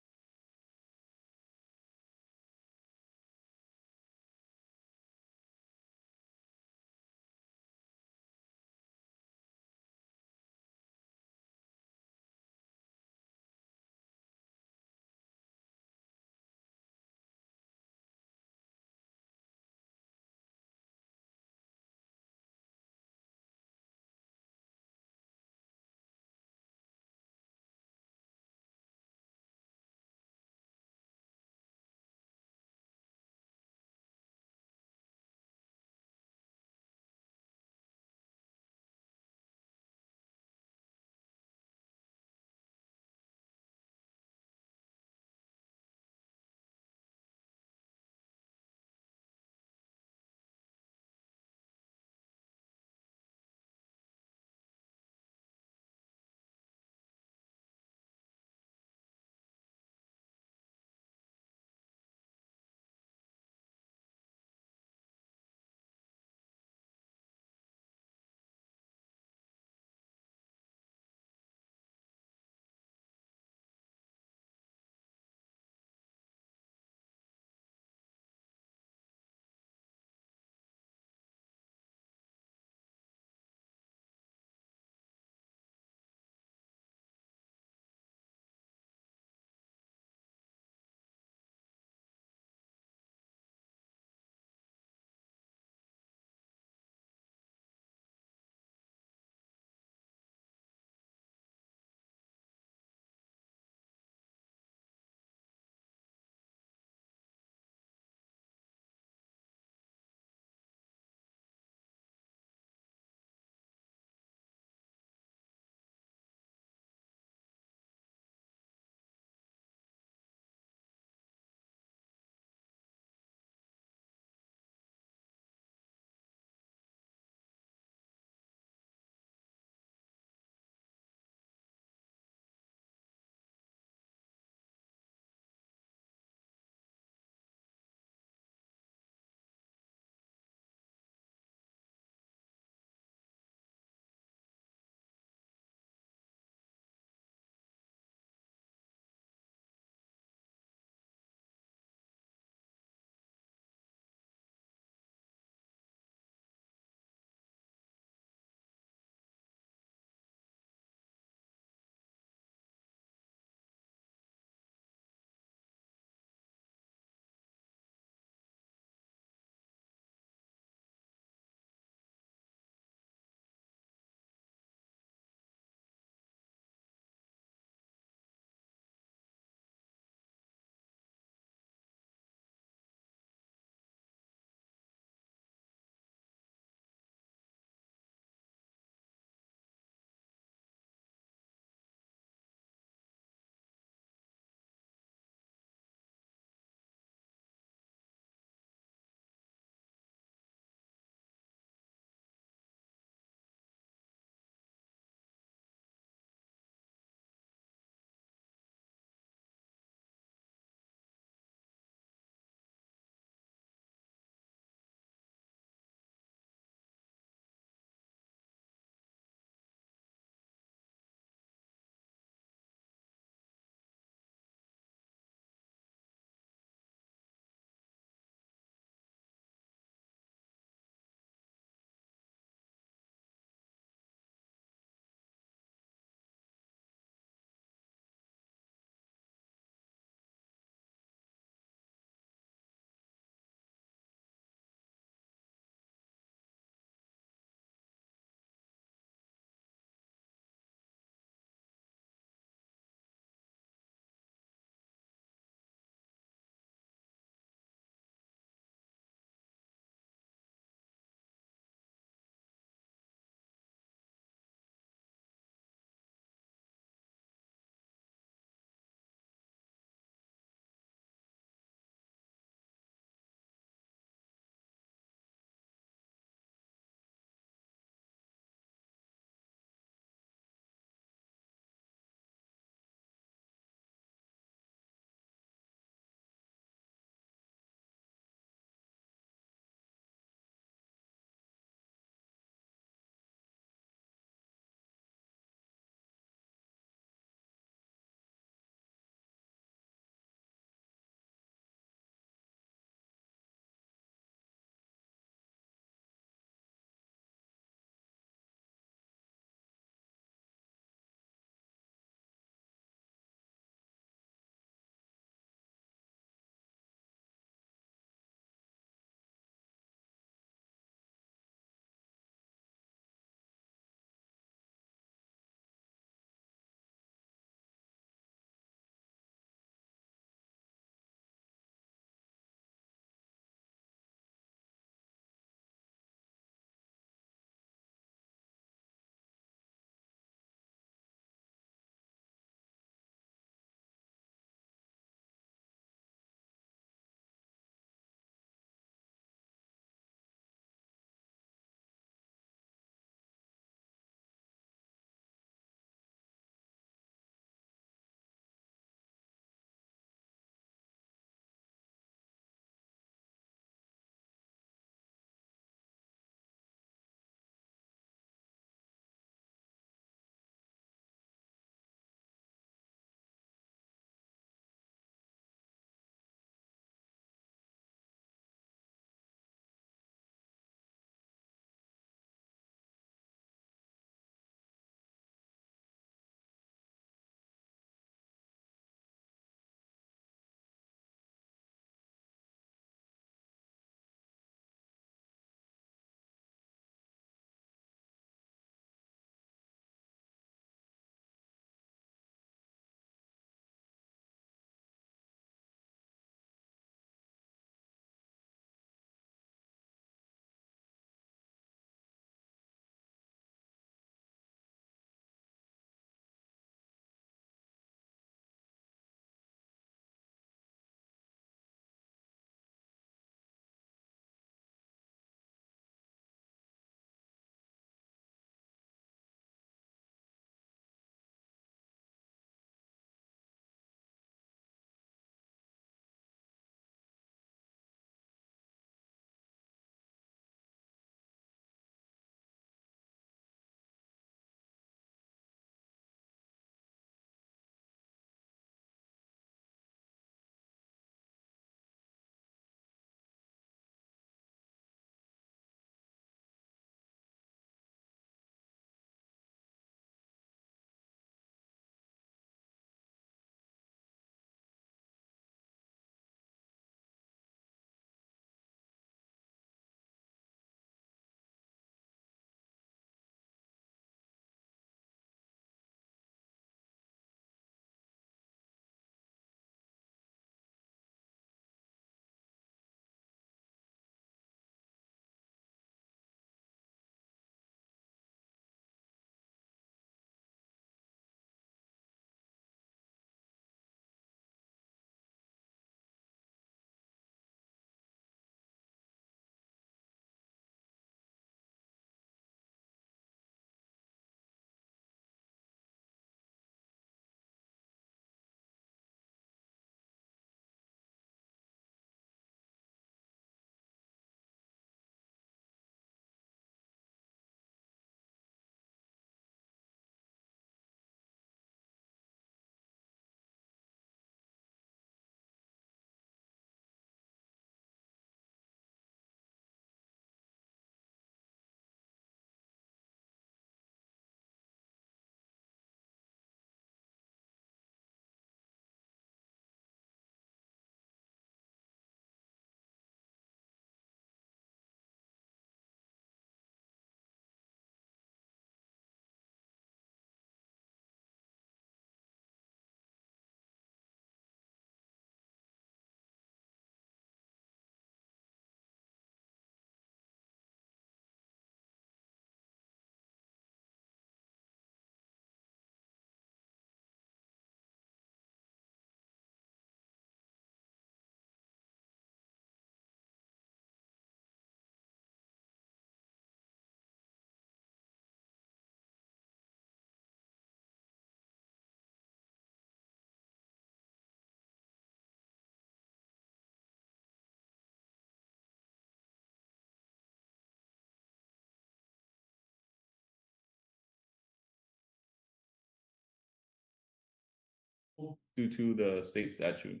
due to the state statute.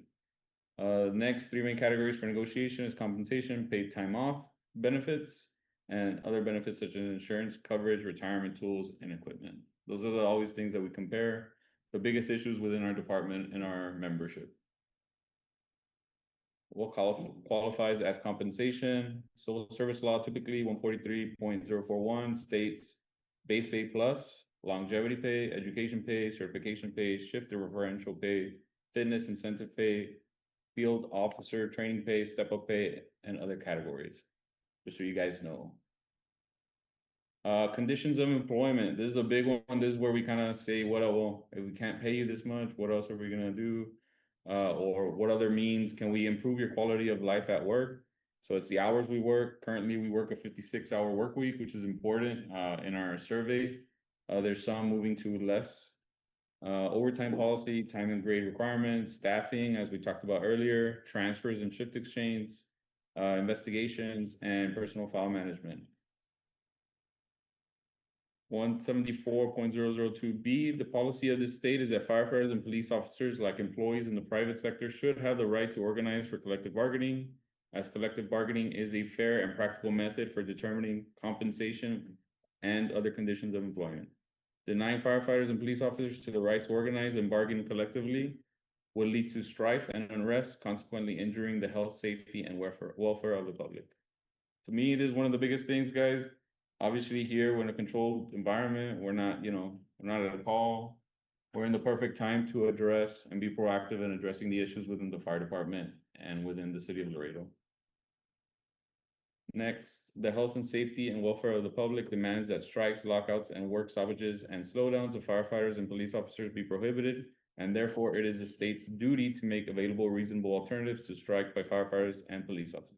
Next, three main categories for negotiation is compensation, paid time off, benefits, and other benefits such as insurance, coverage, retirement tools, and equipment. Those are always things that we compare the biggest issues within our department and our membership. What qualifies as compensation? Civil service law typically 143.041 states base pay plus longevity pay, education pay, certification pay, shift differential pay, fitness incentive pay, field officer training pay, step up pay, and other categories. Just so you guys know. Conditions of employment. This is a big one. This is where we kind of say, what, well, if we can't pay you this much, what else are we gonna do? Or what other means can we improve your quality of life at work? So it's the hours we work. Currently, we work a 56-hour work week, which is important in our survey. There's some moving to less. Overtime policy, time and grade requirements, staffing, as we talked about earlier, transfers and shift exchange, investigations, and personal file management. 174.002B, the policy of this state is that firefighters and police officers, like employees in the private sector, should have the right to organize for collective bargaining, as collective bargaining is a fair and practical method for determining compensation and other conditions of employment. Denying firefighters and police officers to the right to organize and bargain collectively will lead to strife and unrest, consequently injuring the health, safety, and welfare of the public. To me, this is one of the biggest things, guys. Obviously here, we're in a controlled environment. We're not, we're not at a call. We're in the perfect time to address and be proactive in addressing the issues within the fire department and within the city of Laredo. Next, the health and safety and welfare of the public demands that strikes, lockouts, and work stoppages and slowdowns of firefighters and police officers be prohibited, and therefore it is the state's duty to make available reasonable alternatives to strike by firefighters and police officers.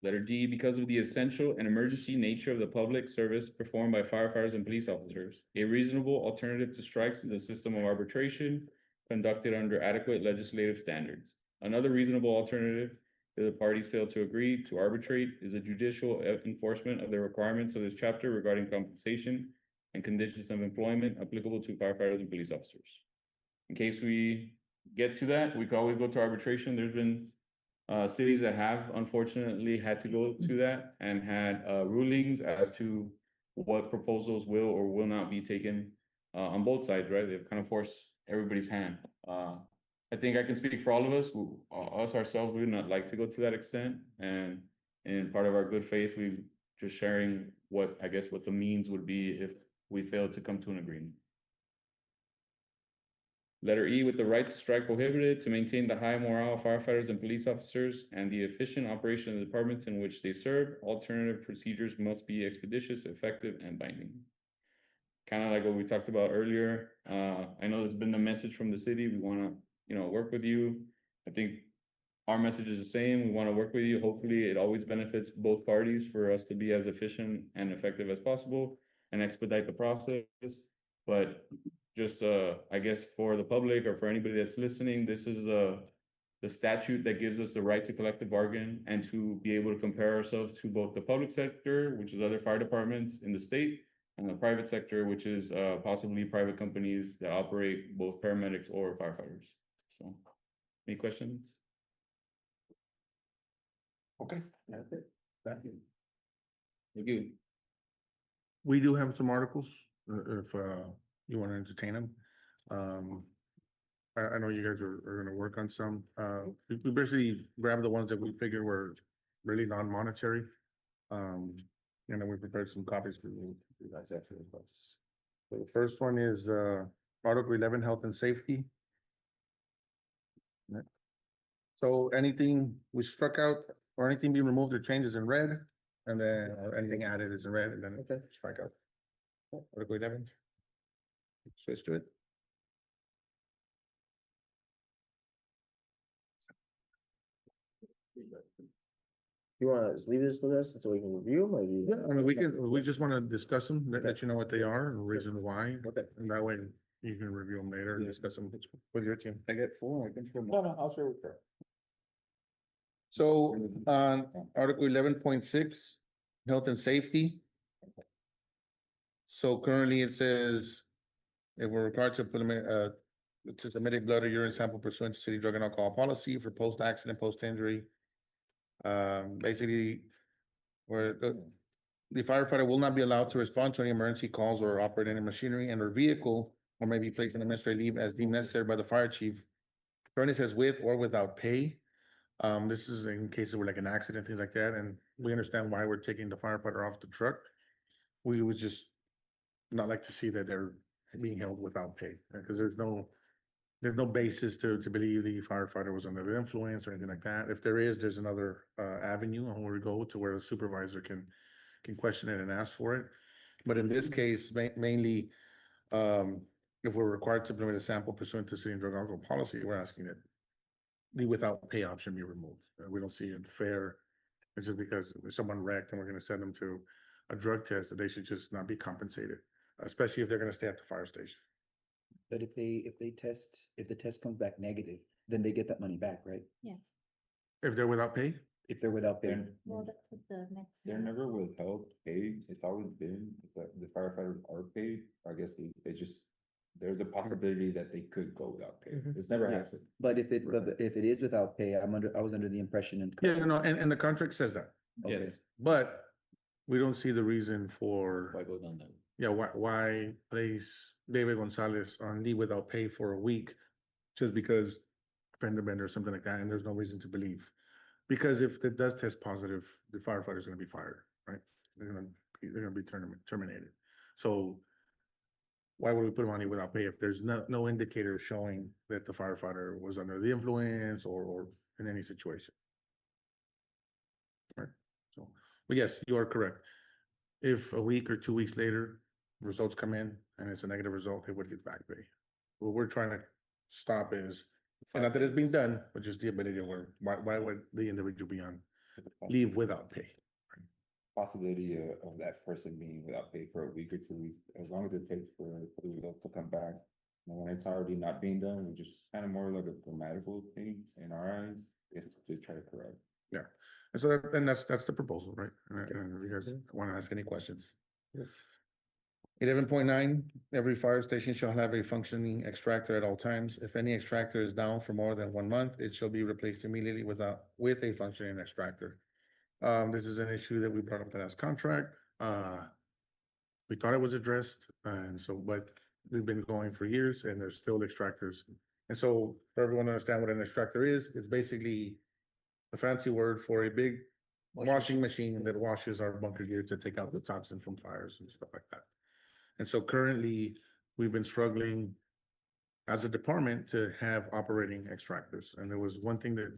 Letter D, because of the essential and emergency nature of the public service performed by firefighters and police officers, a reasonable alternative to strikes is a system of arbitration conducted under adequate legislative standards. Another reasonable alternative, if the parties fail to agree to arbitrate, is a judicial enforcement of the requirements of this chapter regarding compensation and conditions of employment applicable to firefighters and police officers. In case we get to that, we can always go to arbitration. There's been cities that have unfortunately had to go to that and had rulings as to what proposals will or will not be taken on both sides, right? They've kind of forced everybody's hand. I think I can speak for all of us. Us ourselves, we would not like to go to that extent. And in part of our good faith, we just sharing what the means would be if we fail to come to an agreement. Letter E, with the right to strike prohibited, to maintain the high morale of firefighters and police officers and the efficient operation of the departments in which they serve, alternative procedures must be expeditious, effective, and binding. Kind of like what we talked about earlier. I know there's been a message from the city. We want to, work with you. I think our message is the same. We want to work with you. Hopefully, it always benefits both parties for us to be as efficient and effective as possible and expedite the process. But just, I guess for the public or for anybody that's listening, this is the statute that gives us the right to collective bargain and to be able to compare ourselves to both the public sector, which is other fire departments in the state, and the private sector, which is possibly private companies that operate both paramedics or firefighters. So, any questions? Okay, that's it. Thank you. Thank you. We do have some articles, if you want to entertain them. I know you guys are gonna work on some. We basically grabbed the ones that we figured were really non-monetary. And then we prepared some copies for you guys after the process. So the first one is Article 11, Health and Safety. So anything we struck out or anything being removed or changed is in red, and then anything added is in red, and then strike out. Article 11. Switch to it. You want to just leave this with us so we can review them, or you? Yeah, I mean, we just want to discuss them, let you know what they are and the reason why, and that way you can review them later and discuss them with your team. I get 4. I can share No, I'll share with her. So on Article 11.6, Health and Safety. So currently it says if we're required to implement, to submit a blood or urine sample pursuant to city drug and alcohol policy for post-accident, post-injury. Basically, where the firefighter will not be allowed to respond to any emergency calls or operate any machinery and or vehicle, or may be placed on administrative leave as deemed necessary by the fire chief. Currently says with or without pay. This is in cases where like an accident, things like that, and we understand why we're taking the firefighter off the truck. We would just not like to see that they're being held without pay, because there's no basis to believe the firefighter was under the influence or anything like that. If there is, there's another avenue on where we go to where the supervisor can question it and ask for it. But in this case, mainly, if we're required to implement a sample pursuant to city and drug and alcohol policy, we're asking that the without pay option be removed. We don't see it fair. It's just because if someone wrecked and we're gonna send them to a drug test, that they should just not be compensated, especially if they're gonna stay at the fire station. But if the test comes back negative, then they get that money back, right? Yes, If they're without pay, If they're without pay. well, that's what the next. They're never withheld pay. It's always been, the firefighters are paid. I guess it's just, there's a possibility that they could go without pay. It's never Yeah. happened. But if it is without pay, I was under the impression and. yeah, no, and the contract says that, Okay. Yes, but we don't see the reason for. why go down that? Yeah, why place David Gonzalez on leave without pay for a week? Just because fender bender or something like that, and there's no reason to believe. Because if it does test positive, the firefighter's gonna be fired, right? They're gonna be terminated. So why would we put him on leave without pay if there's no indicator showing that the firefighter was under the influence or in any situation? Right, so, but yes, you are correct. If a week or 2 weeks later, results come in and it's a negative result, they would get back pay. What we're trying to stop is, and not that it's being done, but just the ability of why would the individual be on leave without pay? Possibility of that person being without pay for a week or 2 weeks, as long as it takes for the results to come back. And when it's already not being done, we just kind of more like a grammatical thing in our eyes, is to try to correct. Yeah, and so that's the proposal, right? And if you guys want to ask any questions. 11.9, every fire station shall have a functioning extractor at all times. If any extractor is down for more than 1 month, it shall be replaced immediately with a functioning extractor. This is an issue that we brought up in the last contract. We thought it was addressed, and so, but we've been going for years and there's still extractors. And so for everyone to understand what an extractor is, it's basically a fancy word for a big washing machine that washes our bunker gear to take out the toxin from fires and stuff like that. And so currently, we've been struggling as a department to have operating extractors. And there was one thing that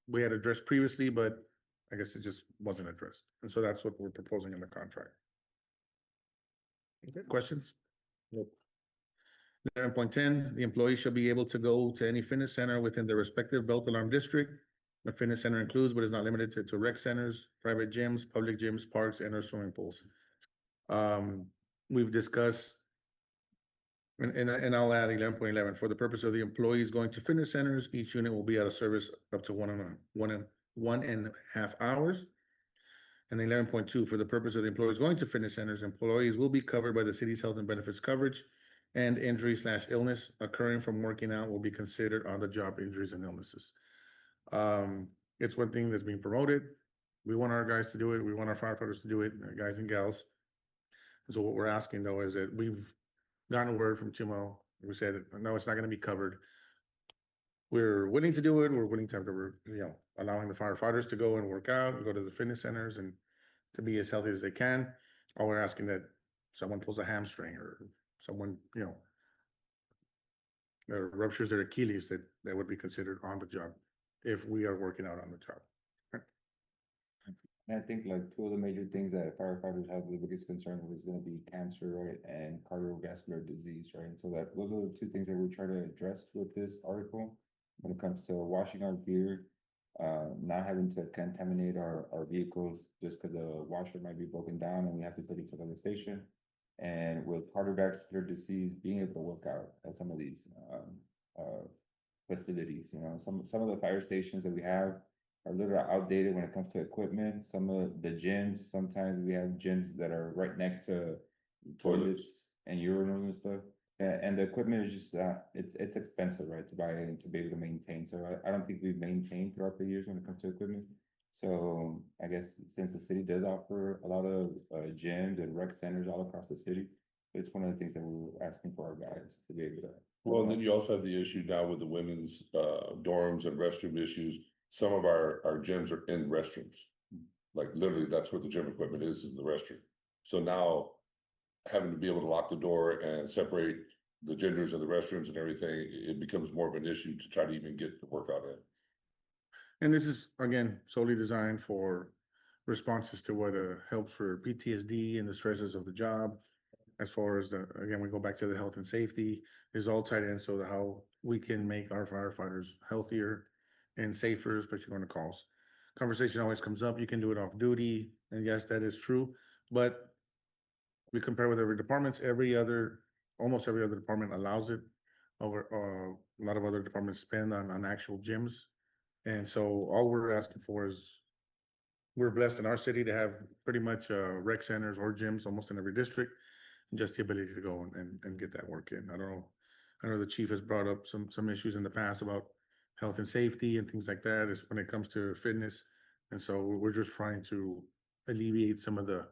we had addressed previously, but I guess it just wasn't addressed. And so that's what we're proposing in the contract. Okay, questions? Nope. 11.10, the employee shall be able to go to any fitness center within their respective belt alarm district. The fitness center includes, but is not limited to rec centers, private gyms, public gyms, parks, and or swimming pools. We've discussed, and I'll add 11.11, for the purpose of the employees going to fitness centers, each unit will be out of service up to 1.5 hours. And 11.2, for the purpose of the employees going to fitness centers, employees will be covered by the city's health and benefits coverage, and injury/illness occurring from working out will be considered on-the-job injuries and illnesses. It's one thing that's being promoted. We want our guys to do it. We want our firefighters to do it, guys and gals. So what we're asking though is that we've gotten a word from TMO. We said, no, it's not gonna be covered. We're willing to do it. We're willing to have the, allowing the firefighters to go and work out and go to the fitness centers and to be as healthy as they can. All we're asking that someone pulls a hamstring or someone, or ruptures their Achilles, that would be considered on the job if we are working out on the job. And I think like two of the major things that firefighters have the biggest concern with is gonna be cancer, right, and cardiovascular disease, right? So that those are the two things that we're trying to address with this article when it comes to washing our gear, not having to contaminate our vehicles just because the washer might be broken down and we have to take it to another station. And with cardiovascular disease, being able to work out at some of these facilities, some of the fire stations that we have are a little outdated when it comes to equipment. Some of the gyms, sometimes we have gyms that are right next to toilets and urinals and stuff. Yeah, and the equipment is just, it's expensive, right, to buy and to be able to maintain, so I don't think we've maintained throughout the years when it comes to equipment. So I guess since the city does offer a lot of gyms and rec centers all across the city, it's one of the things that we're asking for our guys to be able to. Well, and then you also have the issue now with the women's dorms and restroom issues. Some of our gyms are in restrooms. Like literally, that's where the gym equipment is in the restroom. So now having to be able to lock the door and separate the genders in the restrooms and everything, it becomes more of an issue to try to even get the workout in. And this is, again, solely designed for responses to what helps for PTSD and the stresses of the job. As far as again, we go back to the health and safety is all tied in, so that how we can make our firefighters healthier and safer, especially on the calls. Conversation always comes up, you can do it off duty, and yes, that is true, but we compare with other departments, almost every other department allows it. Over, a lot of other departments spend on actual gyms. And so all we're asking for is, we're blessed in our city to have pretty much rec centers or gyms almost in every district. Just the ability to go and get that work in. I don't know. I know the chief has brought up some issues in the past about health and safety and things like that is when it comes to fitness. And so we're just trying to alleviate some of the,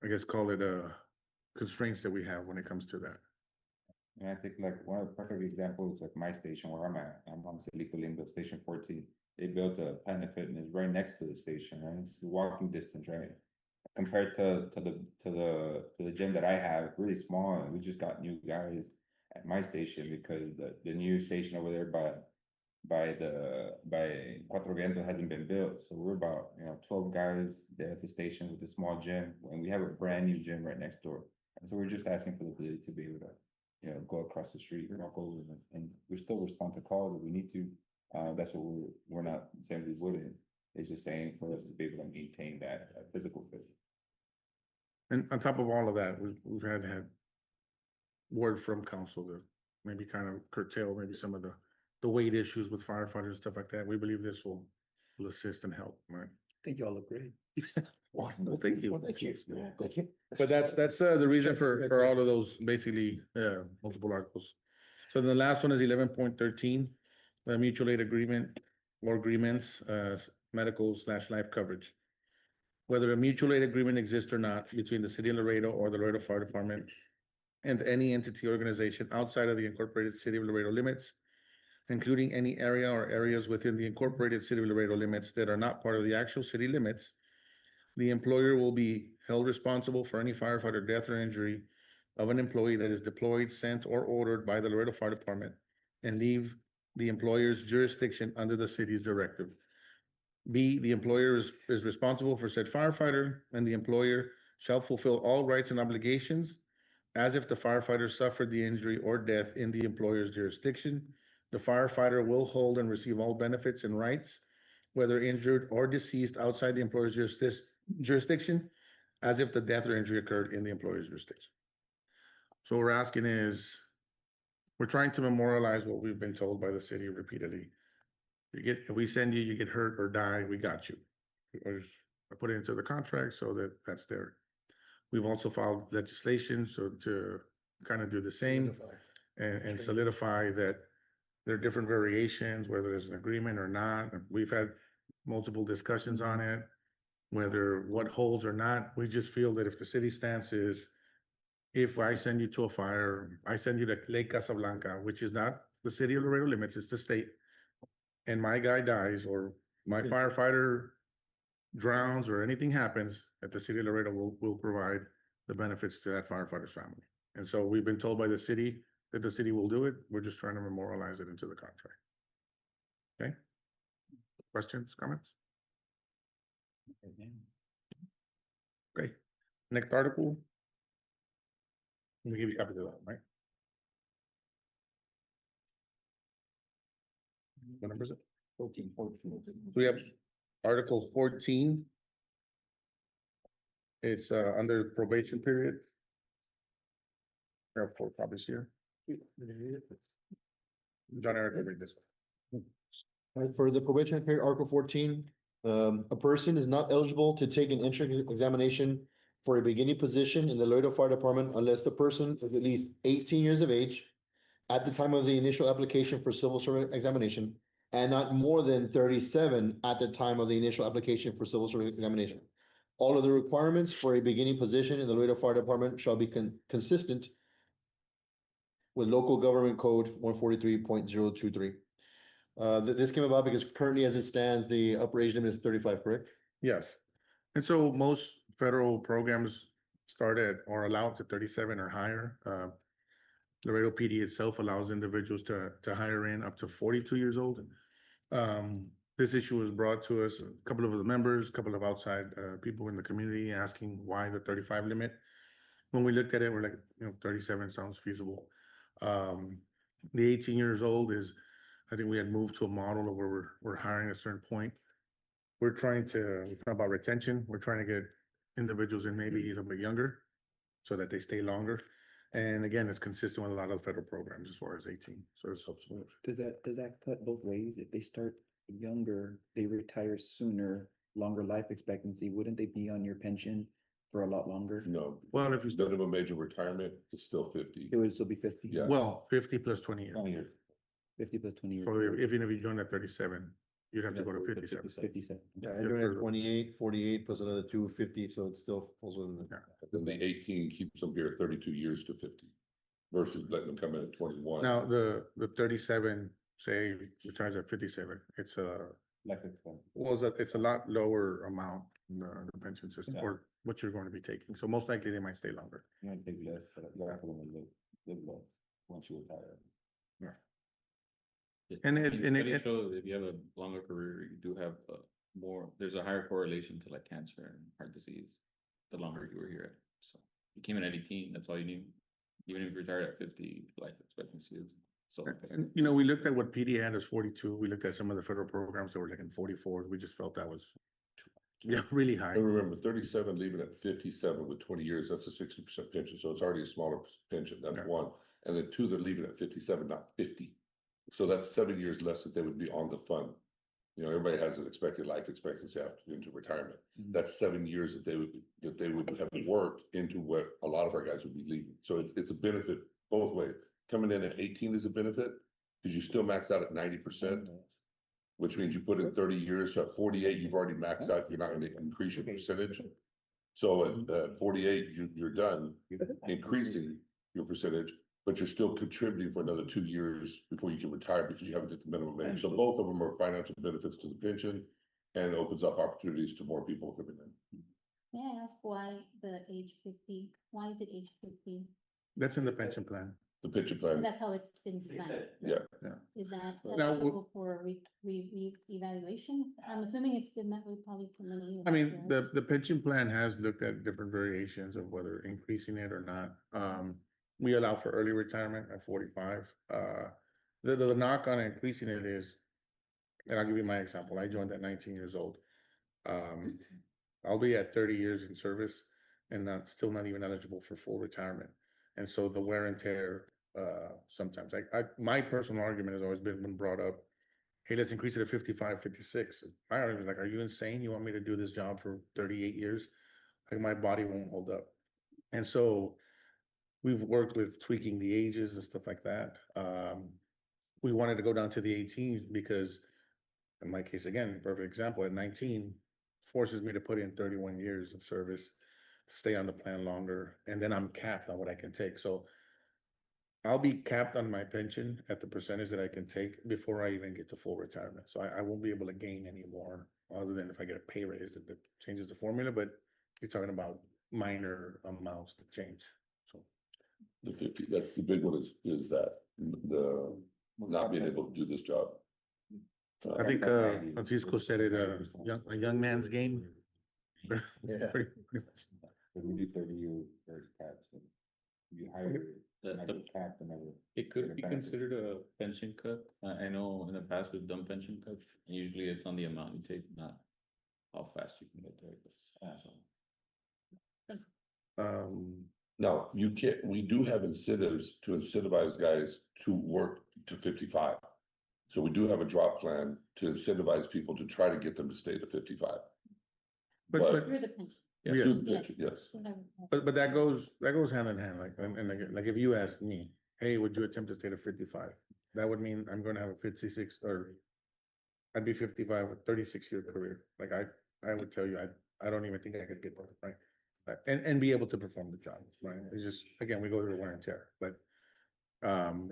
I guess, call it constraints that we have when it comes to that. And I think like one of the perfect examples, like my station where I'm at, I'm on Celito Lindo, Station 14. They built a Planet Fitness right next to the station, right? It's walking distance, right? Compared to the gym that I have, really small, and we just got new guys at my station because the new station over there by Cuatro Vientos hasn't been built. So we're about 12 guys there at the station with a small gym, and we have a brand new gym right next door. And so we're just asking for the ability to be able to go across the street, walk over, and we still respond to calls if we need to. That's what we're not saying we wouldn't. It's just saying for us to be able to maintain that physical fit. And on top of all of that, we've had word from council to maybe kind of curtail maybe some of the weight issues with firefighters and stuff like that. We believe this will assist and help, right? I think y'all look great. Well, thank you. Well, thank you. Thank you. But that's the reason for all of those basically multiple articles. So the last one is 11.13, the mutual aid agreement or agreements, medical/life coverage. Whether a mutual aid agreement exists or not between the city of Laredo or the Laredo Fire Department and any entity or organization outside of the incorporated city of Laredo limits, including any area or areas within the incorporated city of Laredo limits that are not part of the actual city limits, the employer will be held responsible for any firefighter death or injury of an employee that is deployed, sent, or ordered by the Laredo Fire Department and leave the employer's jurisdiction under the city's directive. B, the employer is responsible for said firefighter, and the employer shall fulfill all rights and obligations as if the firefighter suffered the injury or death in the employer's jurisdiction. The firefighter will hold and receive all benefits and rights, whether injured or deceased outside the employer's jurisdiction, as if the death or injury occurred in the employer's jurisdiction. So what we're asking is, we're trying to memorialize what we've been told by the city repeatedly. If we send you, you get hurt or die, we got you. I put it into the contract so that's there. We've also filed legislation so to kind of do the same and solidify that there are different variations, whether there's an agreement or not. We've had multiple discussions on it, whether what holds or not. We just feel that if the city stance is, if I send you to a fire, I send you to Lake Casablanca, which is not the city of Laredo limits, it's the state, and my guy dies or my firefighter drowns or anything happens, that the city of Laredo will provide the benefits to that firefighter's family. And so we've been told by the city that the city will do it. We're just trying to memorialize it into the contract. Okay? Questions, comments? Okay, next article. Let me give you a copy of that, right? What number is it? 14. We have Article 14. It's under probation period. There are 4 copies here. John Eric, will read this one. All right, for the probation period, Article 14, a person is not eligible to take an entrance examination for a beginning position in the Laredo Fire Department unless the person is at least 18 years of age at the time of the initial application for civil service examination, and not more than 37 at the time of the initial application for civil service examination. All of the requirements for a beginning position in the Laredo Fire Department shall be consistent with local government code 143.023. This came about because currently as it stands, the upper age limit is 35, correct? Yes. And so most federal programs start at or allow up to 37 or higher. Laredo PD itself allows individuals to hire in up to 42 years old. This issue was brought to us, a couple of the members, a couple of outside people in the community asking why the 35 limit. When we looked at it, we're like, 37 sounds feasible. The 18 years old is, I think we had moved to a model of where we're hiring at a certain point. We're talking about retention. We're trying to get individuals in maybe a little bit younger so that they stay longer. And again, it's consistent with a lot of federal programs as far as 18. So it's helps. Does that cut both ways? If they start younger, they retire sooner, longer life expectancy, wouldn't they be on your pension for a lot longer? No. Well, if you Instead of a major retirement, it's still 50. It would still be 50? Yeah. Well, 50 plus 20 years. 20 years. 50 plus 20 years. So even if you join at 37, you'd have to go to 57. 57. Yeah, and doing it at 28, 48 plus another 250, so it still falls within the. Then the 18 keeps them here 32 years to 50 versus letting them come in at 21. Now, the 37, say, retires at 57, it's Life expectancy. it's a lot lower amount in the pension system Yeah. or what you're going to be taking. So most likely they might stay longer. You might take less, but you have to live less once you retire. And Studies show if you have a longer career, you do have there's a higher correlation to like cancer and heart disease, the longer you were here. So you came in at 18, that's all you need. Even if you retired at 50, life expectancy is so. And, we looked at what PD had as 42. We looked at some of the federal programs that were like in 44s. We just felt that was really high. And remember, 37 leaving at 57 with 20 years, that's a 60% pension. So it's already a smaller pension. That's Yeah. one. And then two, they're leaving at 57, not 50. So that's 7 years less that they would be on the fund. Everybody has an expected life expectancy after into retirement. Mhm. That's 7 years that they would have worked into what a lot of our guys would be leaving. So it's a benefit both ways. Coming in at 18 is a benefit because you still max out at 90%, which means you put in 30 years. So at 48, you've already maxed out. You're not going to increase your percentage. So at 48, you're done increasing your percentage, but you're still contributing for another 2 years before you can retire because you haven't hit the minimum age. So both of them are financial benefits to the pension and opens up opportunities to more people coming in. May I ask why the age 50? Why is it age 50? That's in the pension plan. The pension plan, That's how it's been designed. yeah. Is that Now, eligible for evaluation? I'm assuming it's been that way probably for many years. I mean, the pension plan has looked at different variations of whether increasing it or not. We allow for early retirement at 45. The knock on increasing it is, and I'll give you my example. I joined at 19 years old. I'll be at 30 years in service and still not even eligible for full retirement. And so the wear and tear, sometimes, my personal argument has always been when brought up, hey, let's increase it to 55, 56. My argument is like, are you insane? You want me to do this job for 38 years? Like my body won't hold up. And so we've worked with tweaking the ages and stuff like that. We wanted to go down to the 18 because in my case, again, perfect example, at 19 forces me to put in 31 years of service to stay on the plan longer. And then I'm capped on what I can take. So I'll be capped on my pension at the percentage that I can take before I even get to full retirement. So I won't be able to gain any more other than if I get a pay raise that changes the formula, but you're talking about minor amounts to change. So The 50, that's the big one is that the not being able to do this job. I think Francisco said it, a young man's game. Yeah. Pretty much. But we do 30-year caps. You hire, never cap, and never. It could be benefits. considered a pension cut. I know in the past we've done pension cuts. Usually it's on the amount you take, not how fast you can get there. So. Now, we do have incentives to incentivize guys to work to 55. So we do have a drop plan to incentivize people to try to get them to stay to 55. But Through the pension. Yeah. Yes. Student picture, yes. But that goes hand in hand, like if you asked me, hey, would you attempt to stay to 55? That would mean I'm gonna have a 56 or I'd be 55, a 36-year career. Like I would tell you, I don't even think I could get there, right? And be able to perform the job, right? It's just, again, we go through wear and tear, but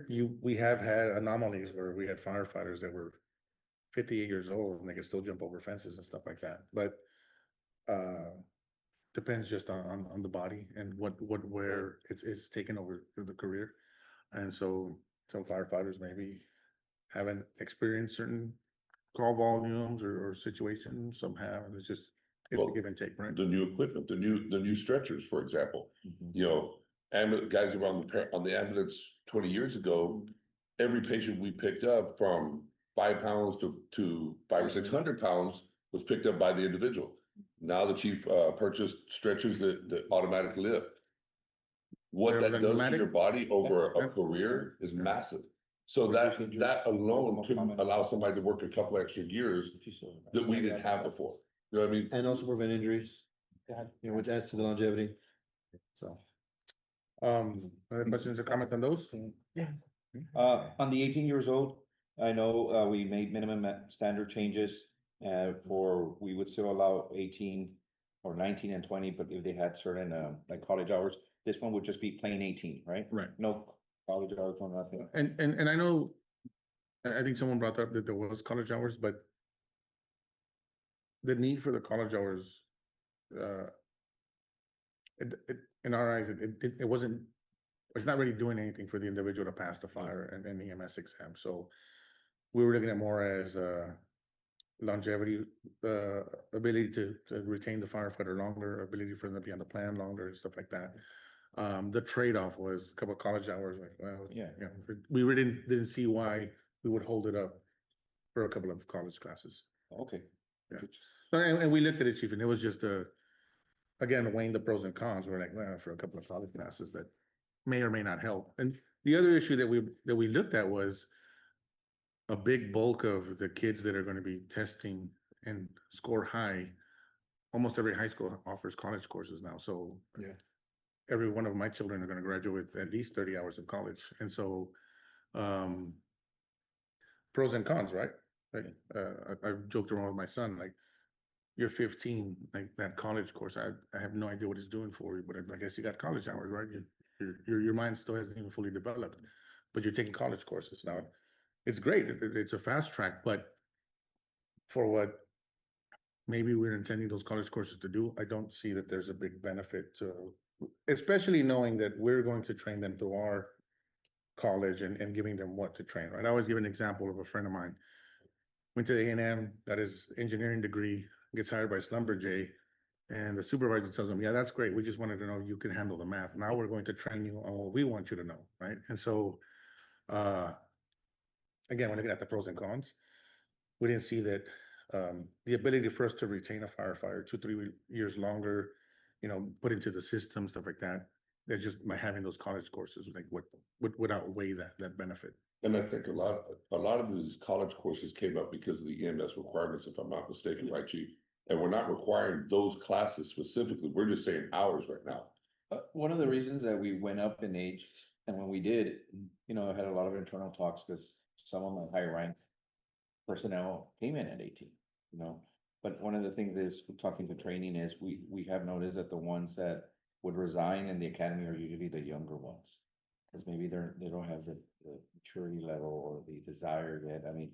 we have had anomalies where we had firefighters that were 58 years old and they could still jump over fences and stuff like that, but depends just on the body and where it's taken over through the career. And so some firefighters maybe haven't experienced certain call volumes or situations, some have, and it's just, it's a Well, give and take, right? The new equipment, the new stretchers, for example, you know, guys who were on the ambulance 20 years ago, every patient we picked up from 5 pounds to 500 or 600 pounds was picked up by the individual. Now the chief purchased stretchers that automatic lift. What They're that does to pneumatic? your body over Yeah. a career is Yeah. massive. So that alone could allow somebody to work a couple extra years that we didn't have before. You know what I mean? And also prevent injuries, you know, which adds to the longevity. So. Other questions or comments on those? On the 18 years old, I know, we made minimum standard changes. We would still allow 18 or 19 and 20, but if they had certain, like college hours, this one would just be plain 18, right? Right. No college hours or nothing. And I know, I think someone brought up that there was college hours, but the need for the college hours, in our eyes, it wasn't, it's not really doing anything for the individual to pass the fire and the EMS exam. So we were looking at more as longevity, ability to retain the firefighter longer, ability for them to be on the plan longer and stuff like that. The trade-off was a couple of college hours, like, well, Yeah. we really didn't see why we would hold it up for a couple of college classes. Okay. Yeah. And we looked at it, chief, and it was just again, weighing the pros and cons. We're like, well, for a couple of college classes that may or may not help. And the other issue that we looked at was a big bulk of the kids that are going to be testing and score high. Almost every high school offers college courses now. So Yeah. every one of my children are going to graduate with at least 30 hours of college. And so pros and cons, right? Like, I joked around with my son, like, you're 15, like that college course, I have no idea what it's doing for you, but I guess you got college hours, right? Your mind still hasn't even fully developed, but you're taking college courses now. It's great. It's a fast track, but for what maybe we're intending those college courses to do, I don't see that there's a big benefit to, especially knowing that we're going to train them through our college and giving them what to train, right? I always give an example of a friend of mine. Went to A&M, got his engineering degree, gets hired by Schlumberger, and the supervisor tells him, yeah, that's great. We just wanted to know if you can handle the math. Now we're going to train you on what we want you to know, right? And so, again, we're looking at the pros and cons. We didn't see that the ability for us to retain a firefighter 2-3 years longer, you know, put into the system, stuff like that. They're just by having those college courses, like what would outweigh that benefit. And I think a lot of these college courses came up because of the EMS requirements, if I'm not mistaken, right, Chief? And we're not requiring those classes specifically. We're just saying hours right now. One of the reasons that we went up in age, and when we did, you know, I had a lot of internal talks because some of my higher rank personnel came in at 18, you know. But one of the things is talking to training is we have noticed that the ones that would resign in the academy are usually the younger ones. Because maybe they don't have the maturity level or the desire yet. I mean,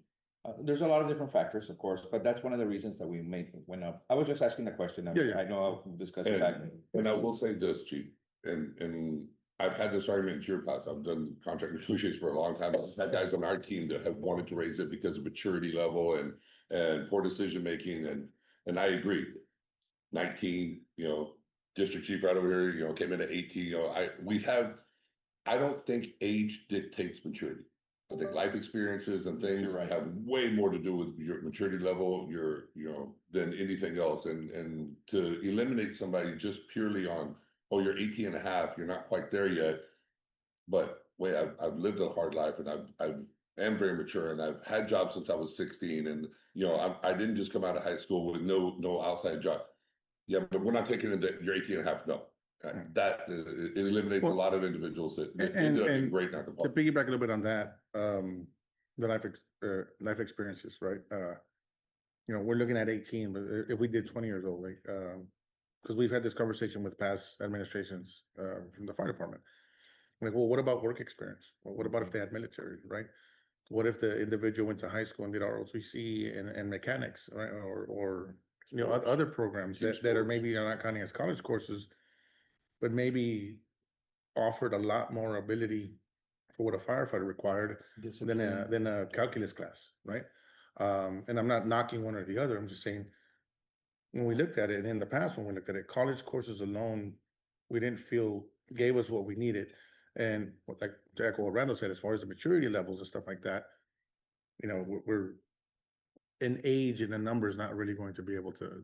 there's a lot of different factors, of course, but that's one of the reasons that we went up. I was just asking the question. I know I'll discuss it back. And I will say this, Chief, and I've had this argument in your past. I've done contract negotiations for a long time. I've had guys on our team that have wanted to raise it because of maturity level and poor decision making, and I agree. 19, you know, district chief right over here, you know, came in at 18. You know, I don't think age dictates maturity. I think life experiences and things have way more to do with your maturity level, you know, than anything else. And to eliminate somebody just purely on, oh, you're 18 and a half, you're not quite there yet. But wait, I've lived a hard life and I am very mature and I've had jobs since I was 16. And, you know, I didn't just come out of high school with no outside job. Yeah, but we're not taking into your 18.5. No. That, it eliminates a Well, lot of individuals that they and- ended up being and great not to. To piggyback a little bit on that, the life experiences, right? You know, we're looking at 18, but if we did 20 years old, like, because we've had this conversation with past administrations, from the fire department. Like, well, what about work experience? Well, what about if they had military, right? What if the individual went to high school and did ROTC and mechanics, right? Or, you know, other programs Team that are sports. maybe not counting as college courses, but maybe offered a lot more ability for what a firefighter required than a calculus class, right? And I'm not knocking one or the other, I'm just saying, when we looked at it, and in the past, when we looked at it, college courses alone, we didn't feel gave us what we needed. And like to echo what Randall said, as far as the maturity levels and stuff like that, you know, we're in age and the number is not really going to be able to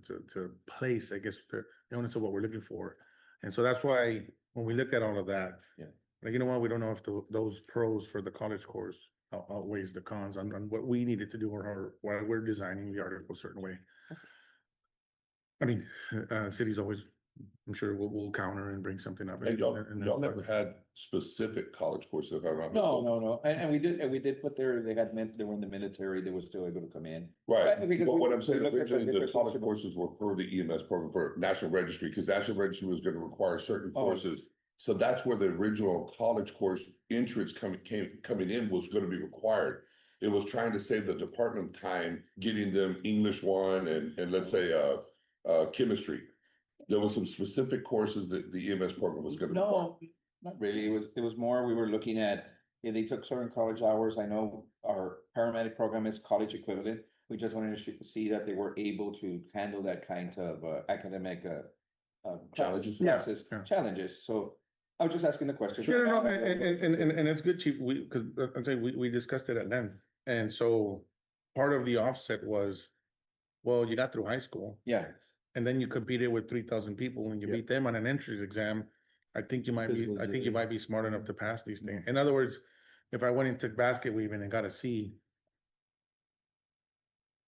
place, I guess, the onus of what we're looking for. And so that's why when we looked at all of that, Yeah. like, you know what, we don't know if those pros for the college course outweighs the cons on what we needed to do or why we're designing the article a certain way. I mean, cities always, I'm sure will counter and bring something up. And y'all never had specific college courses, if I'm not mistaken. No, and we did put there, they were in the military, they were still able to come in. Right, Because but we- what I'm saying, we looked at the originally, the different college courses. courses were for the EMS program for National Registry, because National Registry was gonna require certain Oh. courses. So that's where the original college course entrance coming in was gonna be required. It was trying to save the department time, getting them English 1 and let's say, chemistry. There was some specific courses that the EMS program was gonna require. No, not really. It was more, we were looking at, yeah, they took certain college hours. I know our paramedic program is college equivalent. We just wanted to see that they were able to handle that kind of academic Challenges? classes, Yeah. challenges. So I was just asking the question. Sure, no, and it's good, Chief, because I'm saying, we discussed it at length, and so part of the offset was, well, you got through high school, Yeah, and then you competed with 3,000 people, and you Yeah. beat them on an entrance exam. I think you might be, Physical I think you agility. might be smart enough to pass these things. In other words, if I went and took basket weaving and got a C,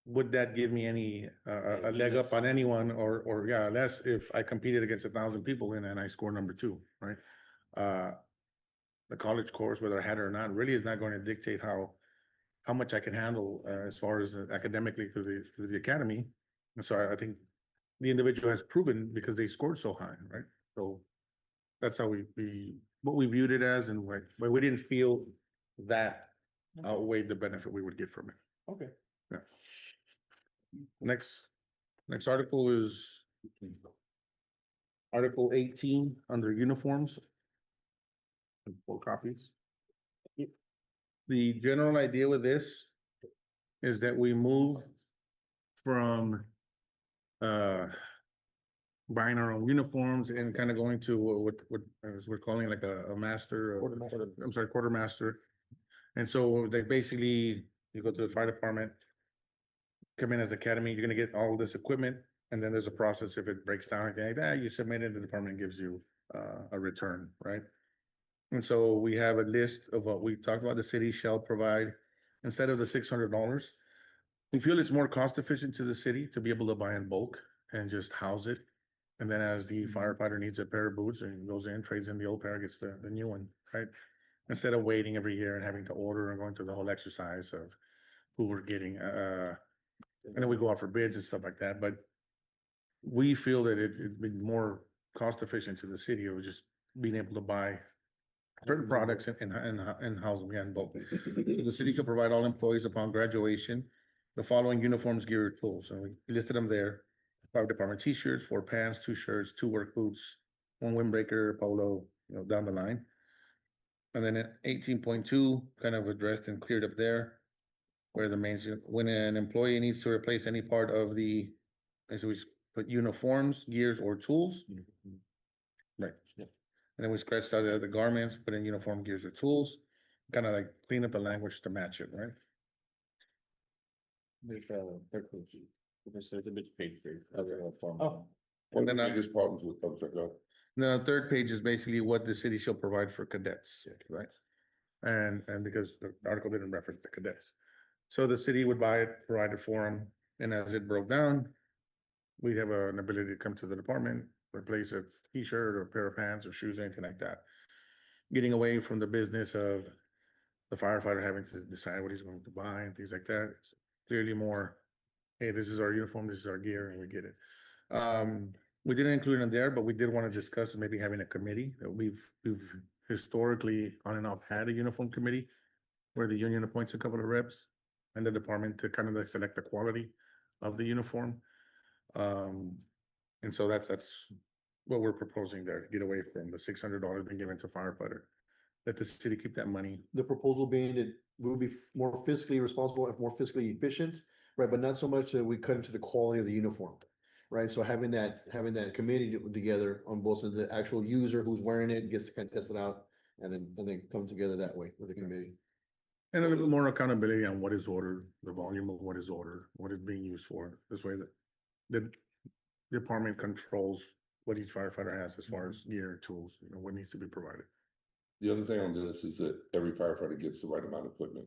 would that give me any, a leg up on anyone, or yeah, less if I competed against 1,000 people and I score number 2, right? The college course, whether I had it or not, really is not going to dictate how much I can handle, as far as academically through the academy. And so I think the individual has proven because they scored so high, right? So that's how what we viewed it as, and like, but we didn't feel that outweighed the benefit we would get from it. okay. Yeah. Next article is Article 18 under uniforms. 4 copies. The general idea with this is that we move from buying our own uniforms and kind of going to what as we're calling like a master, quartermaster. And so they basically, you go to the fire department, come in as academy, you're gonna get all this equipment, and then there's a process. If it breaks down, anything like that, you submit it, the department gives you a return, right? And so we have a list of what we talked about. The city shall provide, instead of the $600, we feel it's more cost efficient to the city to be able to buy in bulk and just house it. And then as the firefighter needs a pair of boots and goes in, trades in the old pair, gets the new one, right? Instead of waiting every year and having to order and going through the whole exercise of who we're getting, and then we go out for bids and stuff like that, but we feel that it'd be more cost efficient to the city of just being able to buy certain products and house them in bulk. The city can provide all employees upon graduation the following uniforms, gear, or tools, and we listed them there. Fire department t-shirts, 4 pants, 2 shirts, 2 work boots, 1 windbreaker, polo, down the line. And then at 18.2, kind of addressed and cleared up there, where the main, when an employee needs to replace any part of the, as we put uniforms, gears, or tools. Right. And then we scratched out the garments, put in uniform, gears, or tools, kind of like clean up the language to match it, right? There's a bit page there. Oh. One of And the then, biggest problems with, I'm sorry, no. the 3rd page is basically what the city shall provide for cadets, right? And because the article didn't reference the cadets. So the city would buy it, provide it for them, and as it broke down, we have an ability to come to the department, replace a t-shirt or a pair of pants or shoes, anything like that. Getting away from the business of the firefighter having to decide what he's going to buy and things like that. It's clearly more, hey, this is our uniform, this is our gear, and we get it. We didn't include it in there, but we did want to discuss maybe having a committee that we've historically on and off had a uniform committee where the union appoints a couple of reps and the department to kind of like select the quality of the uniform. And so that's what we're proposing there, to get away from the $600 being given to firefighter. Let the city keep that money. The proposal being that we will be more fiscally responsible and more fiscally efficient, right? But not so much that we cut into the quality of the uniform, right? So having that committee together on both of the actual user who's wearing it gets to kind of test it out and then come together that way with the committee. And a little bit more accountability on what is ordered, the volume of what is ordered, what is being used for. This way that the department controls what each firefighter has as far as gear, tools, what needs to be provided. The other thing on this is that every firefighter gets the right amount of equipment.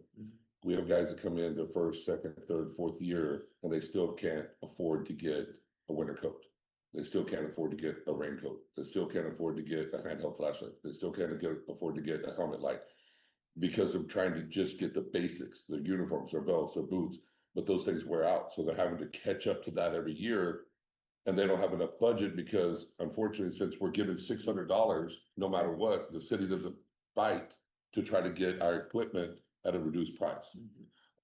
We have guys that come in their first, second, third, fourth year, and they still can't afford to get a winter coat. They still can't afford to get a raincoat. They still can't afford to get a handheld flashlight. They still can't afford to get a helmet light because of trying to just get the basics, their uniforms, their belts, their boots, but those things wear out. So they're having to catch up to that every year. And they don't have enough budget because unfortunately, since we're given $600, no matter what, the city doesn't fight to try to get our equipment at a reduced price.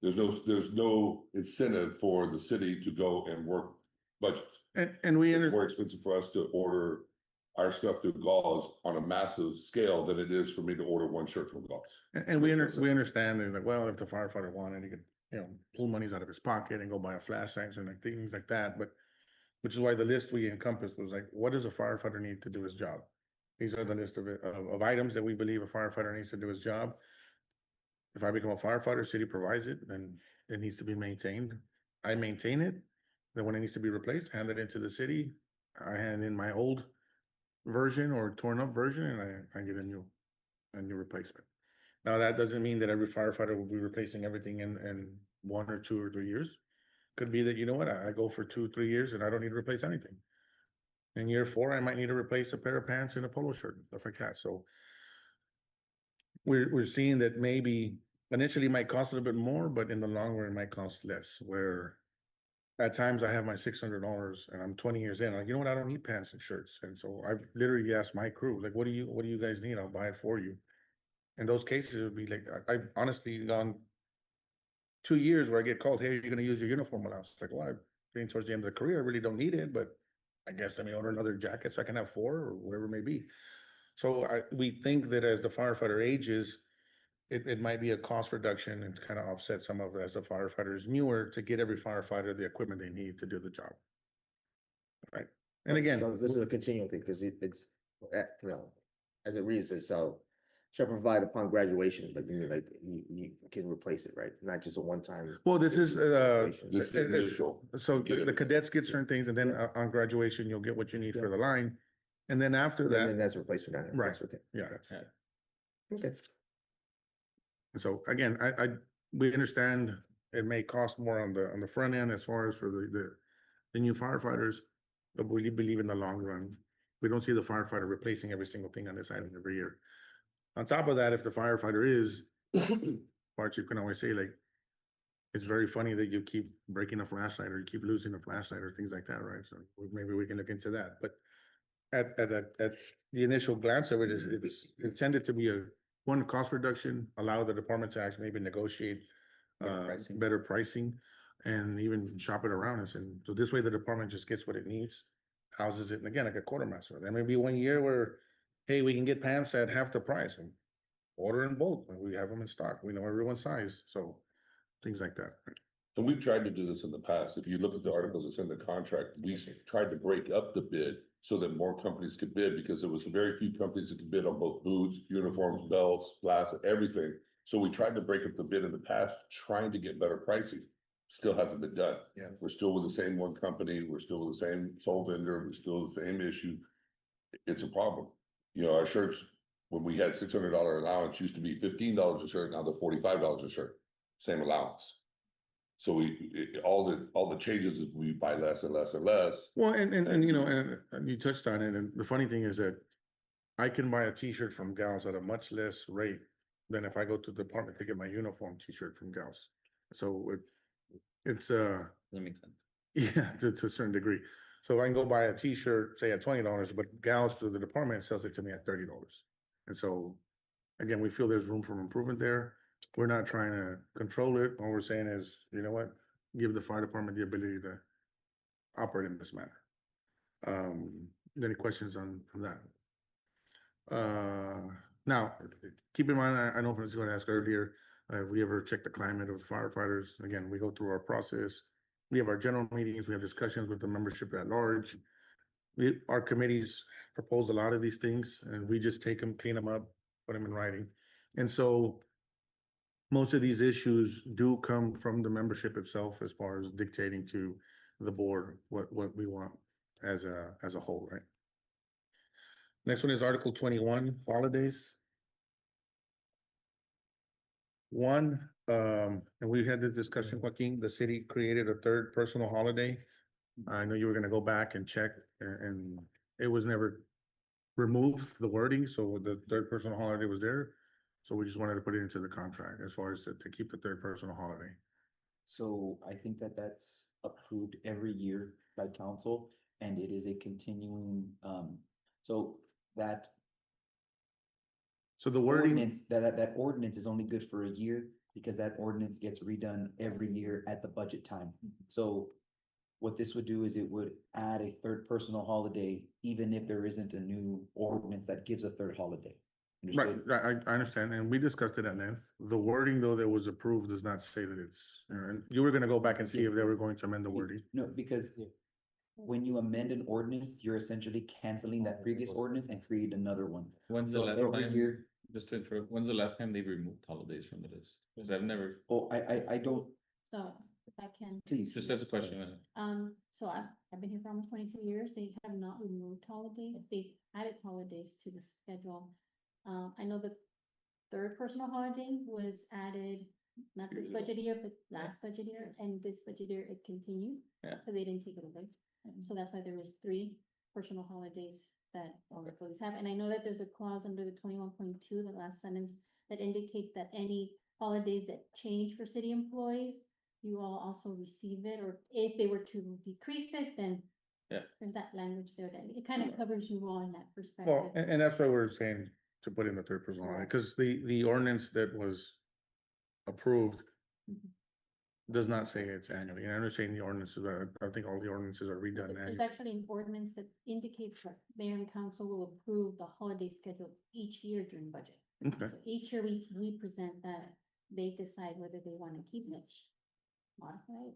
There's no incentive for the city to go and work budgets. And we It's more expensive for us to order our stuff through Gauze on a massive scale than it is for me to order one shirt from Gauze. And we understand that, like, well, if the firefighter wanted, he could, pull monies out of his pocket and go buy a flash sensor and like things like that. But which is why the list we encompassed was like, what does a firefighter need to do his job? These are the list of items that we believe a firefighter needs to do his job. If I become a firefighter, city provides it, then it needs to be maintained. I maintain it. Then when it needs to be replaced, hand it into the city. I hand in my old version or torn up version and I get a new replacement. Now, that doesn't mean that every firefighter will be replacing everything in 1 or 2 or 3 years. Could be that, you know what, I go for 2, 3 years and I don't need to replace anything. In year 4, I might need to replace a pair of pants and a polo shirt, stuff like that. So we're seeing that maybe initially it might cost a little bit more, but in the long run, it might cost less. Where at times I have my $600 and I'm 20 years in, like, you know what, I don't need pants and shirts. And so I've literally asked my crew, like, what do you guys need? I'll buy it for you. In those cases, it would be like, I've honestly gone 2 years where I get called, hey, you're gonna use your uniform allowance. It's like, well, I'm getting towards the end of the career, I really don't need it, but I guess let me order another jacket so I can have 4 or whatever it may be. So we think that as the firefighter ages, it might be a cost reduction and kind of offset some of it as the firefighter is newer to get every firefighter the equipment they need to do the job. Right. And again, So this is a continuing thing, because it's, as it reads, so shall provide upon graduation, but you can replace it, right? Not just a one-time. well, this is, This initial. so Get the cadets get certain things and then on graduation, you'll get what you need for the line. And then after And then that, that's a replacement. on it. Right. That's okay. yeah. Okay. So again, we understand it may cost more on the front end as far as for the new firefighters, but we believe in the long run. We don't see the firefighter replacing every single thing on this island every year. On top of that, if the firefighter is, parts you can always say, like, it's very funny that you keep breaking a flashlight or you keep losing a flashlight or things like that, right? So maybe we can look into that, but at the initial glance of it, it's intended to be a one cost reduction, allow the department to actually maybe negotiate better pricing and even shop it around us. And so this way the department just gets what it needs, houses it, and again, like a quartermaster. There may be 1 year where, hey, we can get pants at half the price and order in bulk. We have them in stock. We know everyone's size. So things like that. And we've tried to do this in the past. If you look at the articles that's in the contract, we tried to break up the bid so that more companies could bid, because there was very few companies that could bid on both boots, uniforms, belts, glass, everything. So we tried to break up the bid in the past, trying to get better pricing. Still hasn't been done. Yeah. We're still with the same one company. We're still with the same sole vendor. We're still the same issue. It's a problem. You know, our shirts, when we had $600 allowance, used to be $15 a shirt. Now they're $45 a shirt. Same allowance. So all the changes is we buy less and less and less. Well, and you know, and you touched on it, and the funny thing is that I can buy a T-shirt from Gauss at a much less rate than if I go to the department to get my uniform T-shirt from Gauss. So it's That makes sense. yeah, to a certain degree. So I can go buy a T-shirt, say at $20, but Gauss to the department sells it to me at $30. And so, again, we feel there's room for improvement there. We're not trying to control it. All we're saying is, you know what, give the fire department the ability to operate in this manner. Any questions on that? Now, keep in mind, I know I was gonna ask earlier, have we ever checked the climate of the firefighters? Again, we go through our process. We have our general meetings, we have discussions with the membership at large. Our committees propose a lot of these things, and we just take them, clean them up, put them in writing. And so most of these issues do come from the membership itself as far as dictating to the board what we want as a whole, right? Next one is Article 21, holidays. One, and we had the discussion, Joaquin, the city created a third personal holiday. I know you were gonna go back and check, and it was never removed, the wording, so the third personal holiday was there. So we just wanted to put it into the contract as far as to keep the third personal holiday. So I think that that's approved every year by council, and it is a continuing, so that So the wording, ordinance, that ordinance is only good for a year, because that ordinance gets redone every year at the budget time. So what this would do is it would add a third personal holiday, even if there isn't a new ordinance that gives a third holiday. right, Understood? I understand, and we discussed it at length. The wording, though, that was approved does not say that it's, and you were gonna go back and see if they were going to amend the wording. No, because when you amend an ordinance, you're essentially canceling that previous ordinance and create another one. When's the So last every time, year, just to interrupt, when's the last time they removed holidays from the list? Because I've never, oh, I don't, So if I can, please. just as a question. so I've been here for almost 22 years. They have not removed holidays. They added holidays to the schedule. I know the third personal holiday was added, not this budget year, but last budget year, and this budget year it continued. Yeah. So they didn't take it away. So that's why there was 3 personal holidays that all employees have. And I know that there's a clause under the 21.2, the last sentence, that indicates that any holidays that change for city employees, you all also receive it, or if they were to decrease it, then Yeah. there's that language there that it kind of covers you all in that Well, perspective. and that's why we're saying to put in the third personal holiday, because the ordinance that was approved Mhm. does not say it's annually, and I'm not saying the ordinances, I think all the ordinances are redone There's annually. actually an ordinance that indicates that mayor and council will approve the holiday schedule each year during budget. Okay, So each year we present that, they decide whether they want to keep it, modify it.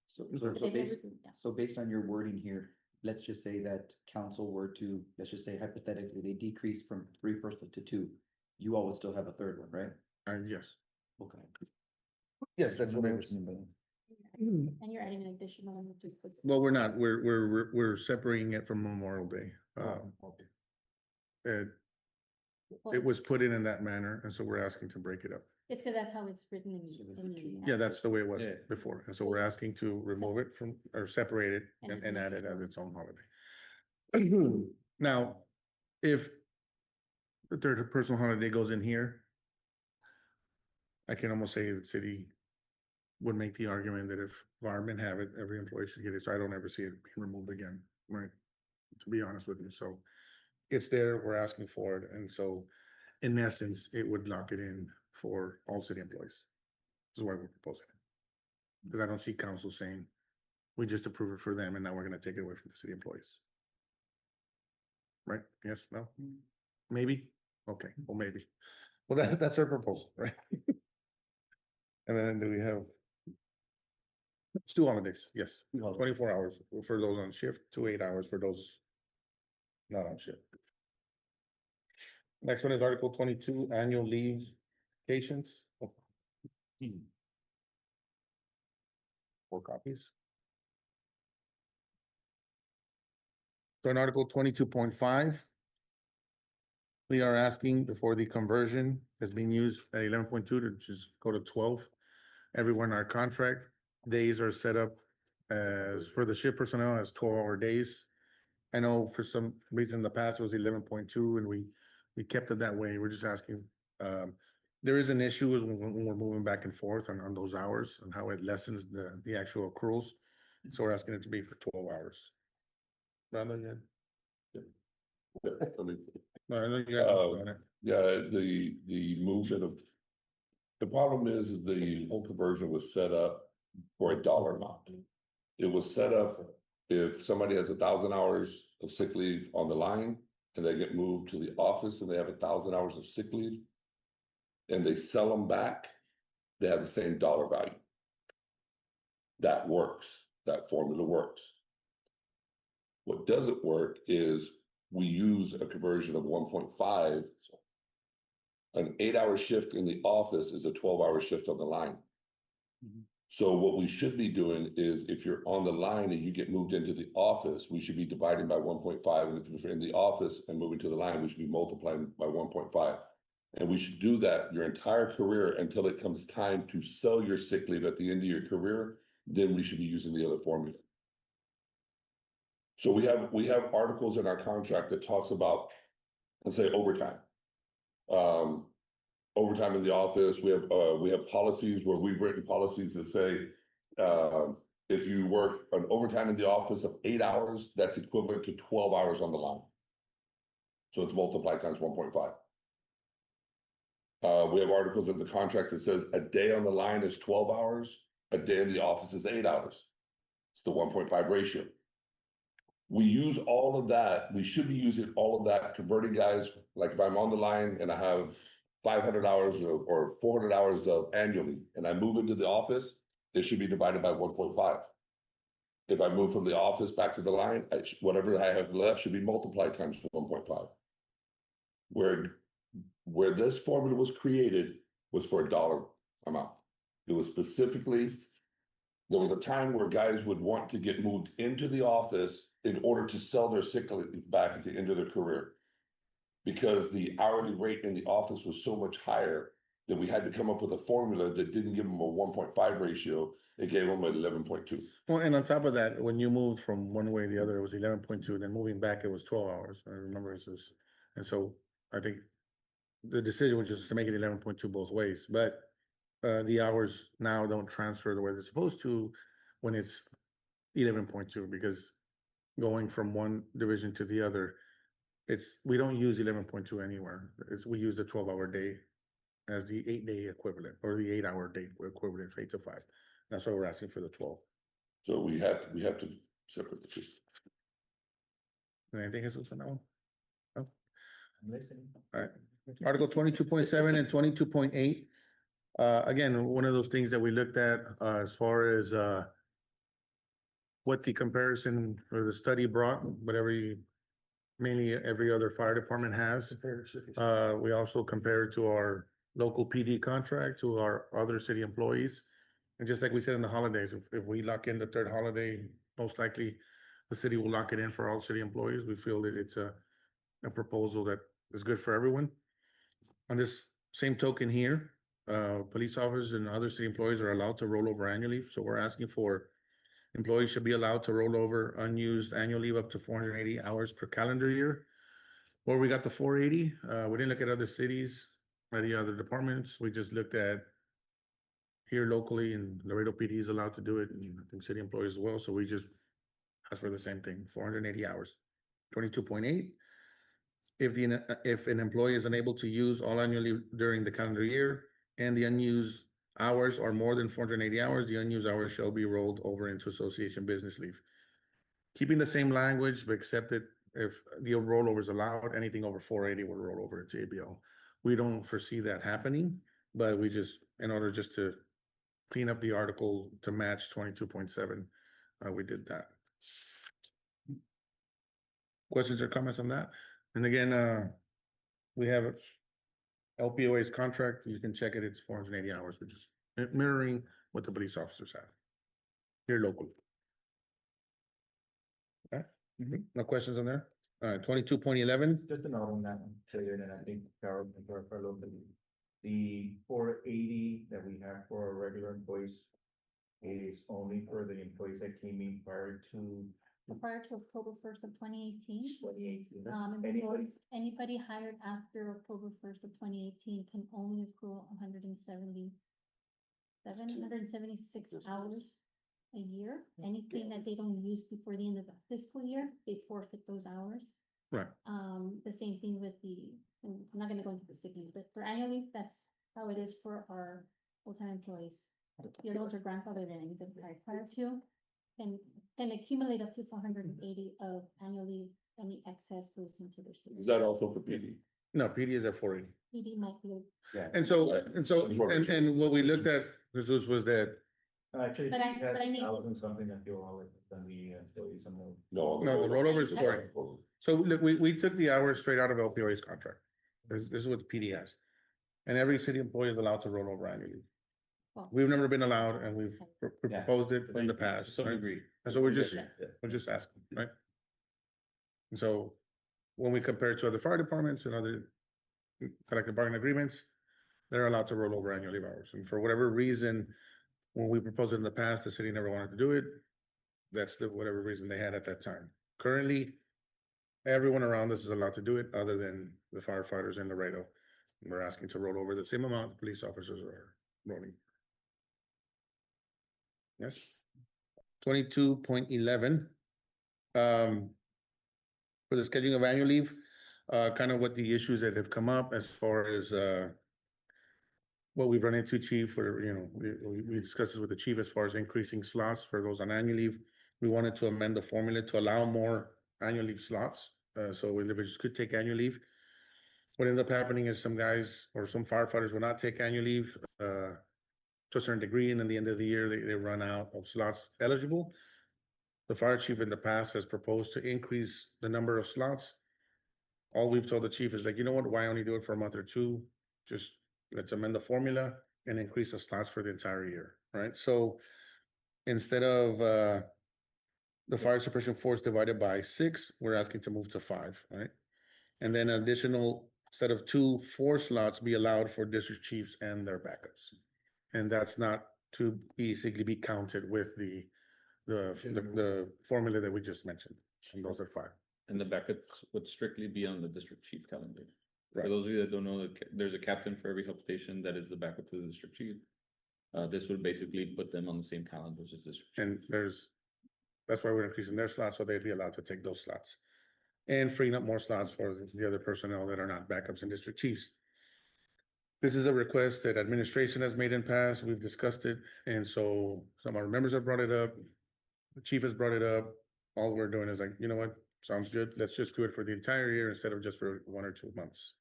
So, Okay. so, But so they've based, never- yeah. so based on your wording here, let's just say that council were to, let's just say hypothetically, they decrease from 3 personal to 2. You all would still have a third one, right? yes, Okay. yes, that's what I was. And you're adding an additional one to. Well, we're not, we're separating it from Memorial Day. It Well, was put in that manner, and so we're asking to break it up. It's because that's how it's written in the. Yeah, that's the way it was Yeah. before, and so we're asking to remove it from, or separate it And and make add it it as one. its own holiday. Now, if the third personal holiday goes in here, I can almost say the city would make the argument that if firemen have it, every employee should get it, so I don't ever see it being removed again, right? To be honest with you, so it's there, we're asking for it, and so in essence, it would lock it in for all city employees. This is why we're proposing it. Because I don't see council saying, we just approve it for them and now we're gonna take it away from the city employees. Right? Yes, no? Maybe? Okay, well, maybe. Well, that's our proposal, right? And then do we have? It's 2 holidays, yes, 24 hours for those on shift, 2 8 hours for those not on shift. Next one is Article 22, annual leave vacations. 4 copies. So in Article 22.5, we are asking before the conversion has been used at 11.2 to just go to 12. Everyone in our contract, days are set up as for the shift personnel as 12-hour days. I know for some reason in the past it was 11.2 and we kept it that way. We're just asking. There is an issue is when we're moving back and forth on those hours and how it lessens the actual accruals. So we're asking it to be for 12 hours. Rather than, Yeah, I mean, no, I know you got on it. yeah, the movement of. The problem is the whole conversion was set up for a dollar amount. It was set up if somebody has 1,000 hours of sick leave on the line and they get moved to the office and they have 1,000 hours of sick leave. And they sell them back, they have the same dollar value. That works, that formula works. What doesn't work is we use a conversion of 1.5. An 8-hour shift in the office is a 12-hour shift on the line. So what we should be doing is if you're on the line and you get moved into the office, we should be dividing by 1.5. And if you're in the office and moving to the line, we should be multiplying by 1.5. And we should do that your entire career until it comes time to sell your sick leave at the end of your career. Then we should be using the other formula. So we have articles in our contract that talks about, let's say, overtime. Overtime in the office, we have policies where we've written policies that say, if you work an overtime in the office of 8 hours, that's equivalent to 12 hours on the line. So it's multiplied times 1.5. We have articles in the contract that says a day on the line is 12 hours, a day in the office is 8 hours. It's the 1.5 ratio. We use all of that. We should be using all of that, converting guys. Like if I'm on the line and I have 500 hours or 400 hours of annually, and I move into the office, it should be divided by 1.5. If I move from the office back to the line, whatever I have left should be multiplied times 1.5. Where this formula was created was for a dollar amount. It was specifically, there was a time where guys would want to get moved into the office in order to sell their sick leave back at the end of their career. Because the hourly rate in the office was so much higher that we had to come up with a formula that didn't give them a 1.5 ratio. It gave them an 11.2. Well, and on top of that, when you moved from one way to the other, it was 11.2, then moving back, it was 12 hours. I remember it was, and so I think the decision was just to make it 11.2 both ways, but the hours now don't transfer the way they're supposed to when it's 11.2, because going from one division to the other, we don't use 11.2 anywhere. We use the 12-hour day as the 8-day equivalent, or the 8-hour day equivalent, 8 to 5. That's why we're asking for the 12. So we have to separate the two. Anything else for now? No? I'm listening. All right. Article 22.7 and 22.8. Again, one of those things that we looked at as far as what the comparison or the study brought, mainly every other fire department has. We also compared to our local PD contract, to our other city employees. And just like we said in the holidays, if we lock in the third holiday, most likely the city will lock it in for all city employees. We feel that it's a proposal that is good for everyone. On this same token here, police officers and other city employees are allowed to roll over annually. So we're asking for employees should be allowed to roll over unused annual leave up to 480 hours per calendar year. Where we got the 480, we didn't look at other cities, any other departments. We just looked at here locally, and Laredo PD is allowed to do it, and I think city employees as well. So we just asked for the same thing, 480 hours. 22.8, if an employee is unable to use all annual leave during the calendar year and the unused hours are more than 480 hours, the unused hours shall be rolled over into association business leave. Keeping the same language, but except that if the rollover is allowed, anything over 480 will roll over into ABL. We don't foresee that happening, but we just, in order just to clean up the article to match 22.7, we did that. Questions or comments on that? And again, we have LPOA's contract. You can check it. It's 480 hours, which is mirroring what the police officers have here locally. Okay. No questions on there? All right, 22.11. Just a note on that one, and I think Carol can clarify a little bit. The 480 that we have for our regular employees, is only for the employees that came in prior to Prior to October first of 2018. 2018. And Anybody? anybody hired after October first of 2018 can only accrue 176 hours a year. Anything that they don't use before the end of the fiscal year, they forfeit those hours. Right. The same thing with and I'm not gonna go into the sick leave, but for annual leave, that's how it is for our full-time employees. The other ones are grandfathered in, and they've hired prior to, and accumulate up to 480 of annual leave. Any excess goes into their sick. Is that also for PD? No, PD is at 480. PD might be, And what we looked at, this was that, Actually, But I- that's but I need- 1,000 something that you all, than the employees, some of. No. No, the rollover is Sorry. So look, we took the hours straight out of LPOA's contract. This is what the PD has. And every city employee is allowed to roll over annually. Well- We've never been allowed, and we've Yeah. proposed it in the past, Some right? agree. And so we're just Yes. asking, right? And so when we compare it to other fire departments and other collective bargaining agreements, they're allowed to roll over annual leave hours. And for whatever reason, when we proposed it in the past, the city never wanted to do it. That's whatever reason they had at that time. Currently, everyone around us is allowed to do it other than the firefighters in Laredo. We're asking to roll over the same amount the police officers are rolling. Yes. 22.11. For the scheduling of annual leave, kind of what the issues that have come up as far as, what we've run into, chief, or, we discussed this with the chief as far as increasing slots for those on annual leave. We wanted to amend the formula to allow more annual leave slots, so individuals could take annual leave. What ended up happening is some guys or some firefighters will not take annual leave, to a certain degree, and at the end of the year, they run out of slots eligible. The fire chief in the past has proposed to increase the number of slots. All we've told the chief is like, you know what, why only do it for a month or two? Just let's amend the formula and increase the slots for the entire year, right? So instead of the fire suppression force divided by 6, we're asking to move to 5, right? And then additional, instead of 2, 4 slots be allowed for district chiefs and their backups. And that's not to basically be counted with the formula that we just mentioned. And those are 5. And the backups would strictly be on the district chief calendar. For Right. those of you that don't know, there's a captain for every help station that is the backup to the district chief. This would basically put them on the same calendars as district. chief. And that's why we're increasing their slots, so they'd be allowed to take those slots. And freeing up more slots for the other personnel that are not backups and district chiefs. This is a request that administration has made in past, we've discussed it, and so some of our members have brought it up. The chief has brought it up, all we're doing is like, you know what, sounds good, let's just do it for the entire year instead of just for 1 or 2 months.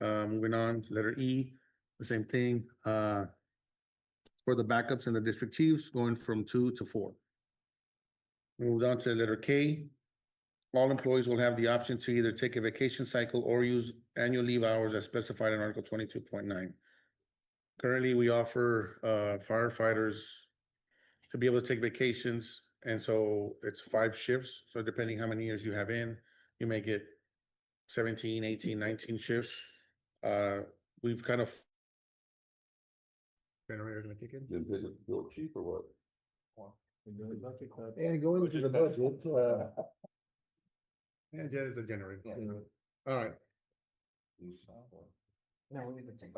Moving on to letter E, the same thing, for the backups and the district chiefs, going from 2 to 4. Moved on to letter K. All employees will have the option to either take a vacation cycle or use annual leave hours as specified in Article 22.9. Currently, we offer firefighters to be able to take vacations, and so it's 5 shifts. So depending how many years you have in, you may get 17, 18, 19 shifts. We've kind of. Generator gonna kick in? Did it feel cheap or what? And going into the budget, Yeah, yeah, it's a generator. Yeah. All right. No, we need to take.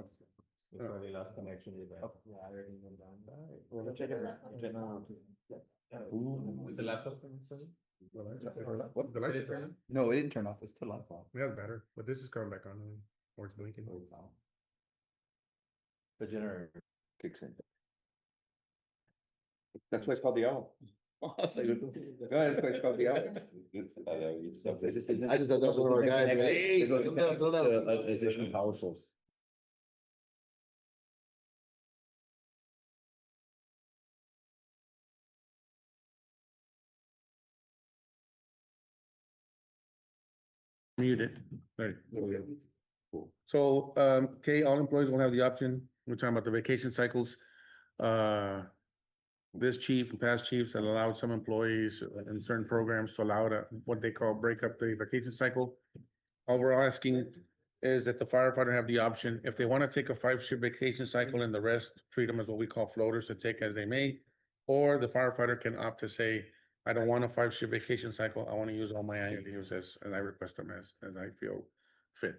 Probably last connection with that. Yeah, I already went down. Well, check it out. Is the laptop? What, the light is turning? No, it didn't turn off, it's still on. Yeah, it's better, but this is coming back on, or it's blinking. The generator. Kicks in. That's why it's called the owl. Go ahead, that's why it's called the owl. I just thought that was one of our guys. Hey, Additional power source. Muted. Right. So, okay, all employees will have the option, we're talking about the vacation cycles. This chief and past chiefs have allowed some employees in certain programs to allow what they call break up the vacation cycle. All we're asking is that the firefighter have the option, if they want to take a 5-shift vacation cycle and the rest treat them as what we call floaters to take as they may. Or the firefighter can opt to say, I don't want a 5-shift vacation cycle. I want to use all my annual leaves as I request them as I feel fit.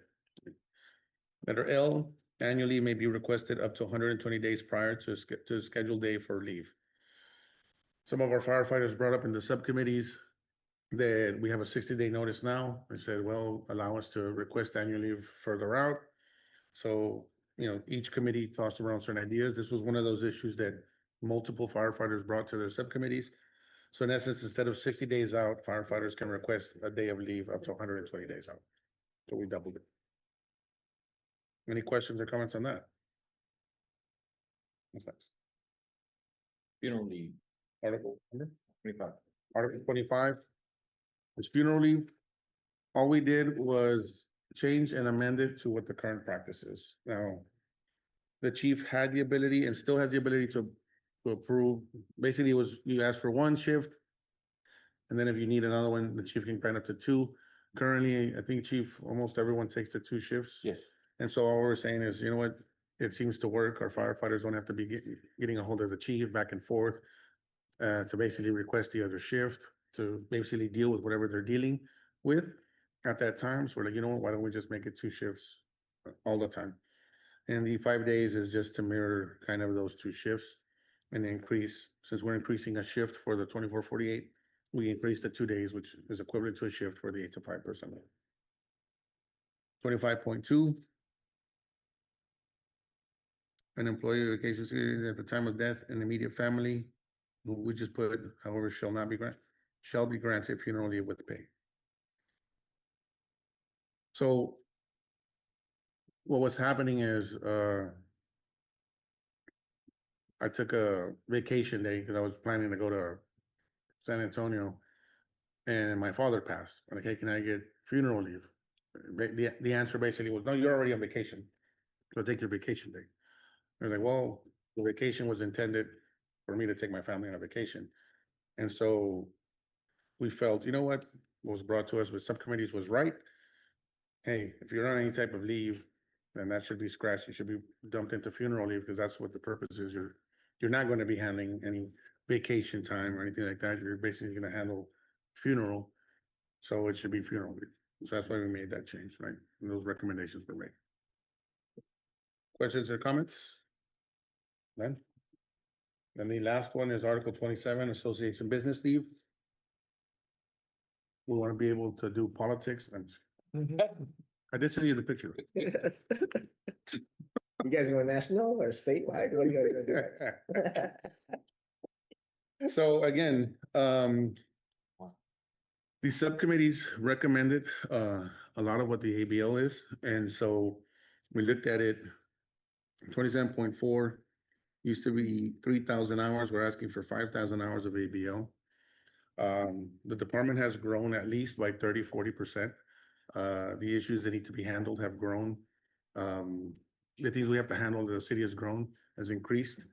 Letter L, annual leave may be requested up to 120 days prior to the scheduled day for leave. Some of our firefighters brought up in the subcommittees that we have a 60-day notice now. I said, well, allow us to request annual leave further out. So, each committee tossed around certain ideas. This was one of those issues that multiple firefighters brought to their subcommittees. So in essence, instead of 60 days out, firefighters can request a day of leave up to 120 days out. So we doubled it. Any questions or comments on that? What's next? Funeral leave. Article 25. Article 25 is funeral leave. All we did was change and amend it to what the current practice is. Now, the chief had the ability and still has the ability to approve. Basically, it was you ask for 1 shift. And then if you need another one, the chief can grant up to 2. Currently, I think chief, almost everyone takes the 2 shifts. Yes. And so all we're saying is, you know what, it seems to work. Our firefighters don't have to be getting a hold of the chief back and forth to basically request the other shift, to basically deal with whatever they're dealing with at that time. So we're like, you know what, why don't we just make it 2 shifts all the time? And the 5 days is just to mirror kind of those 2 shifts and increase, since we're increasing a shift for the 24/48, we increase the 2 days, which is equivalent to a shift for the 8 to 5 personnel. 25.2. An employee vacation period at the time of death in immediate family, we just put, however, shall be granted funeral leave with pay. So what was happening is, I took a vacation day because I was planning to go to San Antonio and my father passed. I'm like, hey, can I get funeral leave? The answer basically was, no, you're already on vacation. So take your vacation day. I was like, well, the vacation was intended for me to take my family on a vacation. And so we felt, you know what was brought to us with subcommittees was right. Hey, if you're on any type of leave, then that should be scratched. You should be dumped into funeral leave because that's what the purpose is. You're not going to be handling any vacation time or anything like that. You're basically going to handle funeral. So it should be funeral leave. So that's why we made that change, right? And those recommendations were made. Questions or comments? Then? Then the last one is Article 27, Association Business Leave. We want to be able to do politics and I did send you the picture. You guys going national or statewide? What are you gonna do? So again, the subcommittees recommended a lot of what the ABL is, and so we looked at it. 27.4 used to be 3,000 hours. We're asking for 5,000 hours of ABL. The department has grown at least by 30–40%. The issues that need to be handled have grown. The things we have to handle, the city has grown, has increased.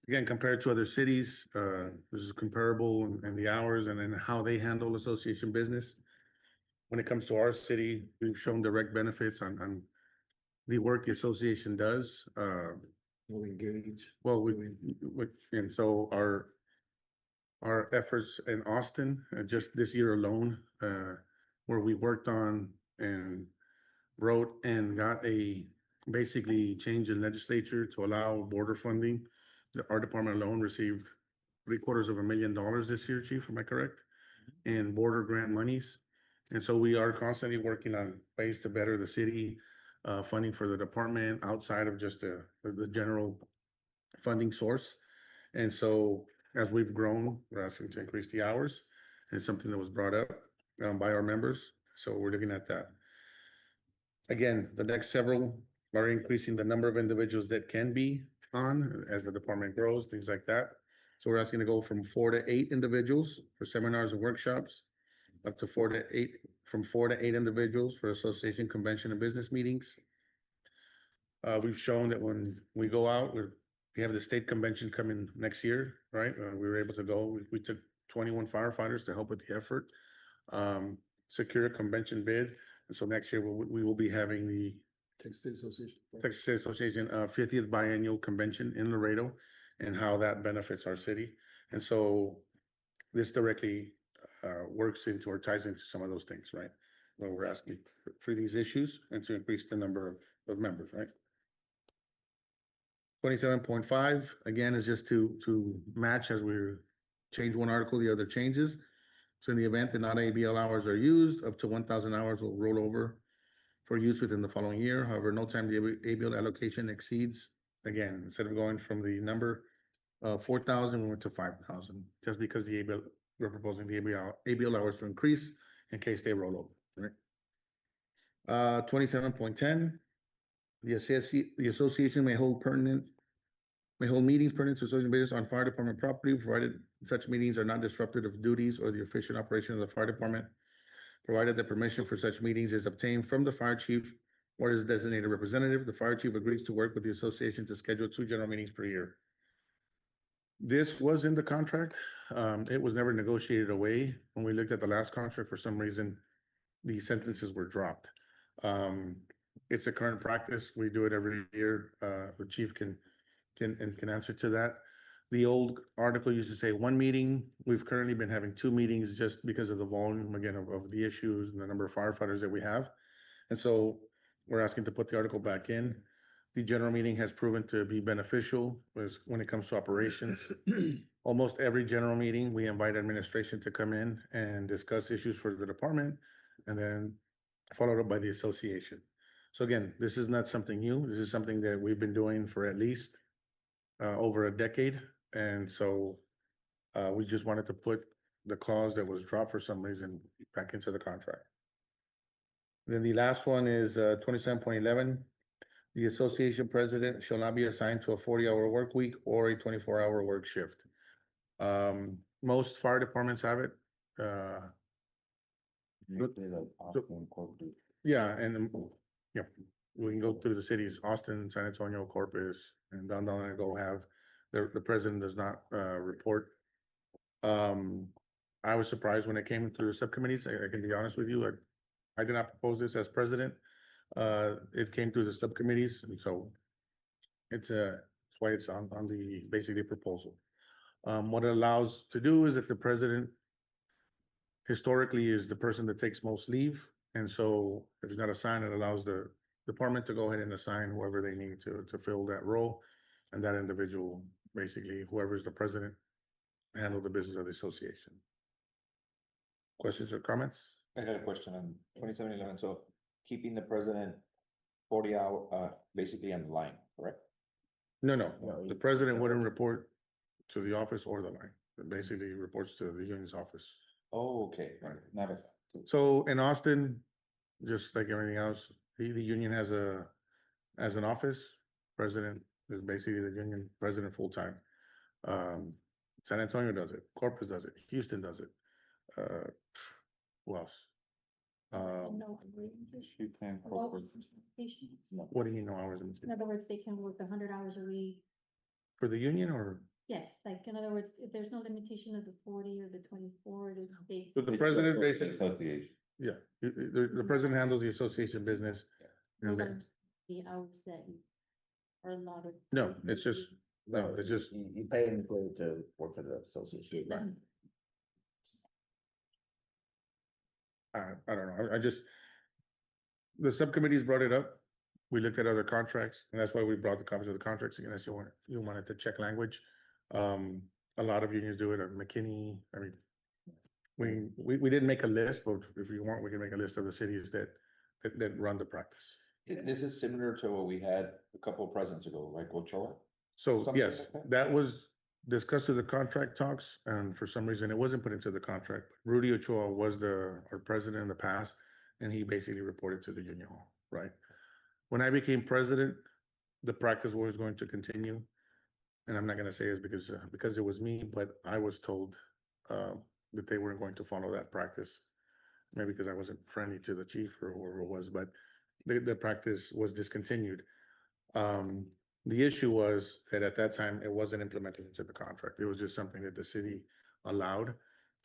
Again, compared to other cities, this is comparable and the hours and then how they handle association business. When it comes to our city, we've shown direct benefits on the work the association does. We'll engage. Well, and so our efforts in Austin, just this year alone, where we worked on and wrote and got basically change in legislature to allow border funding. Our department alone received $750,000 this year, Chief, am I correct? In border grant monies. And so we are constantly working on ways to better the city, funding for the department outside of just the general funding source. And so as we've grown, we're asking to increase the hours. And it's something that was brought up by our members. So we're looking at that. Again, the next several are increasing the number of individuals that can be on as the department grows, things like that. So we're asking to go from 4 to 8 individuals for seminars and workshops, up to 4 to 8, from 4 to 8 individuals for association, convention, and business meetings. We've shown that when we go out, we have the state convention coming next year, right? We were able to go. We took 21 firefighters to help with the effort. Secure a convention bid. And so next year, we will be having the Texas State Association. Texas State Association, 50th Biennial Convention in Laredo and how that benefits our city. And so this directly works into or ties into some of those things, right? When we're asking for these issues and to increase the number of members, right? 27.5, again, is just to match as we change one article, the other changes. So in the event that not ABL hours are used, up to 1,000 hours will roll over for use within the following year. However, no time the ABL allocation exceeds, again, instead of going from the number 4,000, we went to 5,000, just because the ABL, we're proposing the ABL hours to increase in case they roll over, right? 27.10, the association may hold meetings pertinent to association business on fire department property, provided such meetings are not disruptive of duties or the efficient operation of the fire department, provided that permission for such meetings is obtained from the fire chief or his designated representative. The fire chief agrees to work with the association to schedule 2 general meetings per year. This was in the contract. It was never negotiated away. When we looked at the last contract, for some reason, the sentences were dropped. It's a current practice. We do it every year. The chief can answer to that. The old article used to say 1 meeting. We've currently been having 2 meetings just because of the volume, again, of the issues and the number of firefighters that we have. And so we're asking to put the article back in. The general meeting has proven to be beneficial when it comes to operations. Almost every general meeting, we invite administration to come in and discuss issues for the department, and then followed up by the association. So again, this is not something new. This is something that we've been doing for at least over a decade. And so we just wanted to put the clause that was dropped for some reason back into the contract. Then the last one is 27.11. The association president shall not be assigned to a 40-hour work week or a 24-hour work shift. Most fire departments have it. Yeah, and yeah, we can go through the cities, Austin, San Antonio, Corpus, and down and go have, the president does not report. I was surprised when it came through the subcommittees. I can be honest with you. I did not propose this as president. It came through the subcommittees, and so it's why it's on the basically proposal. What it allows to do is that the president historically is the person that takes most leave, and so if it's not assigned, it allows the department to go ahead and assign whoever they need to fill that role, and that individual, basically whoever is the president, handle the business of the association. Questions or comments? I got a question on 2711, so keeping the president 40-hour, basically on the line, correct? No, the president wouldn't report to the office or the line. It basically reports to the union's office. Oh, okay, Right. not a. So in Austin, just like everything else, the union has as an office, president is basically the union president full-time. San Antonio does it, Corpus does it, Houston does it. Who else? No, You can Well, corporate. What do you know hours in other words, they can work 100 hours a week. for the union or? Yes, like in other words, if there's no limitation of the 40 or the 24, they. So the president basically, Association. yeah, the president handles the association business. And then- The hours that are allotted. No, it's just, no, it's just, You pay him to work for the association. Right. I don't know, I just, the subcommittees brought it up. We looked at other contracts, and that's why we brought the copies of the contracts again, as you wanted to check language. A lot of unions do it, McKinney, I mean, we didn't make a list, but if you want, we can make a list of the cities that run the practice. This is similar to what we had a couple of presidents ago, like Ochoa. So Something yes, like that? that was discussed through the contract talks, and for some reason it wasn't put into the contract. Rudy Ochoa was our president in the past, and he basically reported to the union hall, right? When I became president, the practice was going to continue. And I'm not gonna say it's because it was me, but I was told that they weren't going to follow that practice. Maybe because I wasn't friendly to the chief or whoever it was, but the practice was discontinued. The issue was that at that time, it wasn't implemented into the contract. It was just something that the city allowed,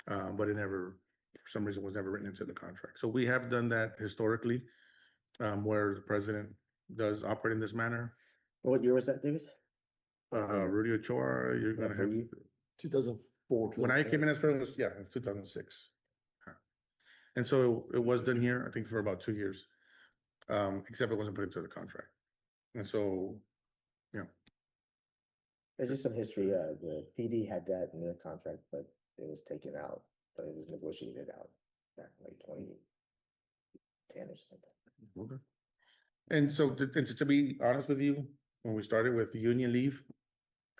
but it never for some reason was never written into the contract. So we have done that historically, where the president does operate in this manner. What year was that, David? Rudy Ochoa, you're gonna for have, you? 2004. when I came in as president, was, yeah, it was 2006. And so it was done here, I think, for about 2 years. Except it wasn't put into the contract. And so, There's just some history, the PD had that in their contract, but it was taken out, but it was negotiated out back in like 2010 or something. okay. And so to be honest with you, when we started with union leave,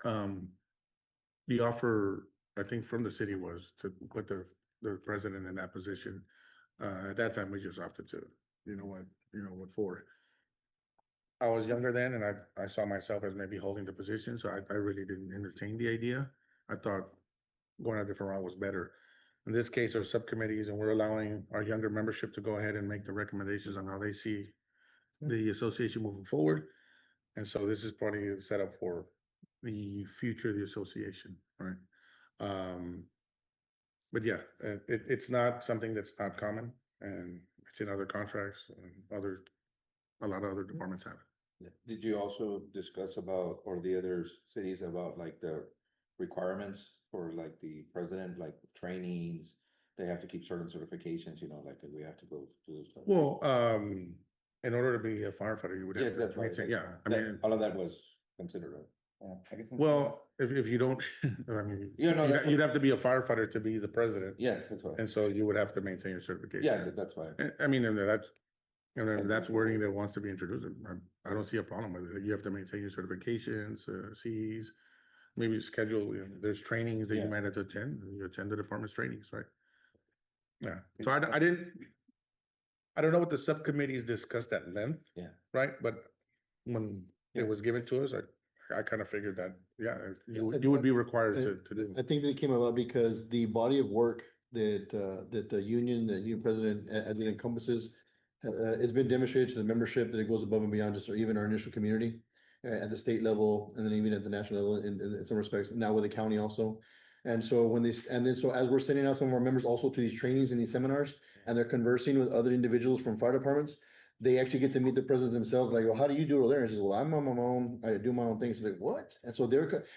the offer, I think, from the city was to put the president in that position. At that time, we just opted to, what for. I was younger then, and I saw myself as maybe holding the position, so I really didn't entertain the idea. I thought going a different route was better. In this case, our subcommittees, and we're allowing our younger membership to go ahead and make the recommendations on how they see the association moving forward. And so this is probably set up for the future of the association, right? But yeah, it's not something that's not common, and it's in other contracts and a lot of other departments have it. Did you also discuss about, or the other cities about like the requirements for like the president, like trainings? They have to keep certain certifications, like we have to go to those. stuff. Well, in order to be a firefighter, you would Yeah, have to that's right. maintain, yeah, I mean, All of that was considered. I guess. well, if you don't, I mean, Yeah, no, that's you'd have to be a firefighter to be the president. Yes, that's right. And so you would have to maintain your certification. Yeah, that's why. I mean, and that's wording that wants to be introduced. I don't see a problem with it. You have to maintain your certifications, Cs. Maybe schedule, there's trainings that you Yeah. might have to attend, and you attend the department's trainings, right? Yeah, so I don't know what the subcommittees discussed at length. Yeah. Right, but when it was given to us, I kind of figured that, yeah, Yeah, you would be required to do. I think that it came about because the body of work that the union president, as it encompasses, it's been demonstrated to the membership that it goes above and beyond just or even our initial community at the state level, and then even at the national level in some respects, now with the county also. And so so as we're sending out some of our members also to these trainings and these seminars, and they're conversing with other individuals from fire departments, they actually get to meet the presidents themselves, like, well, how do you do it over there? And he says, well, I'm on my own, I do my own things. Like, what? And so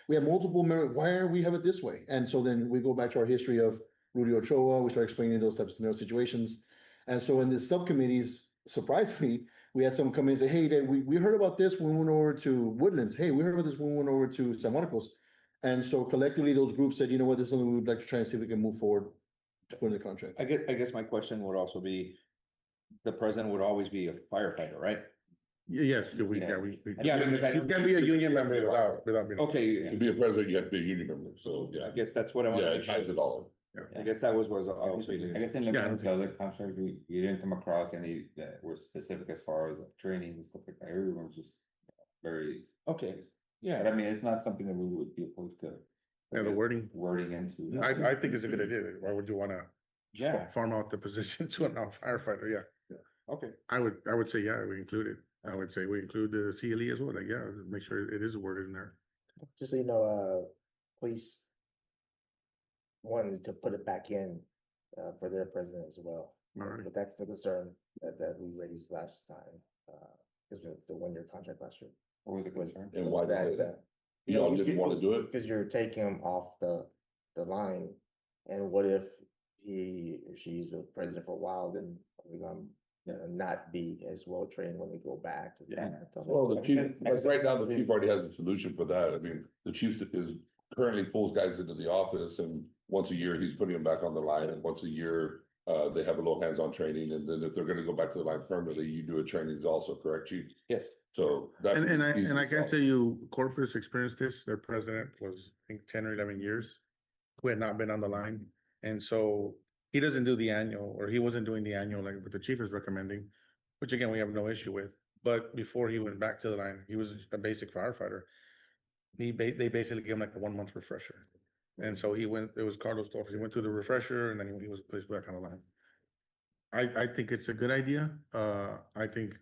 we have multiple members, why are we have it this way? And so then we go back to our history of Rudy Ochoa, we start explaining those types of situations. And so in the subcommittees, surprisingly, we had some come in and say, hey, Dave, we heard about this when we went over to Woodlands. Hey, we heard about this when we went over to San Marcos. And so collectively, those groups said, you know what, this is something we would like to try and see if we can move forward to put in the contract. I guess my question would also be, the president would always be a firefighter, right? Yes, we. Yeah, because I You can be a union member without being. Okay, To be a president, you have to be a union member, so, I yeah, guess that's what I yeah, wanted it to ties say. it all I guess that was I also. guess in looking into other contracts, you didn't come across any that were specific as far as training and stuff like that. Everyone's just very. Okay, But yeah, I mean, it's not something that we would be opposed to. Yeah, the wording, Wording into. I think it's a good idea. Why would you wanna yeah, farm out the position to a non-firefighter? Yeah. okay. I would say, yeah, we include it. I would say we include the CLE as well, like, yeah, make sure it is worded in there. Just so you know, police wanted to put it back in for their president as well. All right. But that's the concern that we raised last time, because of the 1-year contract last year. What was the concern? And why that, did that? You all didn't want to do it? Because you're taking him off the line, and what if he or she's a president for a while, then we're gonna not be as well trained when they go back to. Well, the chief, like right now, the chief already has a solution for that. I mean, the chief is currently pulls guys into the office, and once a year, he's putting them back on the line, and once a year, they have a little hands-on training, and then if they're gonna go back to the line permanently, you do a training also, correct, chief? Yes. So that. And I can tell you, Corpus experienced this. Their president was, I think, 10 or 11 years, who had not been on the line. And so he doesn't do the annual, or he wasn't doing the annual like what the chief is recommending, which again, we have no issue with. But before he went back to the line, he was a basic firefighter. They basically gave him like a 1-month refresher. And so it was Carlos Torres. He went through the refresher, and then he was placed back on the line. I think it's a good idea. I think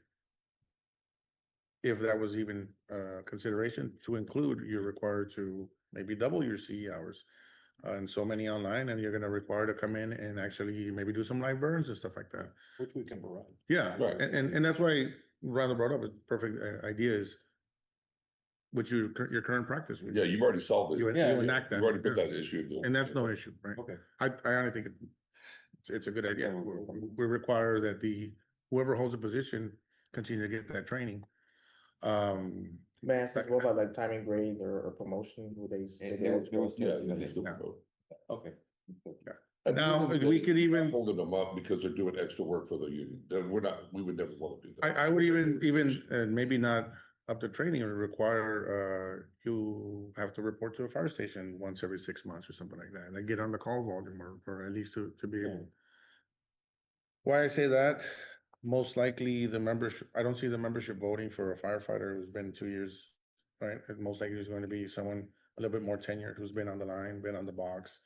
if that was even consideration to include, you're required to maybe double your CE hours. and so many online, and you're gonna require to come in and actually maybe do some live burns and stuff like that. Which we can provide. Yeah, Right. and that's why Rhonda brought up a perfect idea is which your current practice. Yeah, you've already solved You it. enact that. You've already put that issue. And that's no issue, right? Okay. I honestly think it's a good idea. We require that whoever holds a position continue to get that training. May I ask as well about like timing grade or promotion, would they? stay eligible? Yeah, they still promote. Okay. And Now, even if we they- could even- Holding them up because they're doing extra work for the union, then we would never want to do that. I would even, and maybe not up to training or require, you have to report to a fire station once every 6 months or something like that, and then get on the call volume or at least to be able. Why I say that, most likely the membership, I don't see the membership voting for a firefighter who's been 2 years, right? And most likely is going to be someone a little bit more tenured, who's been on the line, been on the box,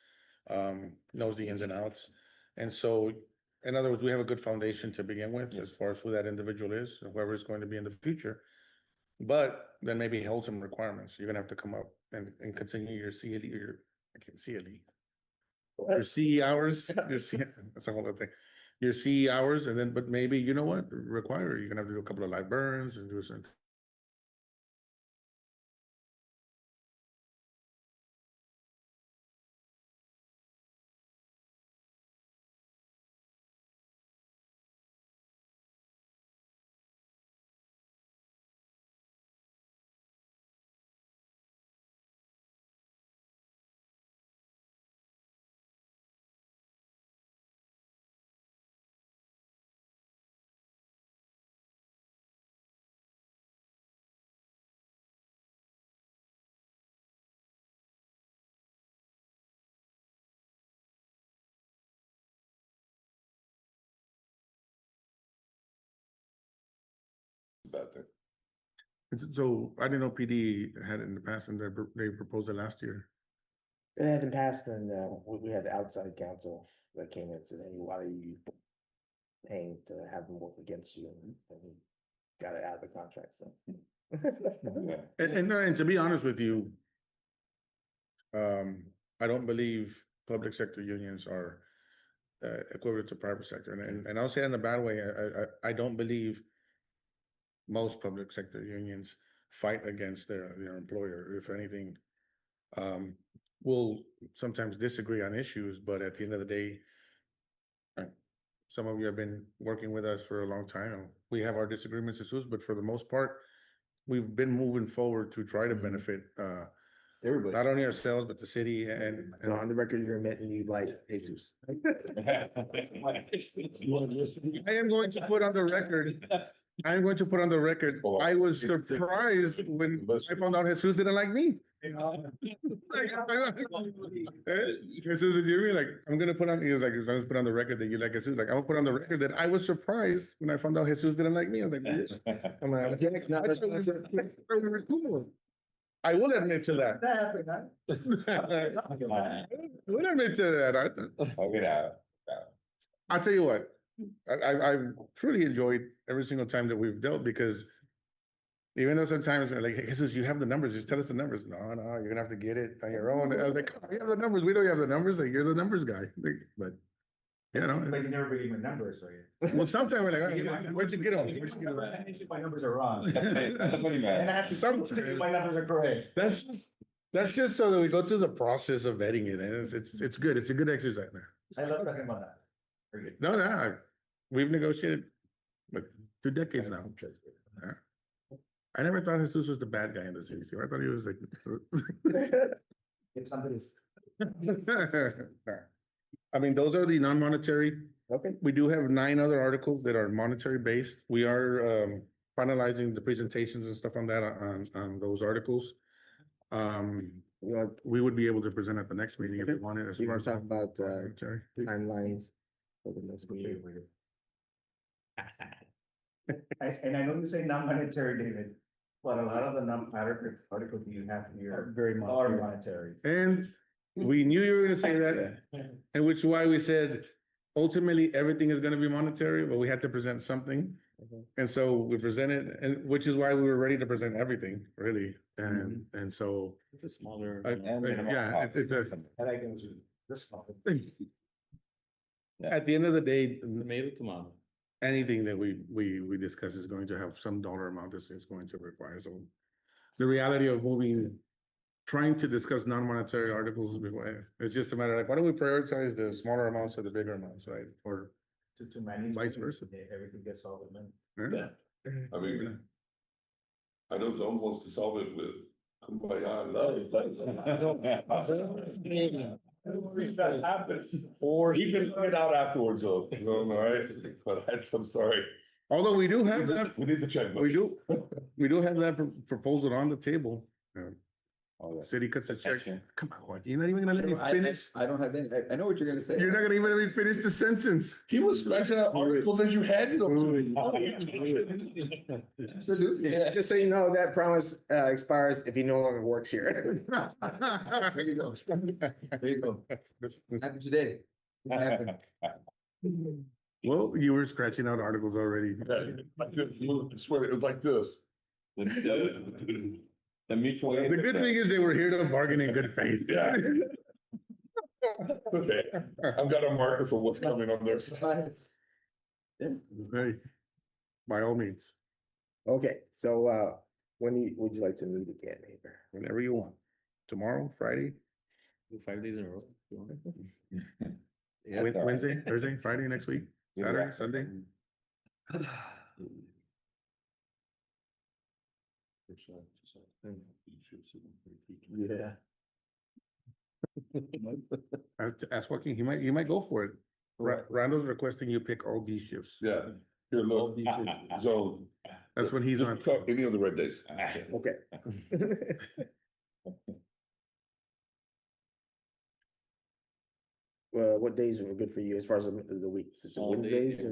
knows the ins and outs. And so, in other words, we have a good foundation to begin with as far as who that individual is, whoever is going to be in the future. But then maybe hold some requirements. You're gonna have to come up and continue your CLE, I can't CLE. Your CE hours, that's a whole other thing. Your CE hours, and then, but maybe, you know what, require, you're gonna have to do a couple of live burns and do some. Bad thing. So I didn't know PD had it in the past and they proposed it last year. It hasn't passed and we had outside counsel that came in and said, hey, why are you paying to have them work against you? And we got it out of the contract, so. And to be honest with you, I don't believe public sector unions are equivalent to private sector, and I'll say it in a bad way, I don't believe most public sector unions fight against their employer. If anything, we'll sometimes disagree on issues, but at the end of the day, some of you have been working with us for a long time. We have our disagreements, Jesus, but for the most part, we've been moving forward to try to benefit Everybody. not only ourselves, but the city and. So on the record, you're admitting you like Jesus. I am going to put on the record, I was surprised when I found out Jesus didn't like me. Jesus and Jimmy, like, I'm gonna put on, he was like, I'm gonna put on the record that you like Jesus. Like, I'm gonna put on the record that I was surprised when I found out Jesus didn't like me. I was like, I'm like, okay, no, that's- I will admit to that. That happened, huh? I will admit to that. I'll tell you what, I've truly enjoyed every single time that we've dealt, because even though sometimes they're like, hey, Jesus, you have the numbers, just tell us the numbers. No, you're gonna have to get it on your own. I was like, oh, we have the numbers, we don't have the numbers, like, you're the numbers guy. Like, but, you know, But you never gave me numbers, right? well, sometimes we're like, oh, where'd you get them? Where'd you get them? I see my numbers are wrong. And I have to Sometimes. prove to you my numbers are correct. That's just so that we go through the process of vetting it, and it's good, it's a good exercise, man. I love talking about that. Very good. No, we've negotiated, like, 2 decades now. Yeah. I never thought Jesus was the bad guy in the city, so I thought he was like. It's somebody's. I mean, those are the non-monetary. Okay. We do have 9 other articles that are monetary based. We are finalizing the presentations and stuff on that, on those articles. We would be able to present at the next meeting if you wanted. as You far want to as talk about monetary. timelines for the next meeting? And I know you say non-monetary, David, but a lot of the articles you have here Very are much. monetary. And we knew you were gonna say that, and which is why we said, ultimately, everything is gonna be monetary, but we had to present something. And so we presented, and which is why we were ready to present everything, really, and so. It's a smaller. Yeah, it's a, I like this. at the end of the day, Tomato, tomato. anything that we discuss is going to have some dollar amount that it's going to require, so. The reality of moving, trying to discuss non-monetary articles before, it's just a matter like, why don't we prioritize the smaller amounts or the bigger amounts, right? Or, To manage. Vice versa. Everything gets solved, man. yeah. I mean, I know Zone wants to solve it with kumbaya love. Or he can put it out afterwards, though, all right, but I'm sorry. Although we do have that, We need the checkbook. we do have that proposal on the table. Oh, yeah. City cuts a check. Come on, Joaquin, you're not even gonna let me finish. I don't have any, I know what you're gonna say. You're not gonna even let me finish the sentence. He was scratching out articles as you handed them. Absolutely. Just so you know, that promise expires if he no longer works here. There you go. There you go. Happy today. What happened? Well, you were scratching out articles already. I couldn't move, I swear, it was like this. The mutual. The good thing is they were here to bargain in good faith. Yeah. Okay, I've got a marker for what's coming on their side. Right. By all means, Okay, so when would you like to meet again, neighbor? whenever you want. Tomorrow, Friday, Do 5 days in a row. if you want. Yeah. Wednesday, Thursday, Friday next week, Saturday, Sunday. Yeah. I have to ask Joaquin, he might go for it. Randall's requesting you pick all these shifts. Yeah, here, look, Zone. That's when he's on. Any of the red days. Okay. Well, what days are good for you as far as the week? Is it All Wednesdays days.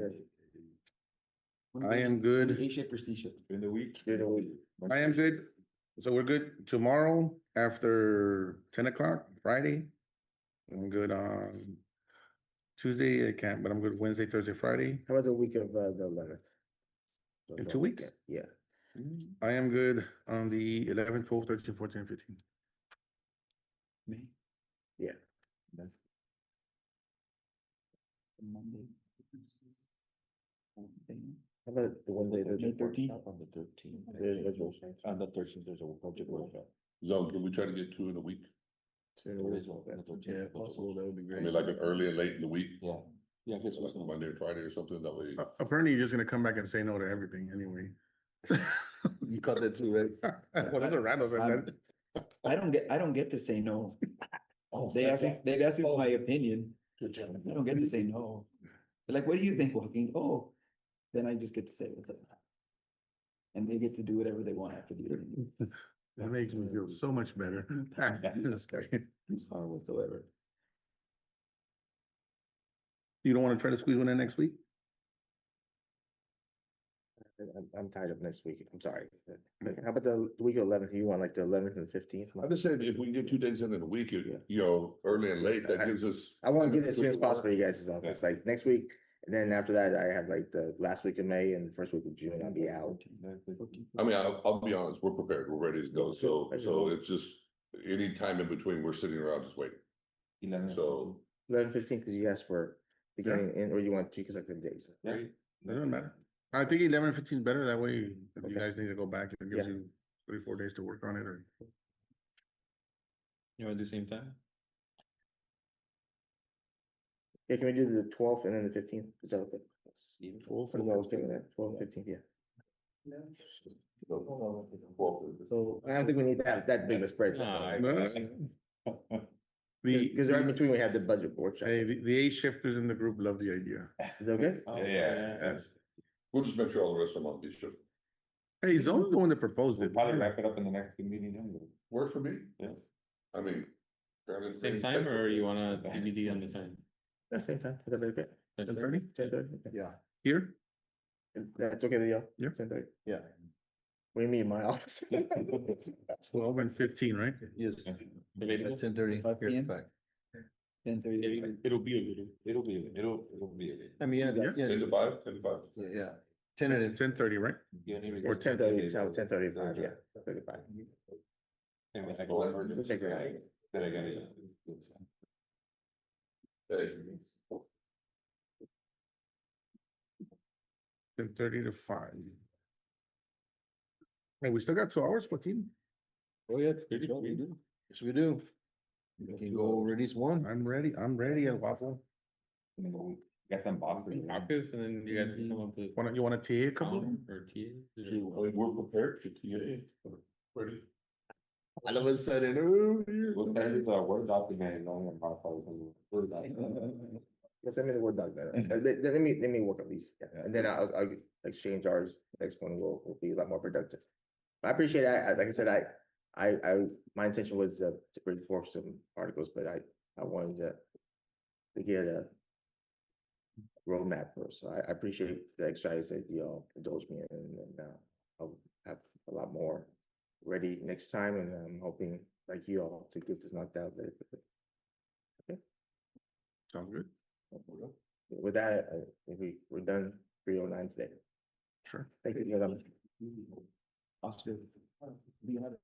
or I am good. A shift or C shift? In the week. during the week? I am good. So we're good tomorrow after 10 o'clock, Friday. I'm good on Tuesday, I can't, but I'm good Wednesday, Thursday, Friday. How about the week of the 11th? In 2 weeks? Yeah. I am good on the 11th, 12th, 13th, 14th, 15th. Me? Yeah. Monday. How about the Wednesday, Thursday, May 13th? On the 13th. Thursday? On the 13th, there's a budget workshop. Zone, can we try to get 2 in a week? Yeah, if possible, that would be I great. mean, like an early and late in the week, Yeah. Yeah, I guess so like a Monday or Friday or something, that way. Apparently you're just gonna come back and say no to everything anyway. You caught that too, right? Well, that's what Randall said. I don't get to say no. They've asked me for my opinion. I don't get to say no. They're like, what do you think, Joaquin? Oh, then I just get to say what's up. And they get to do whatever they want after the meeting. That makes me feel so much better. This guy. Sorry whatsoever. You don't wanna try to squeeze one in next week? I'm tired of next week. I'm sorry. How about the week of 11th? You want like the 11th and 15th? I'm just saying, if we can get 2 days in a week, you know, early and late, that gives us. I want to get it as soon as possible, you guys' office, like next week. And then after that, I have like the last week of May and the first week of June, I'll be out. I mean, I'll be honest, we're prepared, we're ready to go, so it's just, any time in between, we're sitting around just waiting, so. 11, 15, because you asked for beginning in, or you want 2 consecutive days. It doesn't matter. I think 11 and 15 is better. That way, if you Okay. guys need to go back, it gives Yeah. you 3-4 days to work on it or. You wanna do same time? Yeah, can we do the 12th and then the 15th? Is that okay? 12th What am I thinking that? 12, 15th, yeah. So I don't think we need that big of a spread. Because right between we have the budget workshop. Hey, the 8 shifters in the group love the idea. Is that okay? Yes. We'll just make sure all the rest of them on these shift. Hey, Zone's the one that proposed We'll it. probably wrap it up in the next meeting anyway. Work for me? Yeah. I mean. Same time, or you wanna DVD on the time? Yeah, same time. Is that okay? 10:30? 10:30? Yeah, Here? That's okay with you? Yeah. 10:30. yeah, What do you mean in my office? 12 and 15, right? yes. Available? At 10:30. 5 here at PM. the fact. 10:30. It'll be a little. I mean, yeah, Yeah. yeah, 10 to 5, 10 to 5. yeah, Tentative. 10:30, right? It's 10:30, 10:35, yeah, 35. Ten thirty to 5. Hey, we still got 2 hours, Joaquin. Oh, yeah, it's good. Yes, we do. We can go over this one. I'm ready, El Guapo. Got them Boston. Caucus, and then you guys can come up with. You wanna TA a couple? Or TA. We're prepared to TA. Ready? All of a sudden, What kind of, Word document, and only about 5,000 Word document. Let's send me the Word doc better. Let me work on these, yeah, and then I'll exchange ours. Next one will be a lot more productive. I appreciate it. Like I said, my intention was to bring forth some articles, but I wanted to get a roadmap first. So I appreciate the exercise that you all indulge me in, and I'll have a lot more ready next time, and I'm hoping, like you all, to get this knocked out very quickly. Sounds good. With that, we're done 3:09 today. Sure. Thank you. Oscar, do you have